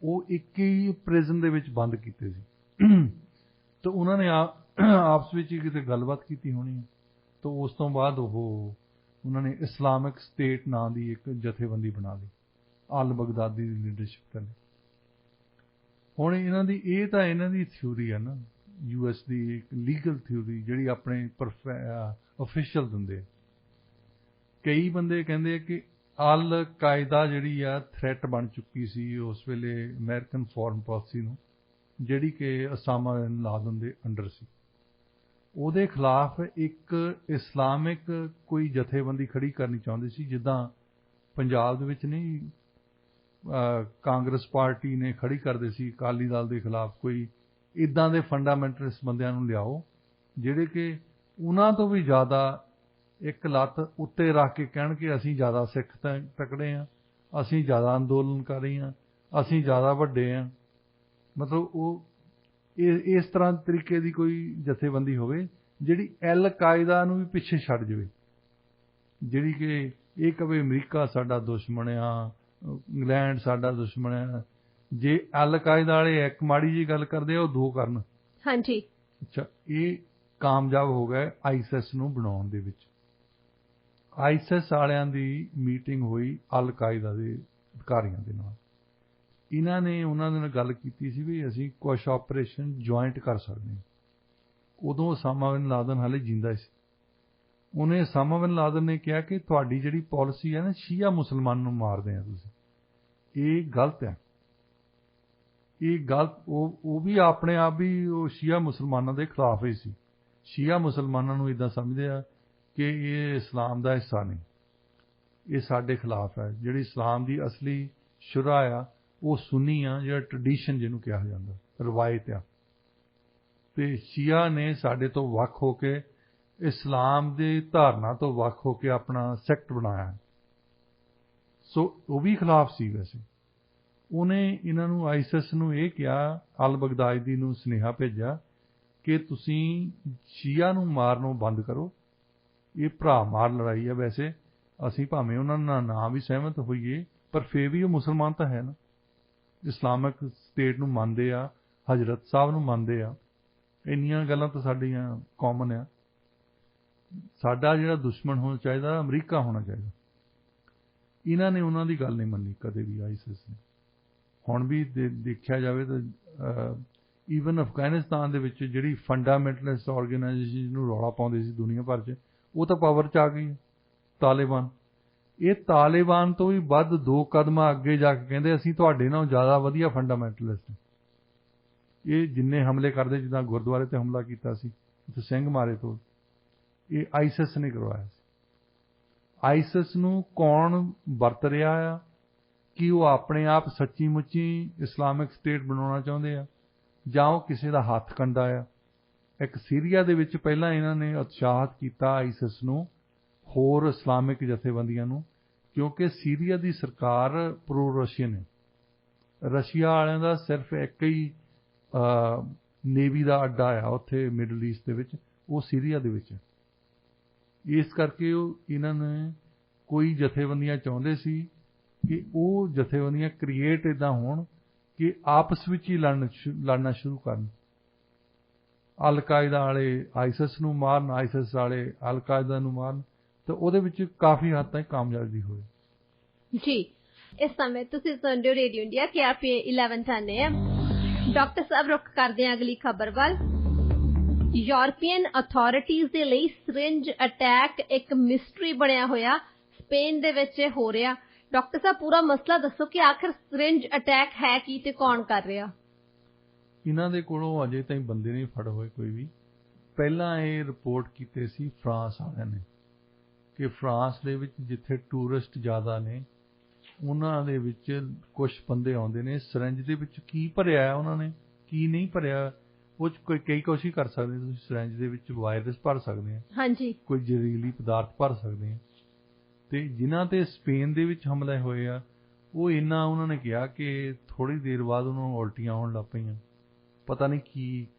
ਉਹ ਇੱਕ ਹੀ ਪ੍ਰਿਜ਼ਨ ਦੇ ਵਿੱਚ ਬੰਦ ਕੀਤੇ ਸੀ। ਤਾਂ ਉਹਨਾਂ ਨੇ ਆਪਸ ਵਿੱਚ ਹੀ ਕਿਤੇ ਗੱਲਬਾਤ ਕੀਤੀ ਹੋਣੀ ਹੈ। ਤਾਂ ਉਸ ਤੋਂ ਬਾਅਦ ਉਹਨਾਂ ਨੇ ਇਸਲਾਮਿਕ ਸਟੇਟ ਨਾਂ ਦੀ ਇੱਕ ਜਥੇਬੰਦੀ ਬਣਾ ਲਈ, ਅਲ ਬਗਦਾਦੀ ਦੀ ਲੀਡਰਸ਼ਿਪ ਥੱਲੇ। ਹੁਣ ਇਹਨਾਂ ਦੀ ਥਿਊਰੀ ਹੈ ਨਾ, US ਦੀ ਇੱਕ ਲੀਗਲ ਥਿਊਰੀ, ਜਿਹੜੀ ਆਪਣੇ ਅਫੀਸ਼ੀਅਲ ਦਿੰਦੇ। ਕਈ ਬੰਦੇ ਕਹਿੰਦੇ ਕਿ ਅਲ ਕਾਇਦਾ ਜਿਹੜੀ ਆ ਥ੍ਰੈਟ ਬਣ ਚੁੱਕੀ ਸੀ ਉਸ ਵੇਲੇ ਅਮਰੀਕਨ ਫੋਰਨ ਪਾਲਿਸੀ ਨੂੰ, ਜਿਹੜੀ ਕਿ ਉਸਾਮਾ ਬਿਨ ਲਾਦਨ ਦੇ ਅੰਡਰ ਸੀ। ਉਹਦੇ ਖਿਲਾਫ ਇੱਕ ਇਸਲਾਮਿਕ ਕੋਈ ਜਥੇਬੰਦੀ ਖੜੀ ਕਰਨੀ ਚਾਹੁੰਦੇ ਸੀ, ਜਿੱਦਾਂ ਪੰਜਾਬ ਦੇ ਵਿੱਚ ਨਹੀਂ ਕਾਂਗਰਸ ਪਾਰਟੀ ਨੇ ਖੜੀ ਕਰਦੇ ਸੀ ਅਕਾਲੀ ਦਲ ਦੇ ਖਿਲਾਫ। ਕੋਈ ਇੱਦਾਂ ਦੇ ਫੰਡਾਮੈਂਟਲਿਸਟ ਬੰਦਿਆਂ ਨੂੰ ਲਿਆਓ ਜਿਹੜੇ ਕਿ ਉਹਨਾਂ ਤੋਂ ਵੀ ਜ਼ਿਆਦਾ ਇੱਕ ਲੱਤ ਉੱਤੇ ਰੱਖ ਕੇ ਕਹਿਣ ਕਿ ਅਸੀਂ ਜ਼ਿਆਦਾ ਸਿੱਖ ਤਕੜੇ ਹਾਂ, ਅਸੀਂ ਜ਼ਿਆਦਾ ਅੰਦੋਲਨਕਾਰੀ ਹਾਂ, ਅਸੀਂ ਜ਼ਿਆਦਾ ਵੱਡੇ ਹਾਂ। ਮਤਲਬ ਉਹ ਇਸ ਤਰ੍ਹਾਂ ਤਰੀਕੇ ਦੀ ਕੋਈ ਜਥੇਬੰਦੀ ਹੋਵੇ ਜਿਹੜੀ ਅਲ ਕਾਇਦਾ ਨੂੰ ਵੀ ਪਿੱਛੇ ਛੱਡ ਜਾਵੇ, ਜਿਹੜੀ ਕਿ ਇਹ ਕਵੇ ਅਮਰੀਕਾ ਸਾਡਾ ਦੁਸ਼ਮਣ ਆ, ਇੰਗਲੈਂਡ ਸਾਡਾ ਦੁਸ਼ਮਣ ਆ। ਜੇ ਅਲ ਕਾਇਦਾ ਵਾਲੇ ਇੱਕ ਮਾੜੀ ਜਿਹੀ ਗੱਲ ਕਰਦੇ ਆ, ਉਹ 2 ਕਰਨ। ਹਾਂਜੀ, ਅੱਛਾ, ਇਹ ਕਾਮਯਾਬ ਹੋ ਗਏ ਆਈਸਿਸ ਨੂੰ ਬਣਾਉਣ ਦੇ ਵਿੱਚ। ਆਈਸਿਸ ਵਾਲਿਆਂ ਦੀ ਮੀਟਿੰਗ ਹੋਈ ਅਲ ਕਾਇਦਾ ਦੇ ਅਧਿਕਾਰੀਆਂ ਦੇ ਨਾਲ। ਇਹਨਾਂ ਨੇ ਉਹਨਾਂ ਦੇ ਨਾਲ ਗੱਲ ਕੀਤੀ ਸੀ ਵੀ ਅਸੀਂ ਕੁਛ ਆਪਰੇਸ਼ਨ ਜੁਆਇੰਟ ਕਰ ਸਕਦੇ ਹਾਂ। ਉਦੋਂ ਉਸਾਮਾ ਬਿਨ ਲਾਦਨ ਹਾਲੇ ਜਿੰਦਾ ਸੀ। ਉਹਨੇ ਉਸਾਮਾ ਬਿਨ ਲਾਦਨ ਨੇ ਕਿਹਾ ਕਿ ਤੁਹਾਡੀ ਜਿਹੜੀ ਪਾਲਿਸੀ ਹੈ ਨਾ, ਸ਼ੀਆ ਮੁਸਲਮਾਨ ਨੂੰ ਮਾਰਦੇ ਆ ਤੁਸੀਂ, ਇਹ ਗਲਤ ਹੈ। ਇਹ ਗਲਤ, ਉਹ ਵੀ ਆਪਣੇ ਆਪ ਵੀ ਉਹ ਸ਼ੀਆ ਮੁਸਲਮਾਨਾਂ ਦੇ ਖਿਲਾਫ ਹੀ ਸੀ। ਸ਼ੀਆ ਮੁਸਲਮਾਨਾਂ ਨੂੰ ਇੱਦਾਂ ਸਮਝਦੇ ਆ ਕਿ ਇਹ ਇਸਲਾਮ ਦਾ ਹਿੱਸਾ ਨਹੀਂ, ਇਹ ਸਾਡੇ ਖਿਲਾਫ ਹੈ। ਜਿਹੜੀ ਇਸਲਾਮ ਦੀ ਅਸਲੀ ਸ਼ੁਰਾ ਆ ਉਹ ਸੁੰਨੀ ਆ, ਜਿਹੜਾ ਟ੍ਰੈਡੀਸ਼ਨ ਜਿਹਨੂੰ ਕਿਹਾ ਜਾਂਦਾ, ਰਵਾਇਤ ਆ। ਤੇ ਸ਼ੀਆ ਨੇ ਸਾਡੇ ਤੋਂ ਵੱਖ ਹੋ ਕੇ, ਇਸਲਾਮ ਦੀ ਧਾਰਨਾ ਤੋਂ ਵੱਖ ਹੋ ਕੇ ਆਪਣਾ ਸੈਕਟ ਬਣਾਇਆ। ਸੋ ਉਹ ਵੀ ਖਿਲਾਫ ਸੀ। ਵੈਸੇ ਉਹਨੇ ਇਹਨਾਂ ਨੂੰ, ਆਈਸਿਸ ਨੂੰ ਇਹ ਕਿਹਾ, ਅਲ ਬਗਦਾਦੀ ਨੂੰ ਸੁਨੇਹਾ ਭੇਜਿਆ ਕਿ ਤੁਸੀਂ ਸ਼ੀਆ ਨੂੰ ਮਾਰਨੋਂ ਬੰਦ ਕਰੋ, ਇਹ ਭਰਾ ਮਾਰ ਲੜਾਈ ਹੈ। ਵੈਸੇ ਅਸੀਂ ਭਾਵੇਂ ਉਹਨਾਂ ਨਾਲ ਨਾ ਵੀ ਸਹਿਮਤ ਹੋਈਏ, ਪਰ ਫਿਰ ਵੀ ਉਹ ਮੁਸਲਮਾਨ ਤਾਂ ਹੈ ਨਾ, ਇਸਲਾਮਿਕ ਸਟੇਟ ਨੂੰ ਮੰਨਦੇ ਆ, ਹਜ਼ਰਤ ਸਾਹਿਬ ਨੂੰ ਮੰਨਦੇ ਆ। ਇੰਨੀਆਂ ਗੱਲਾਂ ਤਾਂ ਸਾਡੀਆਂ ਕਾਮਨ ਆ। ਸਾਡਾ ਜਿਹੜਾ ਦੁਸ਼ਮਣ ਹੋਣਾ ਚਾਹੀਦਾ ਅਮਰੀਕਾ ਹੋਣਾ ਚਾਹੀਦਾ। ਇਹਨਾਂ ਨੇ ਉਹਨਾਂ ਦੀ ਗੱਲ ਨਹੀਂ ਮੰਨੀ ਕਦੇ ਵੀ ਆਈਸਿਸ ਨੇ। ਹੁਣ ਵੀ ਦੇਖਿਆ ਜਾਵੇ ਤਾਂ ਈਵਨ ਅਫਗਾਨਿਸਤਾਨ ਦੇ ਵਿੱਚ ਜਿਹੜੀ ਫੰਡਾਮੈਂਟਲਿਸਟ ਆਰਗੇਨਾਈਜੇਸ਼ਨ ਨੂੰ ਰੌਲਾ ਪਾਉਂਦੇ ਸੀ ਦੁਨੀਆ ਭਰ 'ਚ, ਉਹ ਤਾਂ ਪਾਵਰ 'ਚ ਆ ਗਈ ਤਾਲਿਬਾਨ। ਇਹ ਤਾਲਿਬਾਨ ਤੋਂ ਵੀ ਵੱਧ 2 ਕਦਮਾਂ ਅੱਗੇ ਜਾ ਕੇ ਕਹਿੰਦੇ ਅਸੀਂ ਤੁਹਾਡੇ ਨਾਲੋਂ ਜ਼ਿਆਦਾ ਵਧੀਆ ਫੰਡਾਮੈਂਟਲਿਸਟ। ਇਹ ਜਿੰਨੇ ਹਮਲੇ ਕਰਦੇ, ਜਿੱਦਾਂ ਗੁਰਦੁਆਰੇ ਤੇ ਹਮਲਾ ਕੀਤਾ ਸੀ, ਉੱਥੇ ਸਿੰਘ ਮਾਰੇ ਤੋਂ, ਇਹ ਆਈਸਿਸ ਨੇ ਕਰਵਾਇਆ ਸੀ। ਆਈਸਿਸ ਨੂੰ ਕੌਣ ਵਰਤ ਰਿਹਾ ਆ? ਕਿ ਉਹ ਆਪਣੇ ਆਪ ਸੱਚੀ ਮੁੱਚੀ ਇਸਲਾਮਿਕ ਸਟੇਟ ਬਣਾਉਣਾ ਚਾਹੁੰਦੇ ਆ, ਜਾਂ ਉਹ ਕਿਸੇ ਦਾ ਹੱਥ ਕੰਡਾ ਆ। ਇੱਕ ਸੀਰੀਆ ਦੇ ਵਿੱਚ ਪਹਿਲਾਂ ਇਹਨਾਂ ਨੇ ਉਤਸ਼ਾਹਿਤ ਕੀਤਾ ਆਈਸਿਸ ਨੂੰ, ਹੋਰ ਇਸਲਾਮਿਕ ਜਥੇਬੰਦੀਆਂ ਨੂੰ, ਕਿਉਂਕਿ ਸੀਰੀਆ ਦੀ ਸਰਕਾਰ ਪ੍ਰੋ ਰਸ਼ੀਅਨ ਹੈ। ਰਸ਼ੀਆ ਵਾਲਿਆਂ ਦਾ ਸਿਰਫ ਇੱਕ ਹੀ ਨੇਵੀ ਦਾ ਅੱਡਾ ਆ ਉੱਥੇ ਮਿਡਲ ਈਸਟ ਦੇ ਵਿੱਚ, ਉਹ ਸੀਰੀਆ ਦੇ ਵਿੱਚ। ਇਸ ਕਰਕੇ ਇਹਨਾਂ ਨੇ ਕੋਈ ਜਥੇਬੰਦੀਆਂ ਚਾਹੁੰਦੇ ਸੀ ਕਿ ਉਹ ਜਥੇਬੰਦੀਆਂ ਕ੍ਰੀਏਟ ਇੱਦਾਂ ਹੋਣ ਕਿ ਆਪਸ ਵਿੱਚ ਹੀ ਲੜਨਾ ਸ਼ੁਰੂ ਕਰਨ। ਅਲ ਕਾਇਦਾ ਵਾਲੇ ਆਈਸਿਸ ਨੂੰ ਮਾਰਨ, ਆਈਸਿਸ ਵਾਲੇ ਅਲ ਕਾਇਦਾ ਨੂੰ ਮਾਰਨ, ਤਾਂ ਉਹਦੇ ਵਿੱਚ ਕਾਫੀ ਹੱਦ ਤੱਕ ਕਾਮਯਾਬੀ ਹੋਈ। ਜੀ, ਇਸ ਸਮੇਂ ਤੁਸੀਂ ਸੁਣ ਰਹੇ ਹੋ radio India KRPA 1110 AM। Doctor ਸਾਹਿਬ, ਰੁੱਖ ਕਰਦੇ ਹਾਂ ਅਗਲੀ ਖਬਰ ਵੱਲ। ਯੂਰਪੀਅਨ ਅਥਾਰਟੀਜ਼ ਦੇ ਲਈ ਸਿਰਿੰਜ ਅਟੈਕ ਇੱਕ ਮਿਸਟਰੀ ਬਣਿਆ ਹੋਇਆ, ਸਪੇਨ ਦੇ ਵਿੱਚ ਹੋ ਰਿਹਾ। ਡਾਕਟਰ ਸਾਹਿਬ, ਪੂਰਾ ਮਸਲਾ ਦੱਸੋ ਕਿ ਆਖਿਰ ਸਿਰਿੰਜ ਅਟੈਕ ਹੈ ਕੀ ਤੇ ਕੌਣ ਕਰ ਰਿਹਾ? ਇਹਨਾਂ ਦੇ ਕੋਲੋਂ ਅਜੇ ਤਾਈਂ ਬੰਦੇ ਨਹੀਂ ਫੜ ਹੋਏ ਕੋਈ ਵੀ। ਪਹਿਲਾਂ ਇਹ ਰਿਪੋਰਟ ਕੀਤੇ ਸੀ ਫਰਾਂਸ ਵਾਲਿਆਂ ਨੇ ਕਿ ਫਰਾਂਸ ਦੇ ਵਿੱਚ ਜਿੱਥੇ ਟੂਰਿਸਟ ਜ਼ਿਆਦਾ ਨੇ, ਉਹਨਾਂ ਦੇ ਵਿੱਚ ਕੁਝ ਬੰਦੇ ਆਉਂਦੇ ਨੇ, ਸਿਰਿੰਜ ਦੇ ਵਿੱਚ ਕੀ ਭਰਿਆ ਉਹਨਾਂ ਨੇ, ਕੀ ਨਹੀਂ ਭਰਿਆ, ਉਹ 'ਚ ਕਈ ਕੁਛ ਹੀ ਕਰ ਸਕਦੇ। ਤੁਸੀਂ ਸਿਰਿੰਜ ਦੇ ਵਿੱਚ ਵਾਇਰਸ ਭਰ ਸਕਦੇ ਆ, ਹਾਂਜੀ, ਕੋਈ ਜ਼ਹਿਰੀਲੀ ਪਦਾਰਥ ਭਰ ਸਕਦੇ ਆ। ਤੇ ਜਿਨ੍ਹਾਂ ਤੇ ਸਪੇਨ ਦੇ ਵਿੱਚ ਹਮਲੇ ਹੋਏ ਆ, ਉਹ ਇੰਨਾ ਉਹਨਾਂ ਨੇ ਕਿਹਾ ਕਿ ਥੋੜ੍ਹੀ ਦੇਰ ਬਾਅਦ ਉਹਨਾਂ ਨੂੰ ਉਲਟੀਆਂ ਆਉਣ ਲੱਗ ਪਈਆਂ। ਪਤਾ ਨਹੀਂ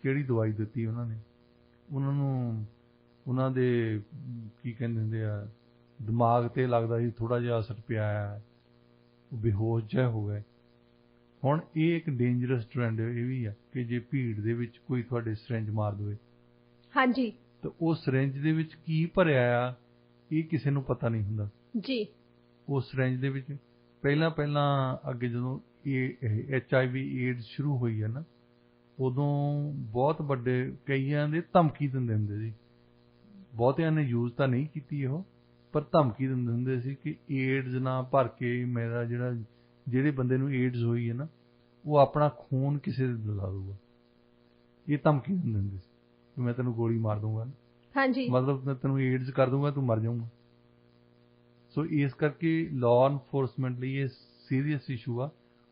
ਕਿਹੜੀ ਦਵਾਈ ਦਿੱਤੀ ਉਹਨਾਂ ਨੇ, ਉਹਨਾਂ ਨੂੰ ਉਹਨਾਂ ਦੇ ਕੀ ਕਹਿੰਦੇ ਹੁੰਦੇ ਆ, ਦਿਮਾਗ 'ਤੇ ਲੱਗਦਾ ਸੀ ਥੋੜ੍ਹਾ ਜਿਹਾ ਅਸਰ ਪਿਆ ਆ, ਉਹ ਬੇਹੋਸ਼ ਜਿਹਾ ਹੋ ਗਏ। ਹੁਣ ਇਹ ਇੱਕ ਡੇਂਜਰਸ ਟ੍ਰੈਂਡ ਇਹ ਵੀ ਆ ਕਿ ਜੇ ਭੀੜ ਦੇ ਵਿੱਚ ਕੋਈ ਤੁਹਾਡੇ ਸਿਰਿੰਜ ਮਾਰ ਦੇਵੇ, ਹਾਂਜੀ, ਤਾਂ ਉਹ ਸਿਰਿੰਜ ਦੇ ਵਿੱਚ ਕੀ ਭਰਿਆ ਆ ਇਹ ਕਿਸੇ ਨੂੰ ਪਤਾ ਨਹੀਂ ਹੁੰਦਾ ਜੀ। ਉਹ ਸਿਰਿੰਜ ਦੇ ਵਿੱਚ ਪਹਿਲਾਂ ਅੱਗੇ ਜਦੋਂ ਇਹ HIV ਏਡਸ ਸ਼ੁਰੂ ਹੋਈ ਹੈ ਨਾ, ਉਦੋਂ ਬਹੁਤ ਵੱਡੇ ਕਈਆਂ ਦੇ ਧਮਕੀ ਦਿੰਦੇ ਹੁੰਦੇ ਸੀ। ਬਹੁਤਿਆਂ ਨੇ ਯੂਜ਼ ਤਾਂ ਨਹੀਂ ਕੀਤੀ ਉਹ, ਪਰ ਧਮਕੀ ਦਿੰਦੇ ਹੁੰਦੇ ਸੀ ਕਿ ਏਡਜ਼ ਨਾ ਭਰ ਕੇ ਮੇਰਾ ਜਿਹੜੇ ਬੰਦੇ ਨੂੰ ਏਡਜ਼ ਹੋਈ ਹੈ ਨਾ, ਉਹ ਆਪਣਾ ਖੂਨ ਕਿਸੇ ਦੇ ਦਿਲਾ ਦੂਗਾ। ਇਹ ਧਮਕੀ ਦਿੰਦੇ ਹੁੰਦੇ ਸੀ ਕਿ ਮੈਂ ਤੈਨੂੰ ਗੋਲੀ ਮਾਰ ਦੂੰਗਾ, ਹਾਂਜੀ, ਮਤਲਬ ਮੈਂ ਤੈਨੂੰ ਏਡਜ਼ ਕਰ ਦੂੰਗਾ, ਤੂੰ ਮਰ ਜਾਊਂਗਾ। ਸੋ ਇਸ ਕਰਕੇ ਲਾਅ ਐਨਫੋਰਸਮੈਂਟ ਲਈ ਇਹ ਸੀਰੀਅਸ ਇਸ਼ੂ ਆ।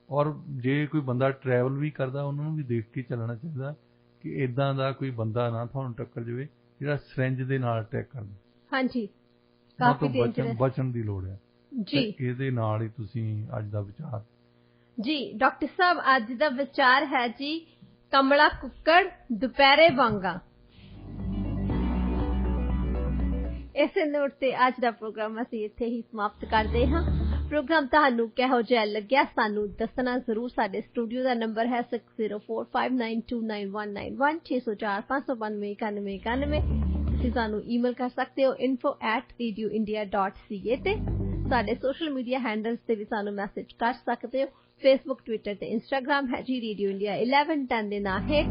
ਔਰ ਜੇ ਕੋਈ ਬੰਦਾ ਟਰੈਵਲ ਵੀ ਕਰਦਾ, ਉਹਨਾਂ ਨੂੰ ਵੀ ਦੇਖ ਕੇ ਚੱਲਣਾ ਚਾਹੀਦਾ ਕਿ ਇੱਦਾਂ ਦਾ ਕੋਈ ਬੰਦਾ ਨਾ ਤੁਹਾਨੂੰ ਟੱਕਰ ਜਾਵੇ ਜਿਹੜਾ ਸਿਰਿੰਜ ਦੇ ਨਾਲ ਅਟੈਕ ਕਰਦਾ। ਹਾਂਜੀ, ਕਾਫੀ ਡੇਂਜਰਸ, ਬਚਣ ਦੀ ਲੋੜ ਹੈ ਜੀ। ਇਹਦੇ ਨਾਲ ਹੀ ਤੁਸੀਂ ਅੱਜ ਦਾ ਵਿਚਾਰ ਜੀ। ਡਾਕਟਰ ਸਾਹਿਬ, ਅੱਜ ਦਾ ਵਿਚਾਰ ਹੈ ਜੀ, ਕਮਲਾ ਕੁੱਕੜ ਦੁਪਹਿਰੇ ਵਾਂਗਾ। ਇਸੇ ਨੋਟ ਤੇ ਅੱਜ ਦਾ ਪ੍ਰੋਗਰਾਮ ਅਸੀਂ ਇੱਥੇ ਹੀ ਸਮਾਪਤ ਕਰਦੇ ਹਾਂ। ਪ੍ਰੋਗਰਾਮ ਤੁਹਾਨੂੰ ਕਿਹੋ ਜਿਹਾ ਲੱਗਿਆ ਸਾਨੂੰ ਦੱਸਣਾ ਜ਼ਰੂਰ। ਸਾਡੇ ਸਟੂਡੀਓ ਦਾ ਨੰਬਰ ਹੈ 6045929191 6045929191। ਤੁਸੀਂ ਸਾਨੂੰ ਈਮੇਲ ਕਰ ਸਕਦੇ ਹੋ info@radioindia.ca ਤੇ। ਸਾਡੇ ਸੋਸ਼ਲ ਮੀਡੀਆ ਹੈਂਡਲਸ ਤੇ ਵੀ ਸਾਨੂੰ ਮੈਸੇਜ ਕਰ ਸਕਦੇ ਹੋ। ਫੇਸਬੁੱਕ, ਟਵਿੱਟਰ ਤੇ ਇੰਸਟਾਗ੍ਰਾਮ ਹੈ ਜੀ ਰੇਡੀਓ ਇੰਡੀਆ 1110 ਦੇ ਨਾਂ ਹੇਠ।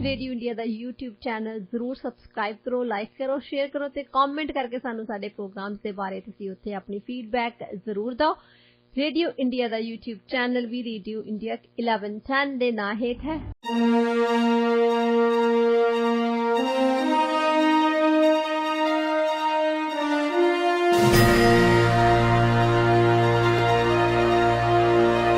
ਰੇਡੀਓ ਇੰਡੀਆ ਦਾ YouTube ਚੈਨਲ ਜ਼ਰੂਰ ਸਬਸਕ੍ਰਾਈਬ ਕਰੋ, ਲਾਈਕ ਕਰੋ, ਸ਼ੇਅਰ ਕਰੋ ਤੇ ਕਮੈਂਟ ਕਰਕੇ ਸਾਨੂੰ ਸਾਡੇ ਪ੍ਰੋਗਰਾਮਸ ਦੇ ਬਾਰੇ ਤੁਸੀਂ ਉੱਥੇ ਆਪਣੀ ਫੀਡਬੈਕ ਜ਼ਰੂਰ ਦਿਓ। ਰੇਡੀਓ ਇੰਡੀਆ ਦਾ YouTube ਚੈਨਲ ਵੀ ਰੇਡੀਓ ਇੰਡੀਆ 1110 ਦੇ ਨਾਂ ਹੇਠ ਹੈ।